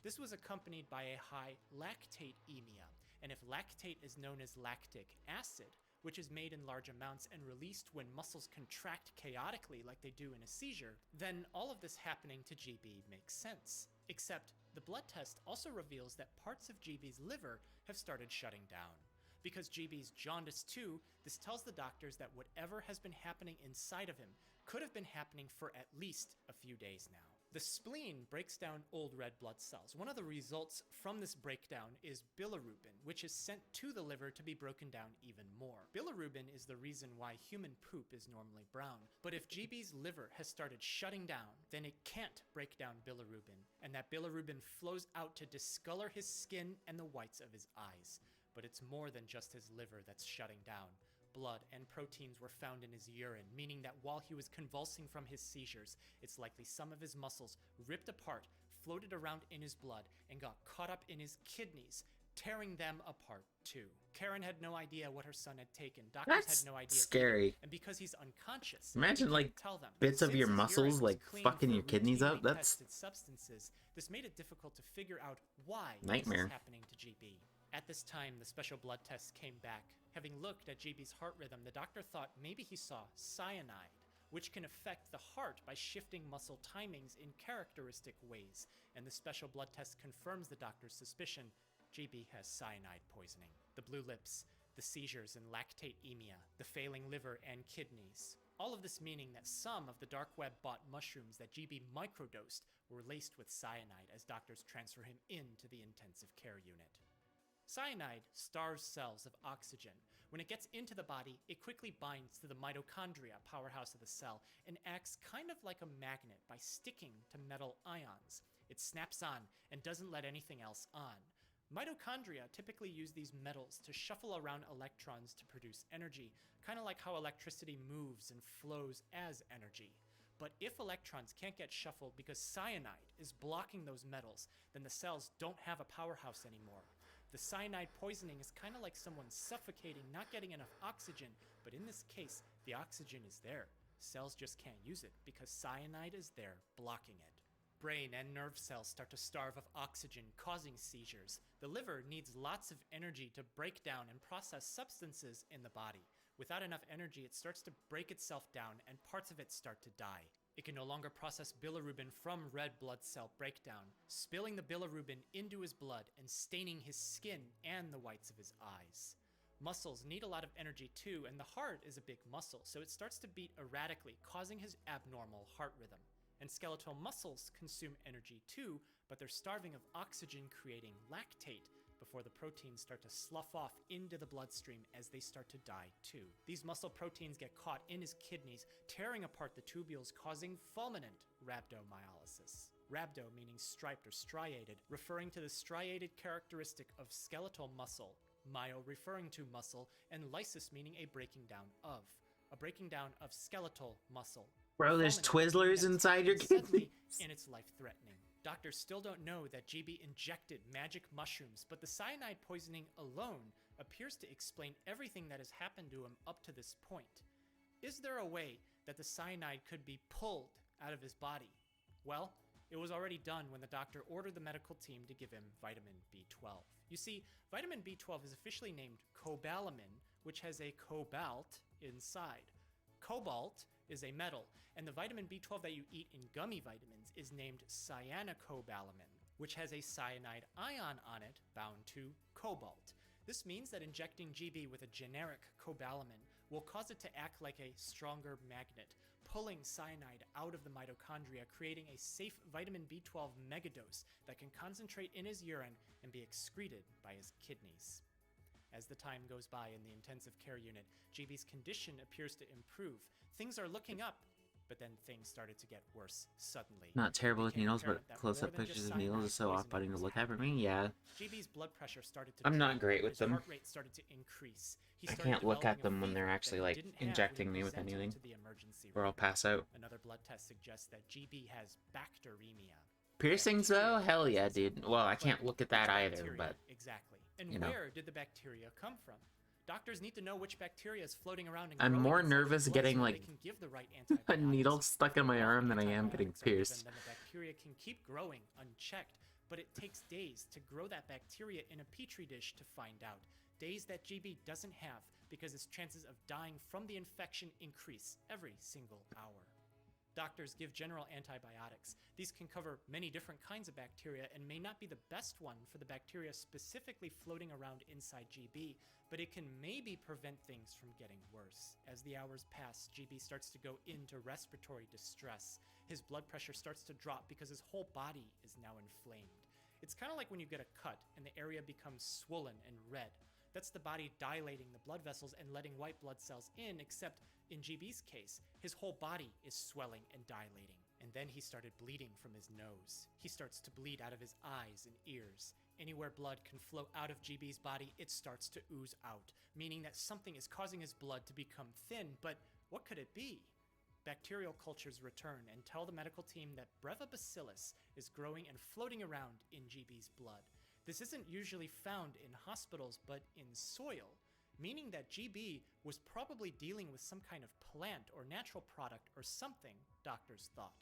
This was accompanied by a high lactate emia, and if lactate is known as lactic acid, which is made in large amounts and released when muscles contract chaotically like they do in a seizure, then all of this happening to GB makes sense. Except the blood test also reveals that parts of GB's liver have started shutting down. Because GB's jaundiced too, this tells the doctors that whatever has been happening inside of him could have been happening for at least a few days now. The spleen breaks down old red blood cells. One of the results from this breakdown is bilirubin, which is sent to the liver to be broken down even more. Bilirubin is the reason why human poop is normally brown. But if GB's liver has started shutting down, then it can't break down bilirubin, and that bilirubin flows out to discolor his skin and the whites of his eyes. But it's more than just his liver that's shutting down. Blood and proteins were found in his urine, meaning that while he was convulsing from his seizures, it's likely some of his muscles ripped apart, floated around in his blood, and got caught up in his kidneys, tearing them apart too. Karen had no idea what her son had taken. Doctors That's had no idea. scary. Either. And because he's unconscious, Imagine he like couldn't tell them. bits of Since your his urine muscles was like clean fucking for your kidneys up. routinely That's tested substances. This made it difficult to figure out why Nightmare. this is happening to GB. At this time, the special blood test came back. Having looked at GB's heart rhythm, the doctor thought maybe he saw cyanide, which can affect the heart by shifting muscle timings in characteristic ways. And the special blood test confirms the doctor's suspicion. GB has cyanide poisoning. The blue lips, the seizures and lactatemia, the failing liver and kidneys. All of this meaning that some of the dark web bought mushrooms that GB microdosed were laced with cyanide as doctors transfer him into the intensive care unit. Cyanide starves cells of oxygen. When it gets into the body, it quickly binds to the mitochondria, powerhouse of the cell, and acts kind of like a magnet by sticking to metal ions. It snaps on and doesn't let anything else on. Mitochondria typically use these metals to shuffle around electrons to produce energy, kind of like how electricity moves and flows as energy. But if electrons can't get shuffled because cyanide is blocking those metals, then the cells don't have a powerhouse anymore. The cyanide poisoning is kind of like someone suffocating, not getting enough oxygen, but in this case, the oxygen is there. Cells just can't use it because cyanide is there blocking it. Brain and nerve cells start to starve of oxygen, causing seizures. The liver needs lots of energy to break down and process substances in the body. Without enough energy, it starts to break itself down and parts of it start to die. It can no longer process bilirubin from red blood cell breakdown, spilling the bilirubin into his blood and staining his skin and the whites of his eyes. Muscles need a lot of energy too, and the heart is a big muscle, so it starts to beat erratically, causing his abnormal heart rhythm. And skeletal muscles consume energy too, but they're starving of oxygen, creating lactate before the proteins start to slough off into the bloodstream as they start to die too. These muscle proteins get caught in his kidneys, tearing apart the tubules, causing fulminant rhabdomyolysis. Rhabdo meaning striped or striated, referring to the striated characteristic of skeletal muscle, myo referring to muscle, and lysis meaning a breaking down of. A breaking down of skeletal muscle. Bro, there's Fulminant, Twizzlers inside your kidneys. And it's life-threatening. Doctors still don't know that GB injected magic mushrooms, but the cyanide poisoning alone appears to explain everything that has happened to him up to this point. Is there a way that the cyanide could be pulled out of his body? Well, it was already done when the doctor ordered the medical team to give him vitamin B12. You see, vitamin B12 is officially named cobalamin, which has a cobalt inside. Cobalt is a metal, and the vitamin B12 that you eat in gummy vitamins is named cyanocobalamin, which has a cyanide ion on it bound to cobalt. This means that injecting GB with a generic cobalamin will cause it to act like a stronger magnet, pulling cyanide out of the mitochondria, creating a safe vitamin B12 megadose that can concentrate in his urine and be excreted by his kidneys. As the time goes by in the intensive care unit, GB's condition appears to improve. Things are looking up, but then things started to get worse suddenly. Not terrible looking needles, but close-up pictures of needles is so off-putting to look at for me. Yeah. GB's blood pressure started to I'm drop, not great with his them. heart rate started to increase. He I started can't look at developing a them when they're fever actually that he like didn't have when injecting he me with presented anything, to the emergency or I'll room. pass out. Another blood test suggests that GB has bacteremia. Piercings though? Hell yeah, dude. Well, I can't look at that either, Bacteria, but exactly. And you know. where did the bacteria come from? Doctors need to know which bacteria is floating around and I'm growing more inside his nervous blood getting so like they can give the right a antibiotics. needle stuck in my arm than I am getting Antibiotics are given, pierced. then the bacteria can keep growing unchecked, but it takes days to grow that bacteria in a petri dish to find out. Days that GB doesn't have because his chances of dying from the infection increase every single hour. Doctors give general antibiotics. These can cover many different kinds of bacteria and may not be the best one for the bacteria specifically floating around inside GB, but it can maybe prevent things from getting worse. As the hours pass, GB starts to go into respiratory distress. His blood pressure starts to drop because his whole body is now inflamed. It's kind of like when you get a cut and the area becomes swollen and red. That's the body dilating the blood vessels and letting white blood cells in, except in GB's case, his whole body is swelling and dilating. And then he started bleeding from his nose. He starts to bleed out of his eyes and ears. Anywhere blood can flow out of GB's body, it starts to ooze out, meaning that something is causing his blood to become thin, but what could it be? Bacterial cultures return and tell the medical team that Brevibacillus is growing and floating around in GB's blood. This isn't usually found in hospitals, but in soil, meaning that GB was probably dealing with some kind of plant or natural product or something, doctors thought.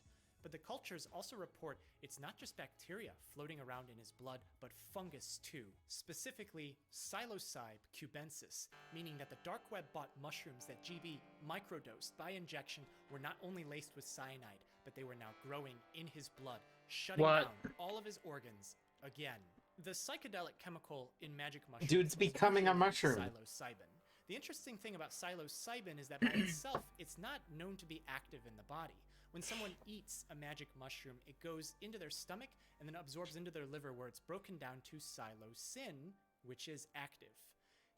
But the cultures also report it's not just bacteria floating around in his blood, but fungus too, specifically Psilocybe cubensis, meaning that the dark web bought mushrooms that GB microdosed by injection were not only laced with cyanide, but they were now growing in his blood, shutting down all of his organs again. The psychedelic chemical in magic mushrooms Dude's becoming a mushroom. Psilocybin. The interesting thing about psilocybin is that by itself, it's not known to be active in the body. When someone eats a magic mushroom, it goes into their stomach and then absorbs into their liver where it's broken down to psilocin which is active.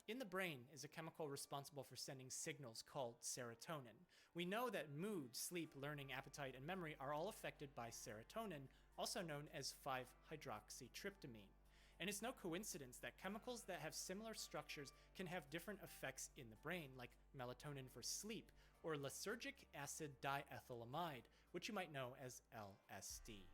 In the brain is a chemical responsible for sending signals called serotonin. We know that mood, sleep, learning, appetite, and memory are all affected by serotonin, also known as 5-hydroxytryptamine. And it's no coincidence that chemicals that have similar structures can have different effects in the brain, like melatonin for sleep, or lysergic acid diethylamide, which you might know as LSD.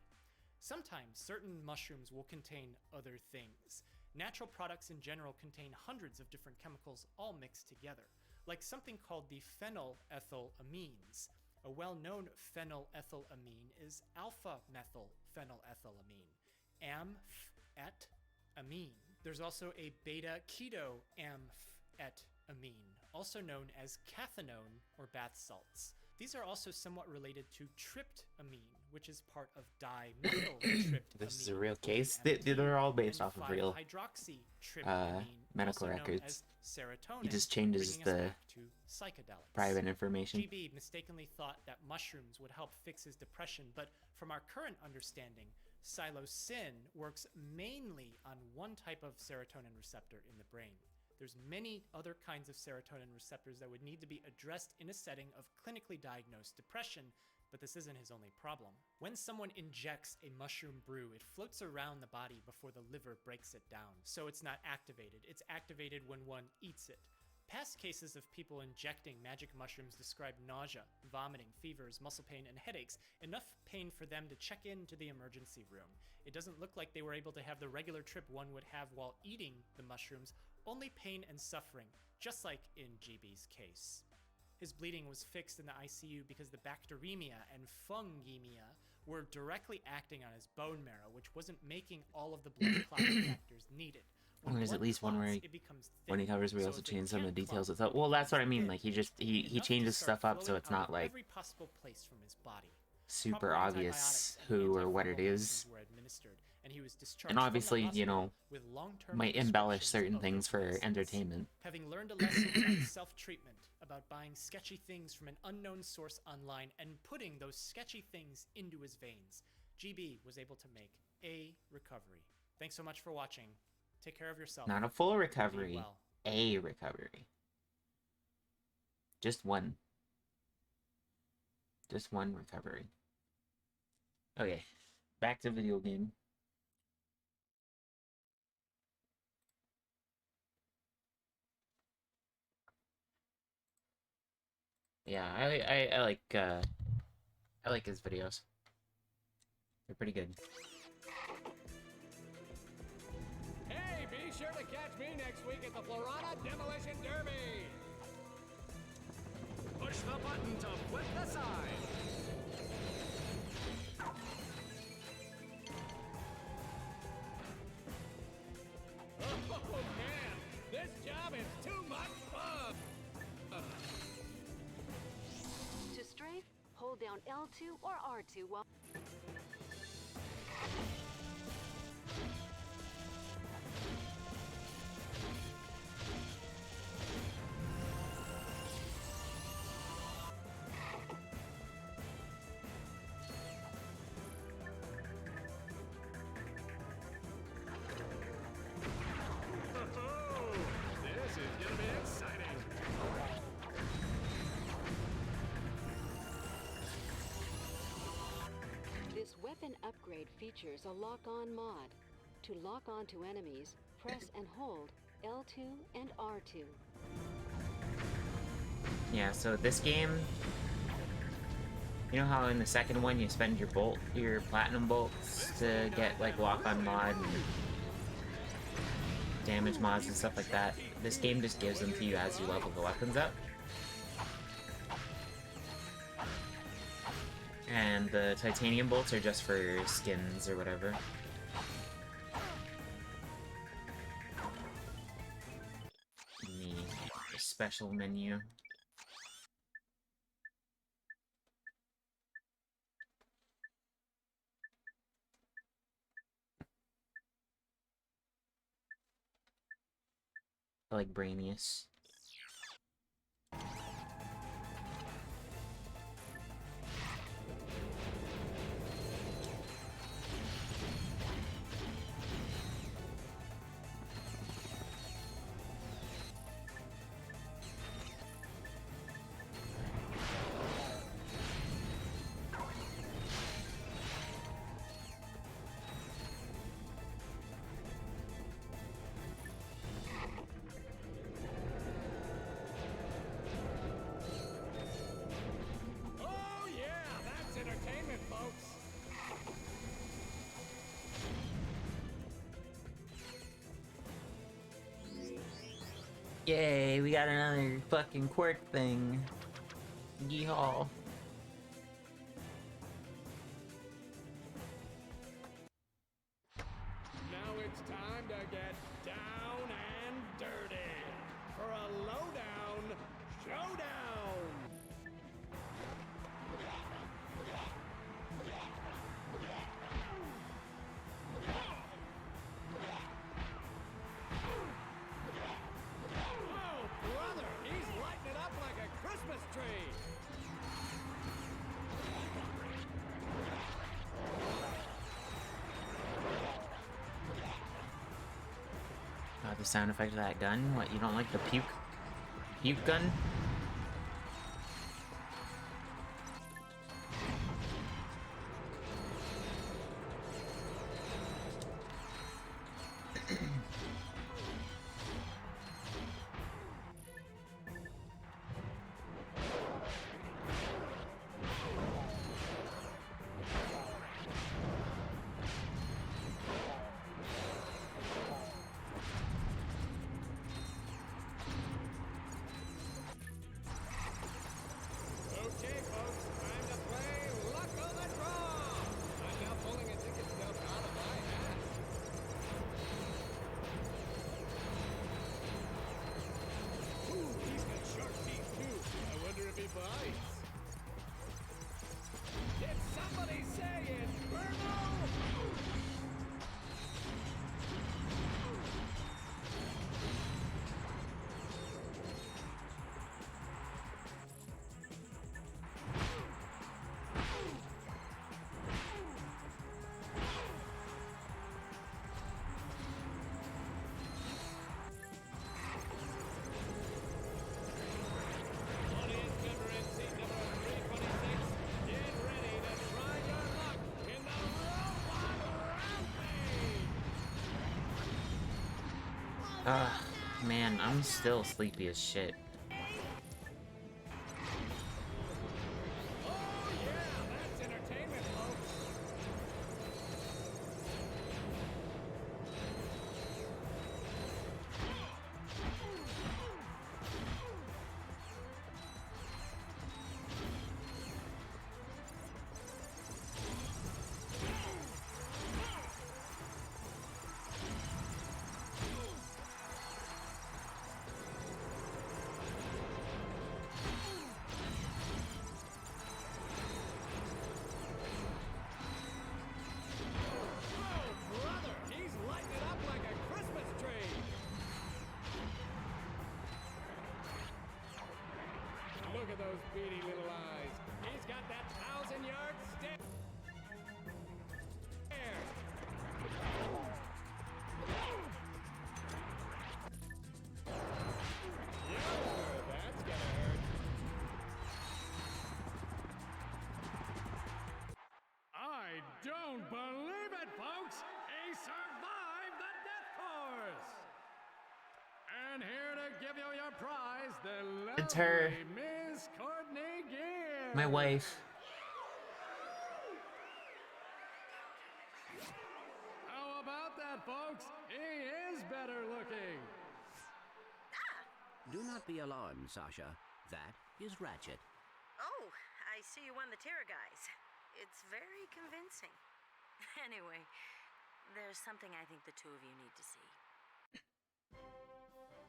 Sometimes certain mushrooms will contain other things. Natural products in general contain hundreds of different chemicals all mixed together, like something called the phenylethylamines. A well-known phenylethylamine is alpha-methylphenylethylamine, amphetamine. There's also a beta-ketoamphetamine, also known as cathinone or bath salts. These are also somewhat related to tryptamine, which is part of dimethyltryptamine. This is a real case. They're all based off of real medical records. He just changes the private information. GB mistakenly thought that mushrooms would help fix his depression, but from our current understanding, psilocin works mainly on one type of serotonin receptor in the brain. There's many other kinds of serotonin receptors that would need to be addressed in a setting of clinically diagnosed depression, but this isn't his only problem. When someone injects a mushroom brew, it floats around the body before the liver breaks it down, so it's not activated. It's activated when one eats it. Past cases of people injecting magic mushrooms describe nausea, vomiting, fevers, muscle pain, and headaches, enough pain for them to check into the emergency room. It doesn't look like they were able to have the regular trip one would have while eating the mushrooms, only pain and suffering, just like in GB's case. His bleeding was fixed in the ICU because the bacteremia and fungemia were directly acting on his bone marrow, which wasn't making all of the blood clotting factors needed. There's at least one where when he covers, we also change some of the details. Well, that's what I mean. Like he changes stuff up so it's not like every possible place from his body. super obvious who or what it is. And obviously, you know, might embellish certain things for entertainment. Having learned a lesson about self-treatment, about buying sketchy things from an unknown source online and putting those sketchy things into his veins, GB was able to make a recovery. Thanks so much for watching. Take care of yourself. Not a full recovery, a recovery. Just one. Just one recovery. Okay, back to video game. Yeah, I like his videos. They're pretty good. Hey, be sure to catch me next week at the Florana Demolition Derby. Push the button to flip the side. Oh man, this job is too much fun. To strafe, hold down L2 or R2 while... This is gonna be exciting. This weapon upgrade features a lock-on mod. To lock on to enemies, press and hold L2 and R2. Yeah, so this game, you know how in the second one you spend your platinum bolts to get like lock-on mod and damage mods and stuff like that? This game just gives them to you as you level the weapons up. And the titanium bolts are just for skins or whatever. In the special menu. I like Brainius. Yay, we got another fucking quirk thing. Yeehaw. Now it's time to get down and dirty for a lowdown showdown. Oh, brother, he's lighting it up like a Christmas tree. The sound effect of that gun? What, you don't like the puke gun? Okay, folks, time to play Luck of the Draw. I'm now pulling a ticket stub out of my hat. Ooh, he's got sharp teeth too. I wonder if he bites. Did somebody say Inferno? Audience member in seat number 326, get ready to try your luck in the Robot Rampage! Man, I'm still sleepy as shit. Oh yeah, that's entertainment, folks! Oh, brother, he's lighting it up like a Christmas tree! Look at those beady little eyes. He's got that 1,000-yard stare. Yeah, that's gonna hurt. I don't believe it, folks! He survived the death course! And here to give you your prize, the It's her. lovely Miss Courtney Gear! My wife. How about that, folks? He is better looking! Do not be alarmed, Sasha. That is Ratchet. Oh, I see you won the Terror Guys. It's very convincing. Anyway, there's something I think the two of you need to see.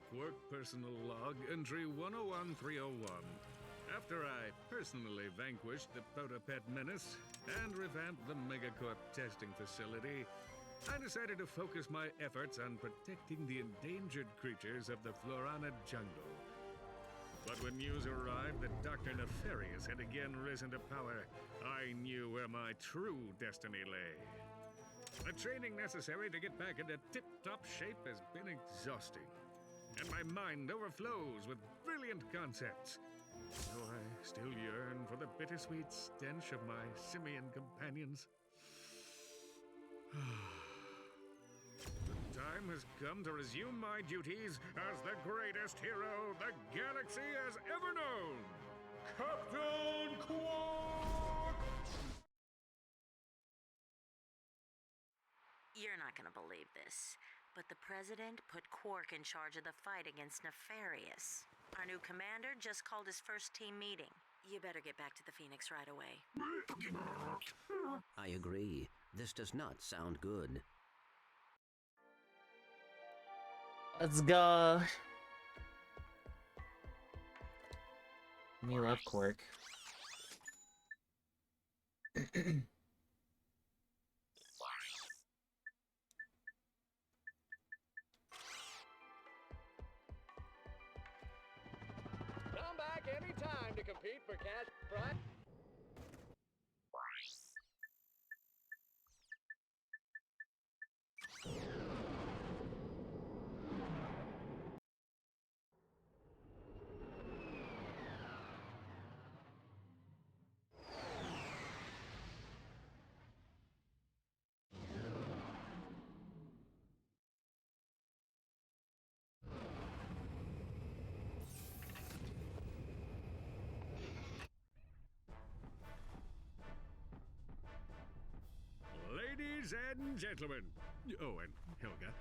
Quirk personal log entry 101301. After I personally vanquished the Protopet menace and revamped the Megacorp testing facility, I decided to focus my efforts on protecting the endangered creatures of the Florana jungle. But when news arrived that Dr. Nefarious had again risen to power, I knew where my true destiny lay. The training necessary to get back into tip-top shape has been exhausting, and my mind overflows with brilliant concepts. Though I still yearn for the bittersweet stench of my simian companions. The time has come to resume my duties as the greatest hero the galaxy has ever known, Captain Quark! You're not gonna believe this, But the president put Quark in charge of the fight against Nefarious. Our new commander just called his first team meeting. You better get back to the Phoenix right away. I agree. This does not sound good. Let's go. Me love Quark. Come back anytime to compete for cash prize. Ladies and gentlemen, oh, and Helga,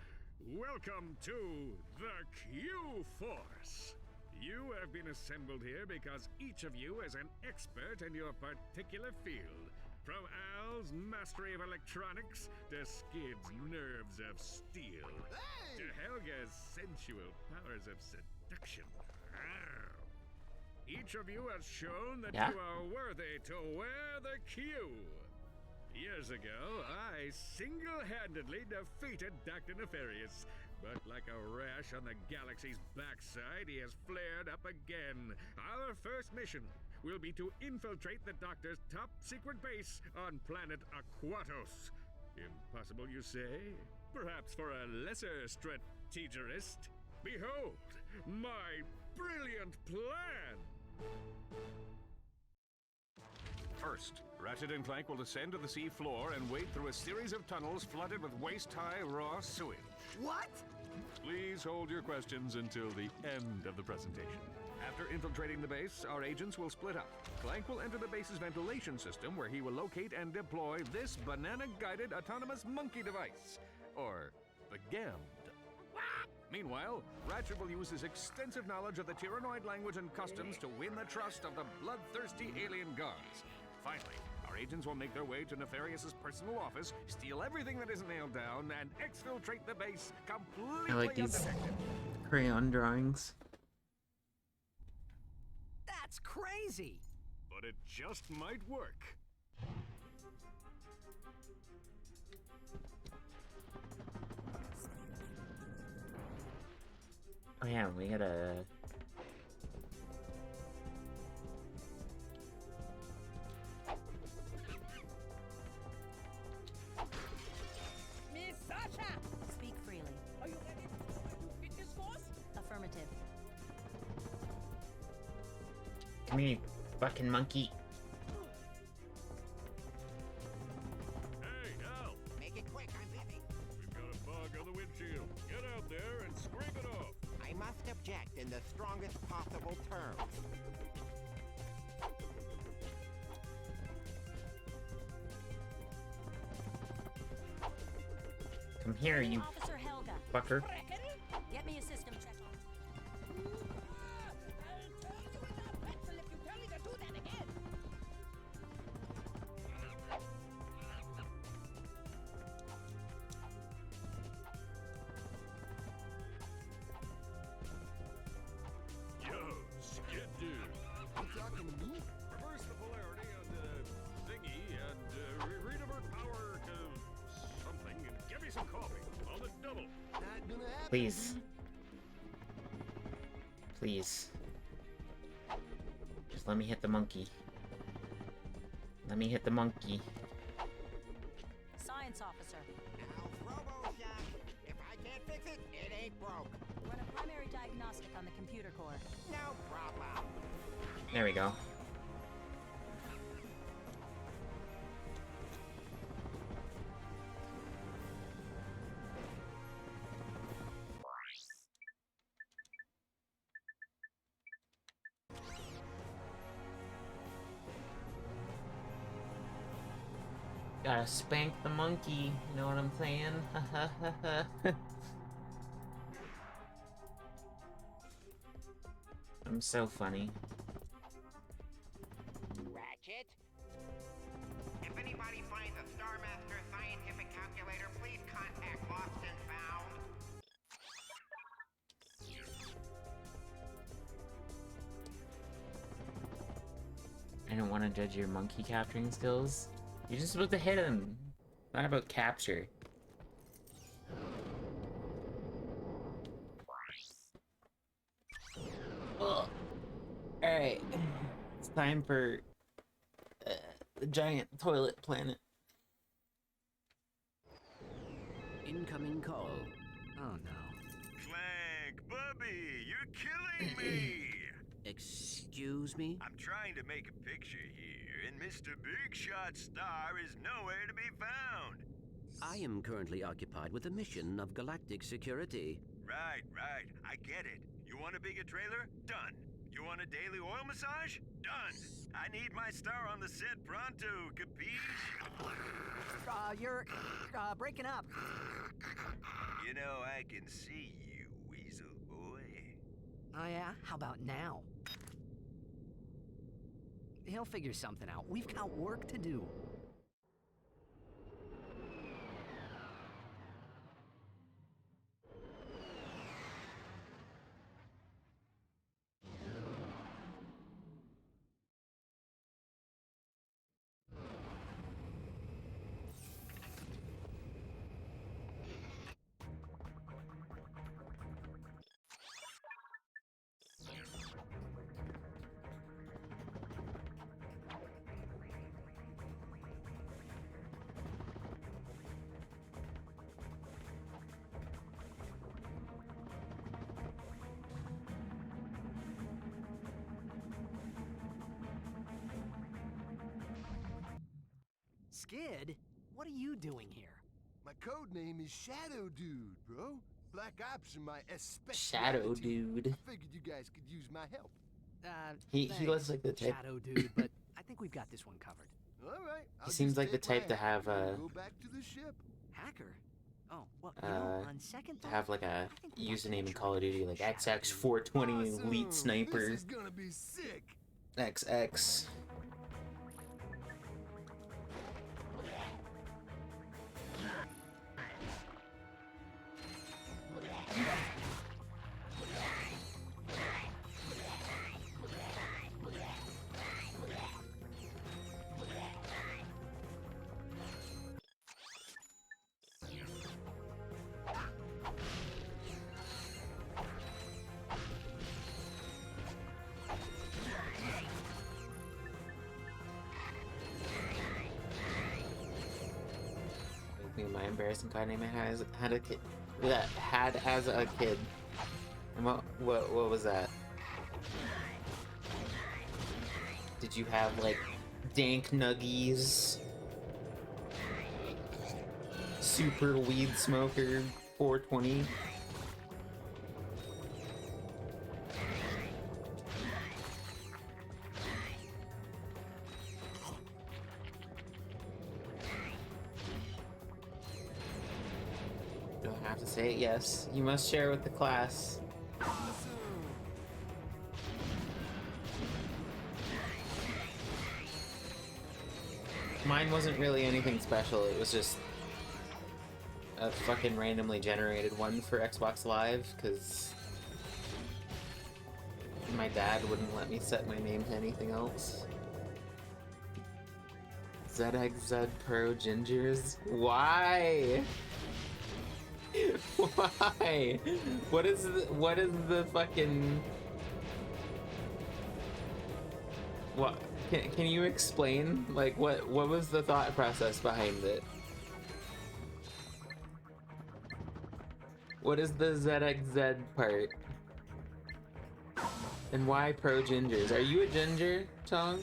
welcome to the Q-Force. You have been assembled here because each of you is an expert in your particular field. From Al's mastery of electronics to Skid's nerves of steel, to Helga's sensual powers of seduction. Each of you has shown that you are worthy to wear the Q. Years ago, I single-handedly defeated Dr. Nefarious, but like a rash on the galaxy's backside, he has flared up again. Our first mission will be to infiltrate the Doctor's top-secret base on planet Aquatos. Impossible, you say? Perhaps for a lesser strategist? Behold, my brilliant plan! First, Ratchet and Clank will descend to the sea floor and wade through a series of tunnels flooded with waist-high raw sewage. What? Please hold your questions until the end of the presentation. After infiltrating the base, our agents will split up. Clank will enter the base's ventilation system, where he will locate and deploy this banana-guided autonomous monkey device, or the GAMD. Meanwhile, Ratchet will use his extensive knowledge of the Tyrannoid language and customs to win the trust of the bloodthirsty alien guards. Finally, our agents will make their way to Nefarious's personal office, steal everything that isn't nailed down, and exfiltrate the base completely I like these undetected. crayon drawings. That's crazy! But it just might work. Oh yeah, we gotta... Miss Sasha! Speak freely. Are you ready to join my new fitness force? Affirmative. Come here, fucking monkey. Hey, Al! Make it quick, I'm busy. We've got a bug on the windshield. Get out there and scrape it off. I must object in the strongest possible terms. Come here, you Officer Helga. fucker. Get me a system check on. I'll turn you into a pretzel if you tell me to do that again. Yo, Skid Dude. You talking to me? Reverse the polarity on the thingy and redivert power to something and give me some coffee on the double. Not gonna happen. Please. Please. Just let me hit the monkey. Let me hit the monkey. Science officer. Al's RoboShock. If I can't fix it, it ain't broke. Run a primary diagnostic on the computer core. No problem. There we go. Gotta spank the monkey, you know what I'm saying? I'm so funny. Ratchet? If anybody finds a Starmaster scientific calculator, please contact Lost and Found. I don't want to judge your monkey capturing skills. You're just supposed to hit him. Not about capture. Alright. It's time for the giant toilet planet. Incoming call. Oh no. Clank, Bubby, you're killing me! Excuse me? I'm trying to make a picture here, and Mr. Big Shot Star is nowhere to be found. I am currently occupied with a mission of galactic security. Right, I get it. You want a bigger trailer? Done. You want a daily oil massage? Done. I need my star on the set pronto, capiche? You're breaking up. You know, I can see you, weasel boy. Oh yeah? How about now? He'll figure something out. We've got work to do. Skid, what are you doing here? My code name is Shadow Dude, bro. Black Ops are my Shadow Dude. I figured you guys could use my help. He looks like the type. Shadow Dude, but I think we've got this one covered. All right. He seems like the type to have Go back to the ship. Hacker? Oh, well, you know, on second to thought, have like a username in Call of Duty, like XX420 Elite Sniper. This is gonna be sick. XX. My embarrassing card name I had a kid that had as a kid. And what was that? Did you have like Dank Nuggies, Super Weed Smoker 420? Have to say it, yes. You must share with the class. Mine wasn't really anything special, it was just a fucking randomly generated one for Xbox Live, because my dad wouldn't let me set my name to anything else. ZXZ Pro Gingers? Why? Why? What is the fucking... What? Can you explain? Like, what was the thought process behind it? What is the ZXZ part? And why Pro Gingers? Are you a ginger, Tonk?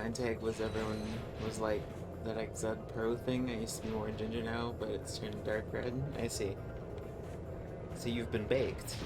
my take was everyone was like that XZ Pro thing. I used to be orange ginger now, but it's turned dark red. I see. So you've been baked.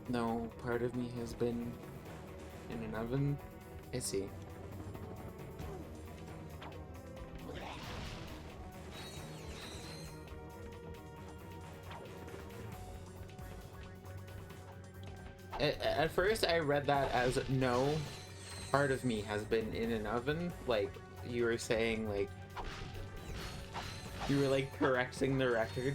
No, part of me has been in an oven. I see. At first I read that as no, part of me has been in an oven. Like, you were saying, like, you were like correcting the record.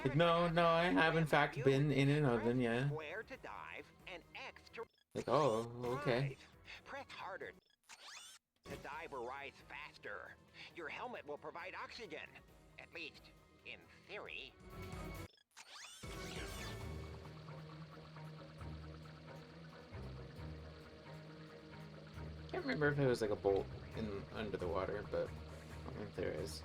Like, no, I have in fact been in an oven, yeah. Square to dive and X to Like, oh, okay. press harder to dive or rise faster. Your helmet will provide oxygen, at least in theory. I can't remember if it was like a bolt in under the water, but I don't think there is.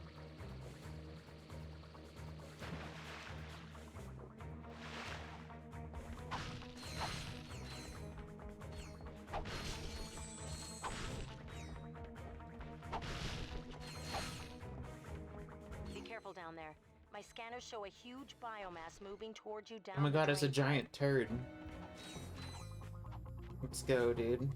Be careful down there. My scanners show a huge biomass moving towards you down. Oh my god, the it's a drain giant turd. Let's go, dude.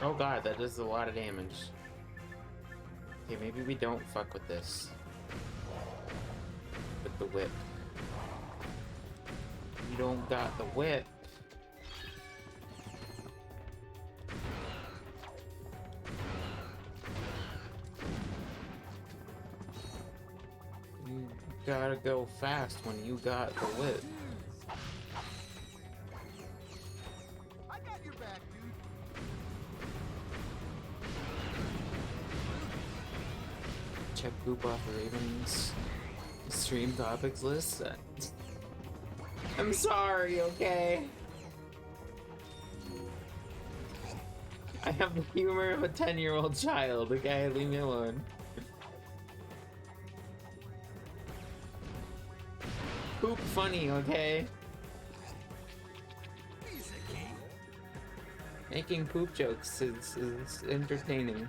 Oh god, that does a lot of damage. Okay, maybe we don't fuck with this. With the whip. You don't got the whip. You gotta go fast when you got the whip. I got your back, dude. Check poop off Raven's stream topics list. I'm sorry, okay? I have the humor of a 10-year-old child, okay? Leave me alone. Poop funny, okay? Making poop jokes is entertaining.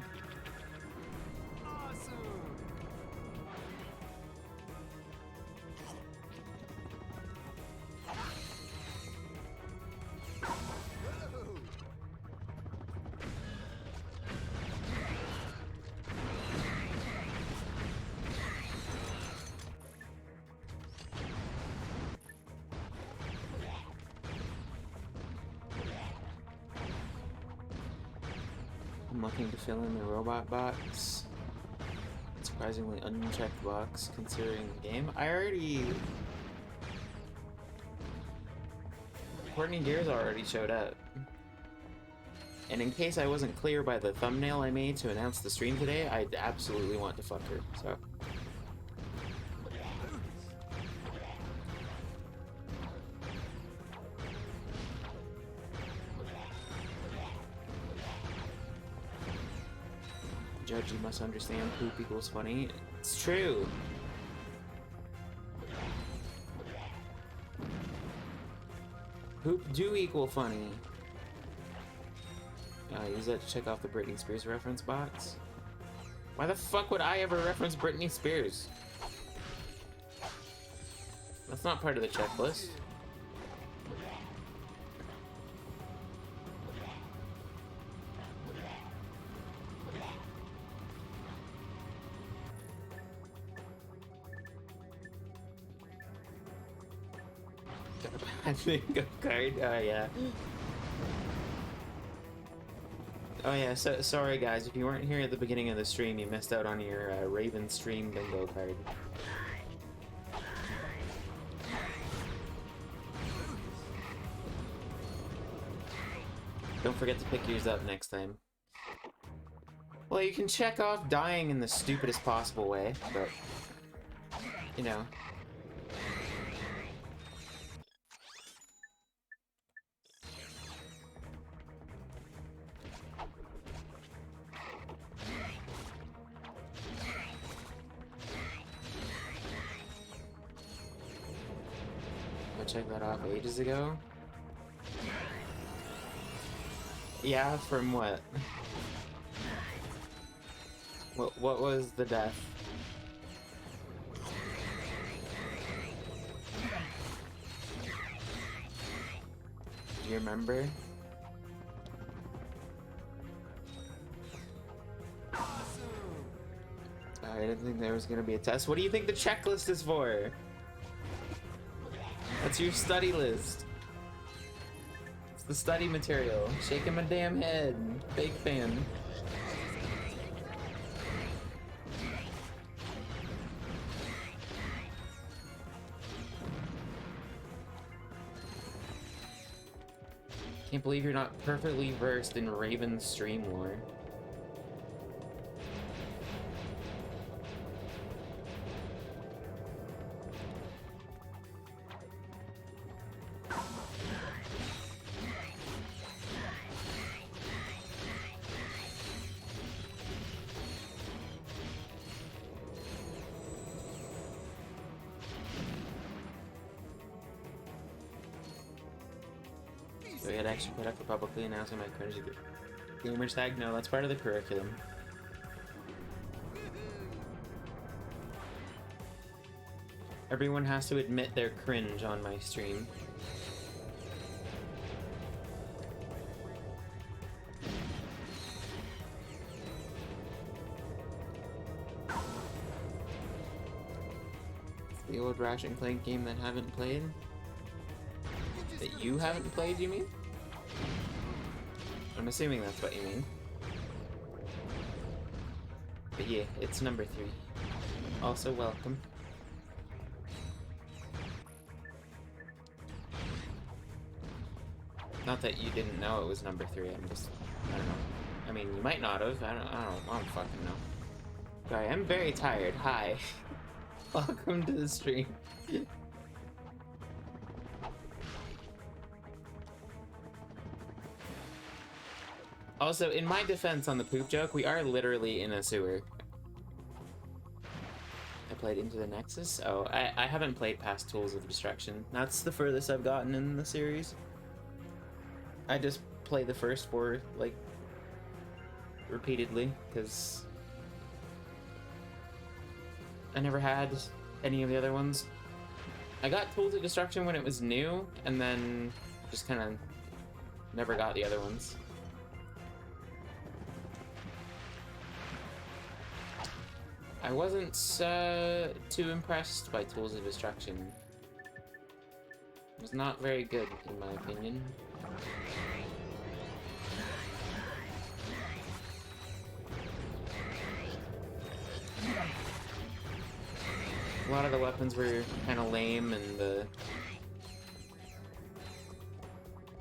I'm looking to fill in the robot box. Surprisingly unchecked box considering the game. I already... Courtney Gears already showed up. And in case I wasn't clear by the thumbnail I made to announce the stream today, I absolutely want to fuck her, so... Judge, you must understand poop equals funny. It's true. Poop do equal funny. Use that to check off the Britney Spears reference box. Why the fuck would I ever reference Britney Spears? That's not part of the checklist. I think a card. Oh yeah. Oh yeah. So sorry guys, if you weren't here at the beginning of the stream, you missed out on your Raven stream bingo card. Don't forget to pick yours up next time. Well, you can check off dying in the stupidest possible way, but you know. I checked that off ages ago. Yeah, from what? What was the death? Do you remember? I didn't think there was gonna be a test. What do you think the checklist is for? That's your study list. It's the study material. Shaking my damn head. Big fan. Can't believe you're not perfectly versed in Raven's stream lore. So we had to actually put up for publicly announcing my cringe gamer tag? No, that's part of the curriculum. Everyone has to admit their cringe on my stream. It's the old Ratchet and Clank game that haven't played? That you haven't played, you mean? I'm assuming that's what you mean. But yeah, it's number 3. Also welcome. Not that you didn't know it was number 3, I'm just, I don't know. I mean, you might not have, I don't fucking know. Sorry, I'm very tired, hi. Welcome to the stream. Also, in my defense on the poop joke, we are literally in a sewer. I played Into the Nexus? Oh, I haven't played past Tools of Destruction. That's the furthest I've gotten in the series. I just play the first 4, like, repeatedly, because I never had any of the other ones. I got Tools of Destruction when it was new, and then just kind of never got the other ones. I wasn't too impressed by Tools of Destruction. It was not very good, in my opinion. A lot of the weapons were kind of lame, and the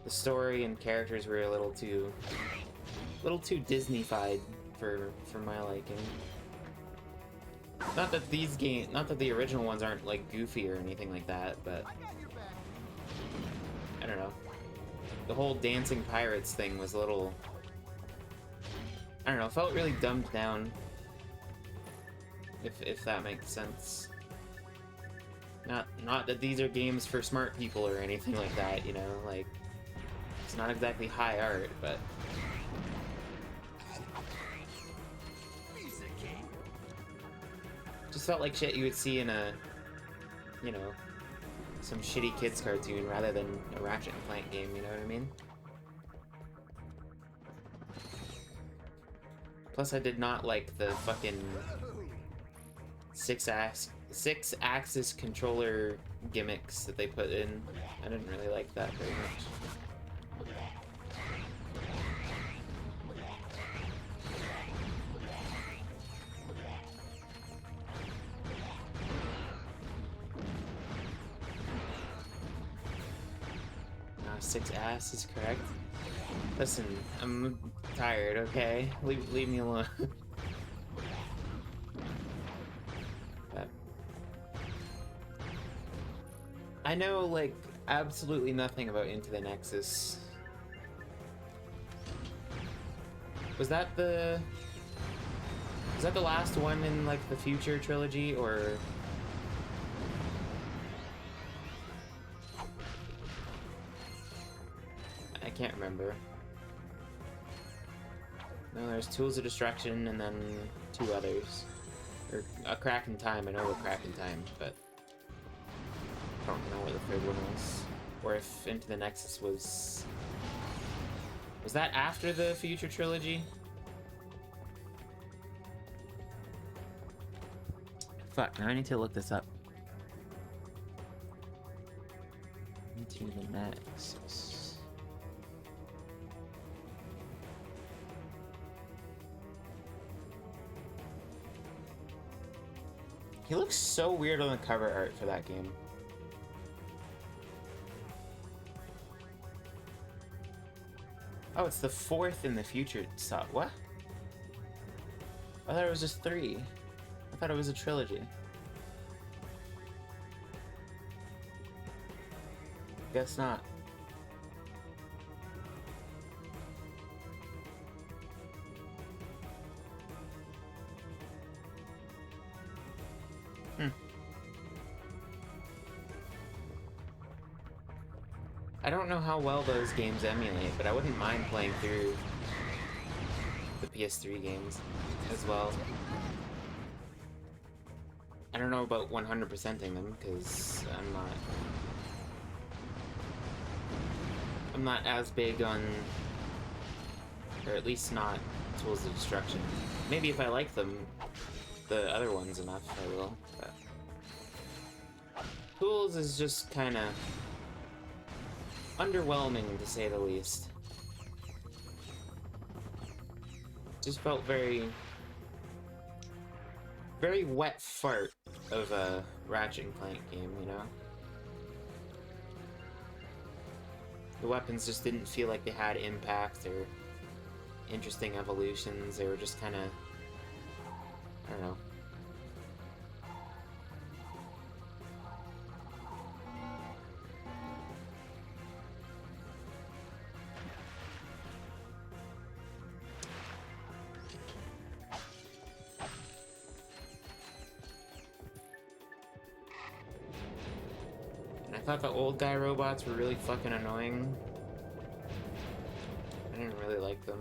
story and characters were a little too Disney-fied for my liking. Not that the original ones aren't like goofy or anything like that, but I don't know. The whole dancing pirates thing was a little, I don't know, felt really dumbed down. If that makes sense. Not that these are games for smart people or anything like that, you know, like it's not exactly high art, but just felt like shit you would see in a, you know, some shitty kids cartoon rather than a Ratchet and Clank game, you know what I mean? Plus, I did not like the fucking six-axis controller gimmicks that they put in. I didn't really like that very much. 6 is correct. Listen, I'm tired, okay? Leave me alone. But I know, like, absolutely nothing about Into the Nexus. Was that the last one in, like, the Future trilogy, or... I can't remember. No, there's Tools of Destruction and then 2 others. Or A Crack in Time, I know A Crack in Time, but I don't know what the 3rd one was. Or if Into the Nexus was... Was that after the Future trilogy? Fuck, now I need to look this up. Into the Nexus. He looks so weird on the cover art for that game. Oh, it's the 4th in the future. What? I thought it was just 3. I thought it was a trilogy. Guess not. I don't know how well those games emulate, but I wouldn't mind playing through the PS3 games as well. I don't know about 100%ing them, because I'm not as big on, or at least not Tools of Destruction. Maybe if I like them, the other ones enough, I will, but Tools is just kind of underwhelming, to say the least. Just felt very wet fart of a Ratchet and Clank game, you know? The weapons just didn't feel like they had impact or interesting evolutions. They were just kind of, I don't know. I thought the old guy robots were really fucking annoying. I didn't really like them.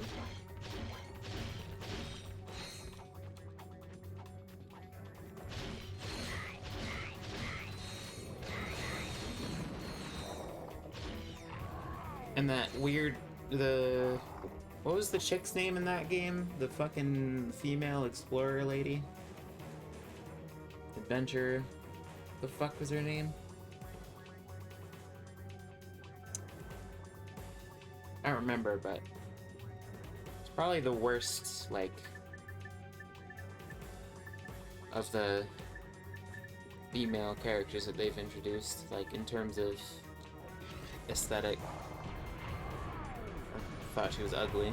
And that weird, what was the chick's name in that game? The fucking female explorer lady? Adventure, the fuck was her name? I don't remember, but it's probably the worst, like, of the female characters that they've introduced, like, in terms of aesthetic. I thought she was ugly.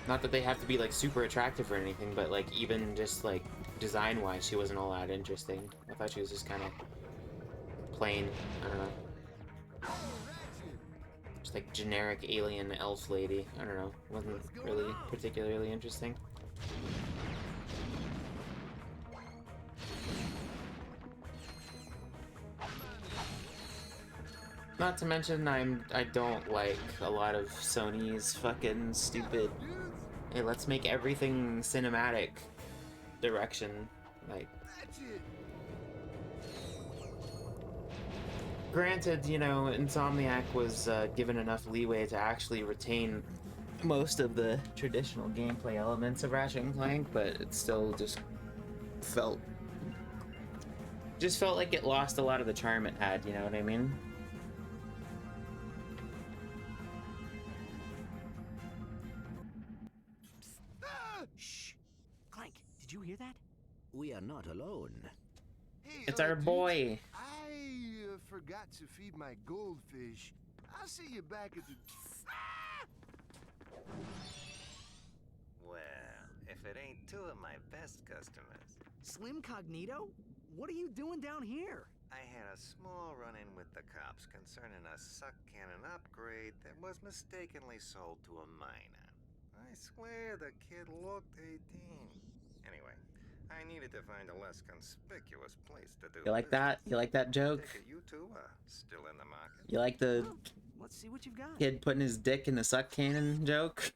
Not that they have to be, like, super attractive or anything, but, like, even just, like, design-wise, she wasn't all that interesting. I thought she was just kind of plain. I don't know. Like generic alien elf lady. I don't know. Wasn't really particularly interesting. Not to mention I don't like a lot of Sony's fucking stupid, hey, let's make everything cinematic direction. Like, Granted, you know, Insomniac was given enough leeway to actually retain most of the traditional gameplay elements of Ratchet and Clank, but it still felt felt like it lost a lot of the charm it had, you know what I mean? Shh! Clank, did you hear that? We are not alone. Hey, It's our dudes, boy. I forgot to feed my goldfish. I'll see you back at the... Well, if it ain't two of my best customers. Slim Cognito? What are you doing down here? I had a small run-in with the cops concerning a suck cannon upgrade that was mistakenly sold to a minor. I swear the kid looked 18. Anyway, I needed to find a less conspicuous place to do You like that? You like that joke? Take it you two are still in the market. You like the Let's see what you've got. kid putting his dick in the suck cannon joke?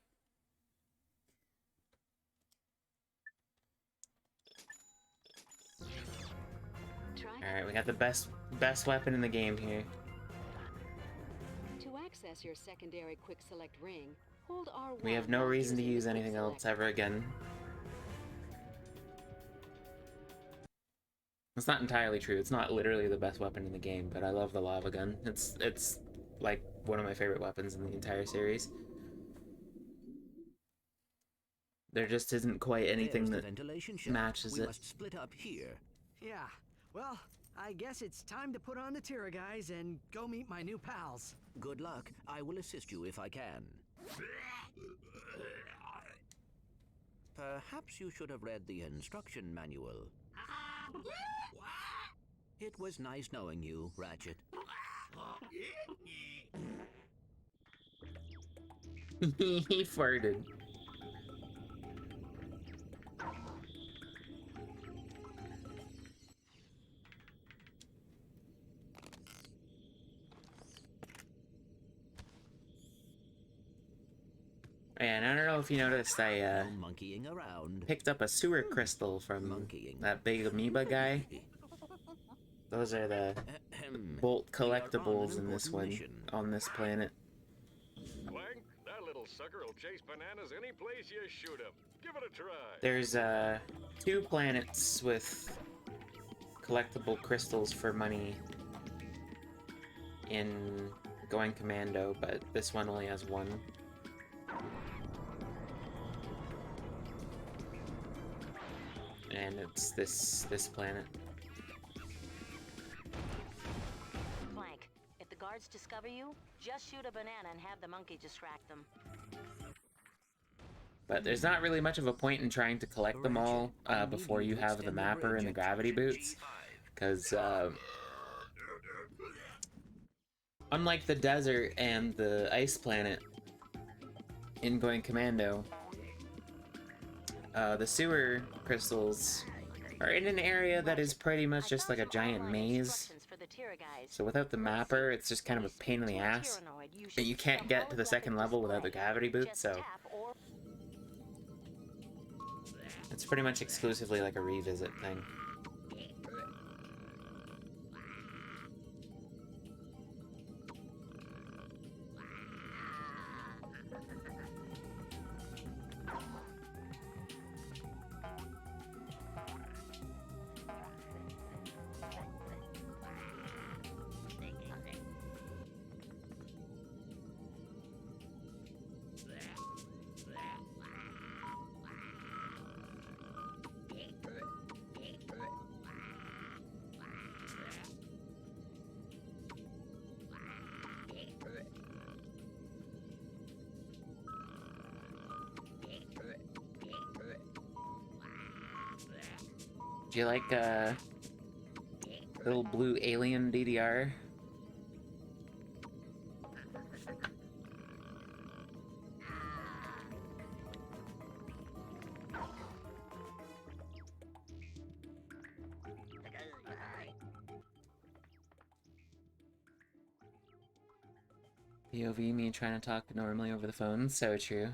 Alright, we got the best weapon in the game here. To access your secondary quick select ring, hold R1. We have no while reason to using the use quick anything select. else ever again. It's not entirely true. It's not literally the best weapon in the game, but I love the lava gun. It's like one of my favorite weapons in the entire series. There just isn't quite anything that matches we it. must split up here. Yeah, well, I guess it's time to put on the Tira guys and go meet my new pals. Good luck. I will assist you if I can. Perhaps you should have read the instruction manual. It was nice knowing you, Ratchet. He farted. And I don't know if you noticed, I monkeying around. picked up a sewer crystal from that big amoeba guy. Those are the bolt collectibles in this one, on this planet. Clank, that little sucker will chase bananas any place you shoot him. Give it a try. There's 2 planets with collectible crystals for money in Going Commando, but this one only has 1. And it's this planet. Clank, if the guards discover you, just shoot a banana and have the monkey distract them. But there's not really much of a point in trying to collect them all before you have the mapper and the gravity boots, because unlike the desert and the ice planet in Going Commando, the sewer crystals are in an area that is pretty much just like a giant maze. So without the mapper, it's just kind of a pain in the ass. And you can't get to the second level without the gravity boots, so it's pretty much exclusively like a revisit thing. Do you like little blue alien DDR? POV, me trying to talk normally over the phone, so true.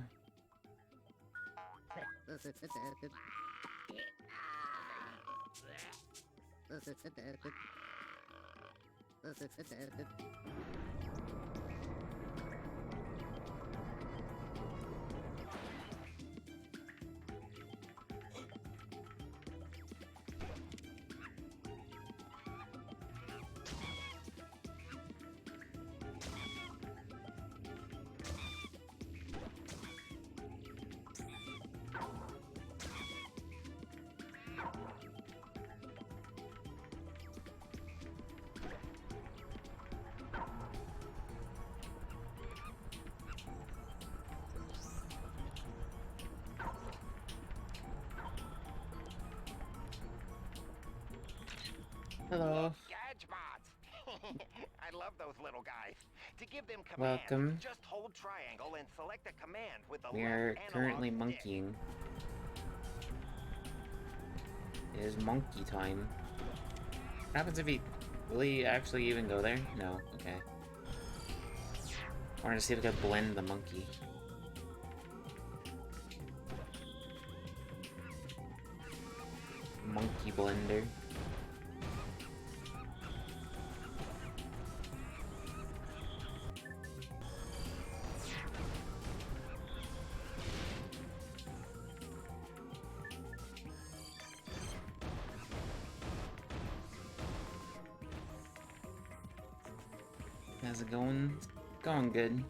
Hello. Gadgebots! I love those little guys. To give them commands, Welcome. just hold triangle and select a command with the We are left currently analog stick. monkeying. It is monkey time. What happens if he... Will he actually even go there? No. Okay. I wanted to see if I could blend the monkey. Monkey blender. How's it going? It's going good.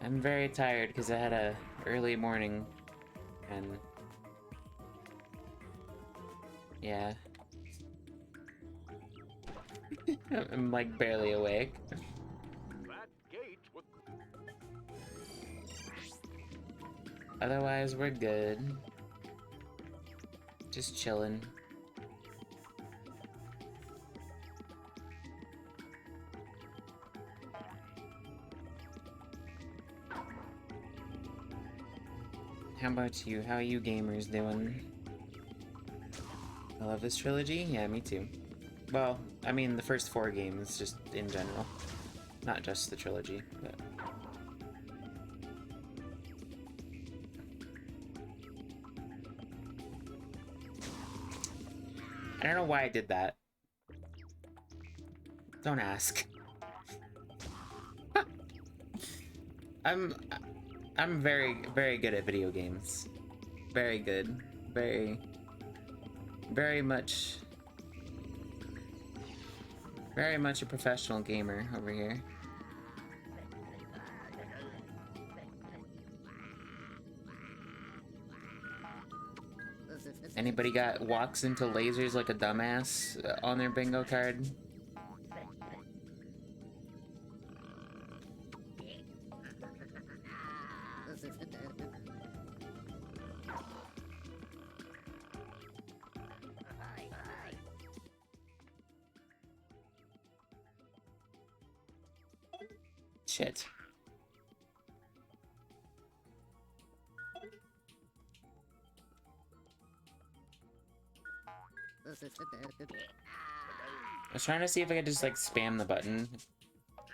I'm very tired because I had a early morning and yeah. I'm like barely awake. That gate was... Otherwise, we're good. Just chilling. How about you? How are you gamers doing? I love this trilogy? Yeah, me too. Well, I mean the first 4 games, just in general. Not just the trilogy, but... I don't know why I did that. Don't ask. I'm very, very good at video games. Very good. Very much a professional gamer over here. Anybody got walks into lasers like a dumbass on their bingo card? Shit. I was trying to see if I could just like spam the button.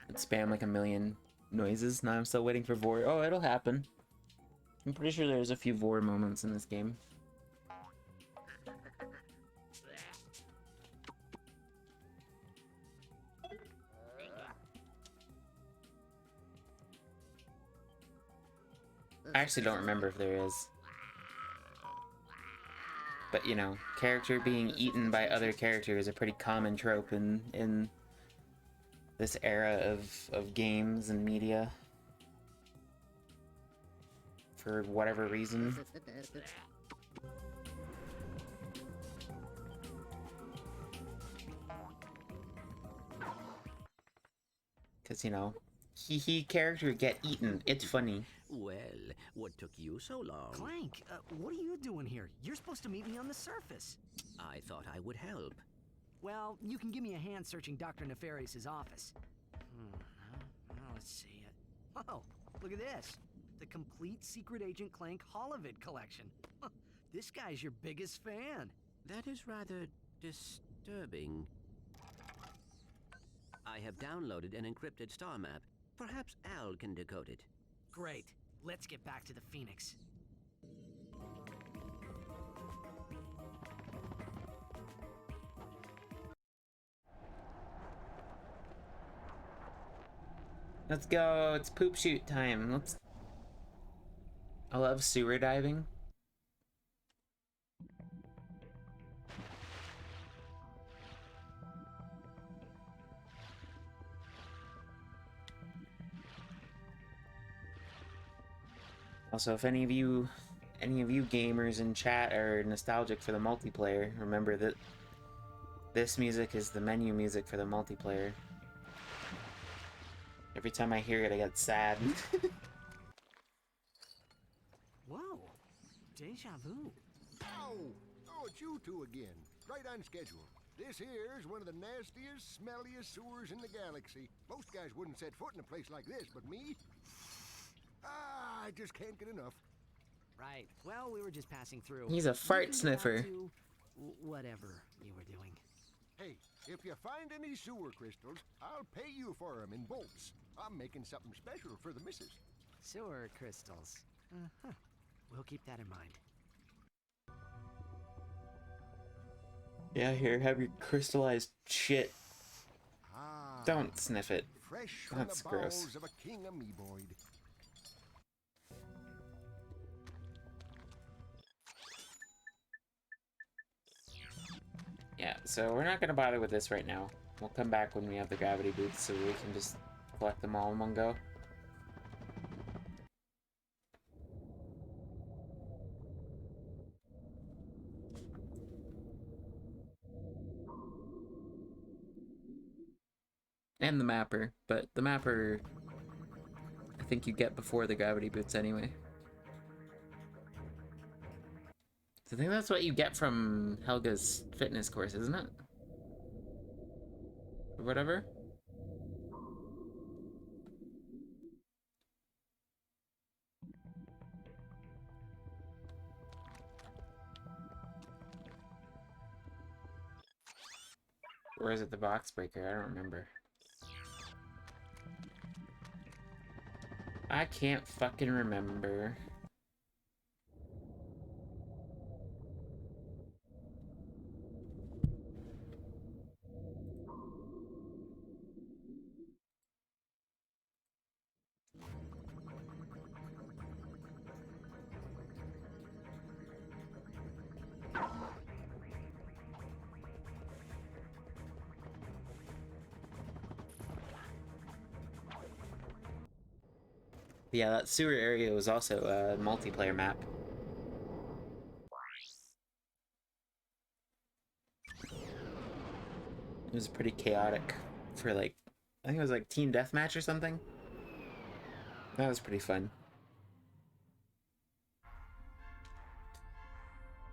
And spam like a million noises. Now I'm still waiting for Vor. Oh, it'll happen. I'm pretty sure there's a few Vor moments in this game. I actually don't remember if there is. But, you know, character being eaten by other characters is a pretty common trope in this era of games and media. For whatever reason. Because, you know, he character get eaten. It's funny. Well, what took you so long? Clank, what are you doing here? You're supposed to meet me on the surface. I thought I would help. Well, you can give me a hand searching Dr. Nefarious' office. Let's see it. Oh, look at this. The complete Secret Agent Clank Holovid collection. This guy's your biggest fan. That is rather disturbing. I have downloaded an encrypted star map. Perhaps Al can decode it. Great. Let's get back to the Phoenix. Let's go. It's poop shoot time. Let's. I love sewer diving. Also, if any of you gamers in chat are nostalgic for the multiplayer, remember that this music is the menu music for the multiplayer. Every time I hear it, I get sad. Whoa, deja vu. Ow! Oh, it's you two again. Right on schedule. This here is one of the nastiest, smelliest sewers in the galaxy. Most guys wouldn't set foot in a place like this, but me? I just can't get enough. Right. Well, we were just passing through. He's a fart sniffer. Whatever you were doing. Hey, if you find any sewer crystals, I'll pay you for them in bolts. I'm making something special for the missus. Sewer crystals. Uh-huh. We'll keep that in mind. Yeah, here, have your crystallized shit. Don't sniff it. Fresh from That's the gross. bowels of a king amoeboid. Yeah, so we're not gonna bother with this right now. We'll come back when we have the gravity boots so we can just collect them all in one go. And the mapper, but the mapper I think you get before the gravity boots anyway. So I think that's what you get from Helga's fitness course, isn't it? Or whatever? Or is it the box breaker? I don't remember. I can't fucking remember. Yeah, that sewer area was also a multiplayer map. It was pretty chaotic for like, I think it was like team deathmatch or something. That was pretty fun.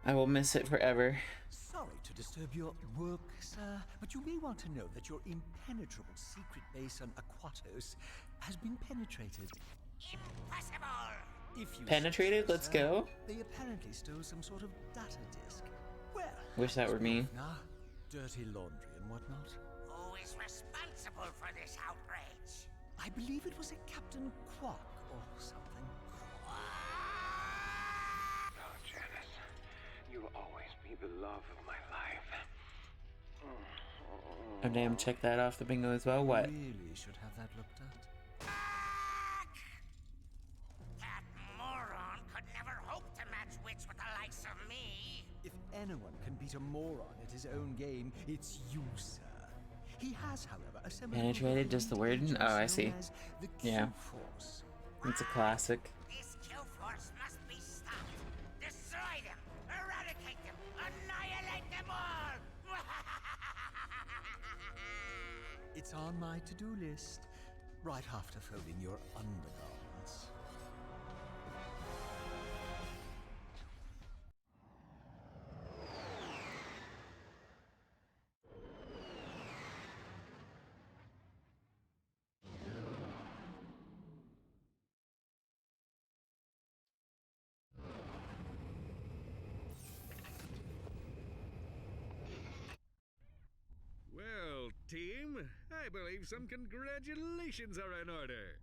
I will miss it forever. Sorry to disturb your work, sir, but you may want to know that your impenetrable secret base on Aquatos has been penetrated. Impossible! If you Penetrated? Let's go. They apparently stole some sort of data disk. Well, Wish that were me. now, dirty laundry and whatnot. Who is responsible for this outrage? I believe it was a Captain Quark or something. Oh, Janice, you'll always be the love of my life. Oh damn, check that off the bingo as well. What? Really should have that looked at. That moron could never hope to match wits with the likes of me. If anyone can beat a moron at his own game, it's you, sir. He has, however, assembled Penetrated, just the word? Oh, I see. Yeah. It's a classic. This Q-Force must be stopped. Destroy them, eradicate them, annihilate them all. It's on my to-do list, right after folding your undergarments. Well, team, I believe some congratulations are in order.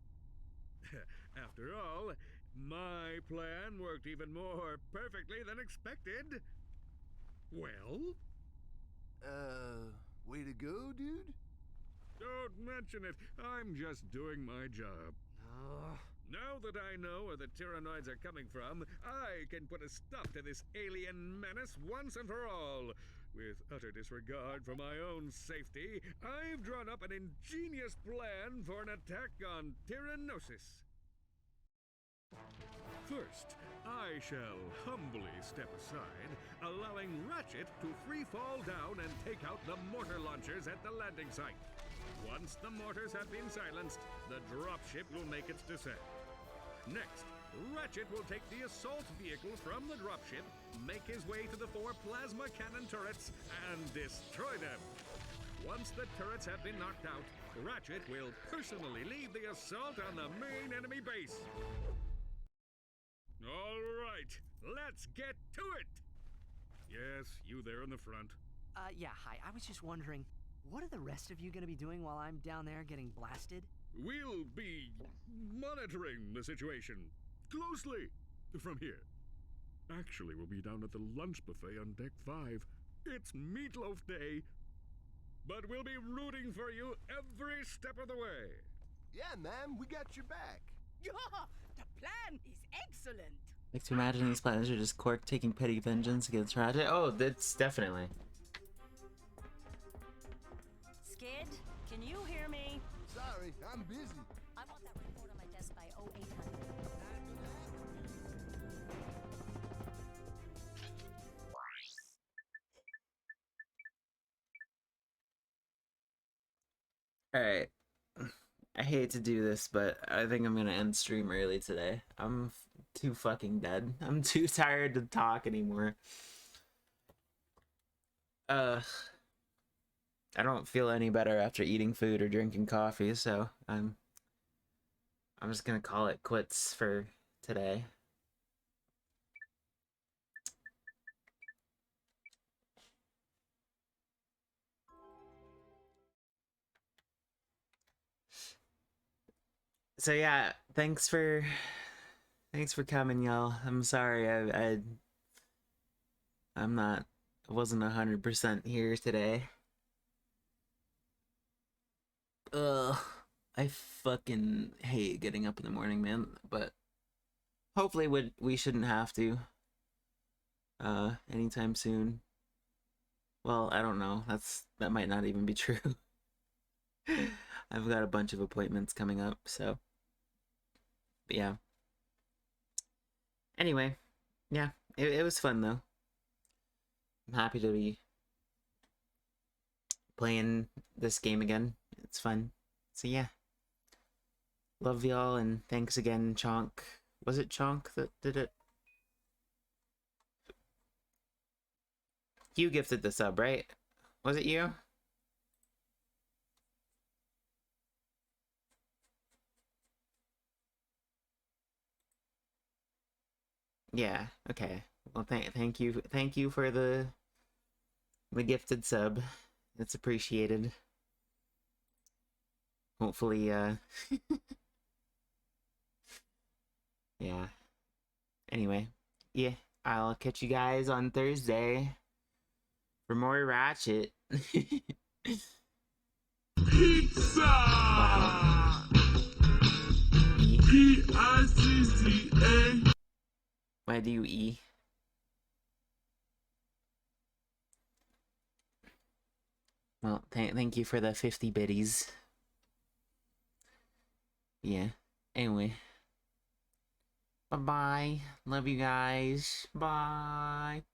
After all, my plan worked even more perfectly than expected. Well? Way to go, dude? Don't mention it. I'm just doing my job. Now that I know where the Tyrannoids are coming from, I can put a stop to this alien menace once and for all. With utter disregard for my own safety, I've drawn up an ingenious plan for an attack on Tyrannosis. First, I shall humbly step aside, allowing Ratchet to free fall down and take out the mortar launchers at the landing site. Once the mortars have been silenced, the dropship will make its descent. Next, Ratchet will take the assault vehicle from the dropship, make his way to the 4 plasma cannon turrets, and destroy them. Once the turrets have been knocked out, Ratchet will personally lead the assault on the main enemy base. All right, let's get to it! Yes, you there in the front. Yeah, hi. I was just wondering, what are the rest of you gonna be doing while I'm down there getting blasted? We'll be monitoring the situation closely from here. Actually, we'll be down at the lunch buffet on Deck 5. It's Meatloaf Day. But we'll be rooting for you every step of the way. Yeah, man, we got your back. Yeah, the plan is excellent. Like to imagine these plans are just Quark taking petty vengeance against Ratchet. Oh, that's definitely. Skid, can you hear me? Sorry, I'm busy. I want that report on my desk by 0800. Alright. I hate to do this, but I think I'm gonna end stream early today. I'm too fucking dead. I'm too tired to talk anymore. I don't feel any better after eating food or drinking coffee, so I'm just gonna call it quits for today. So yeah, thanks for coming, y'all. I'm sorry I wasn't 100% here today. Ugh, I fucking hate getting up in the morning, man, but hopefully we shouldn't have to anytime soon. Well, I don't know. That might not even be true. I've got a bunch of appointments coming up, so but yeah. Anyway, yeah, it was fun though. I'm happy to be playing this game again. It's fun. So yeah. Love y'all and thanks again, Chonk. Was it Chonk that did it? You gifted the sub, right? Was it you? Yeah, okay. Well, thank you for the gifted sub. It's appreciated. Hopefully, yeah. Anyway, yeah, I'll catch you guys on Thursday for more Ratchet. Pizza! Wow. P-I-C-C-A. Why do you E? Well, thank you for the 50 biddies. Yeah. Anyway. Bye-bye. Love you guys. Bye.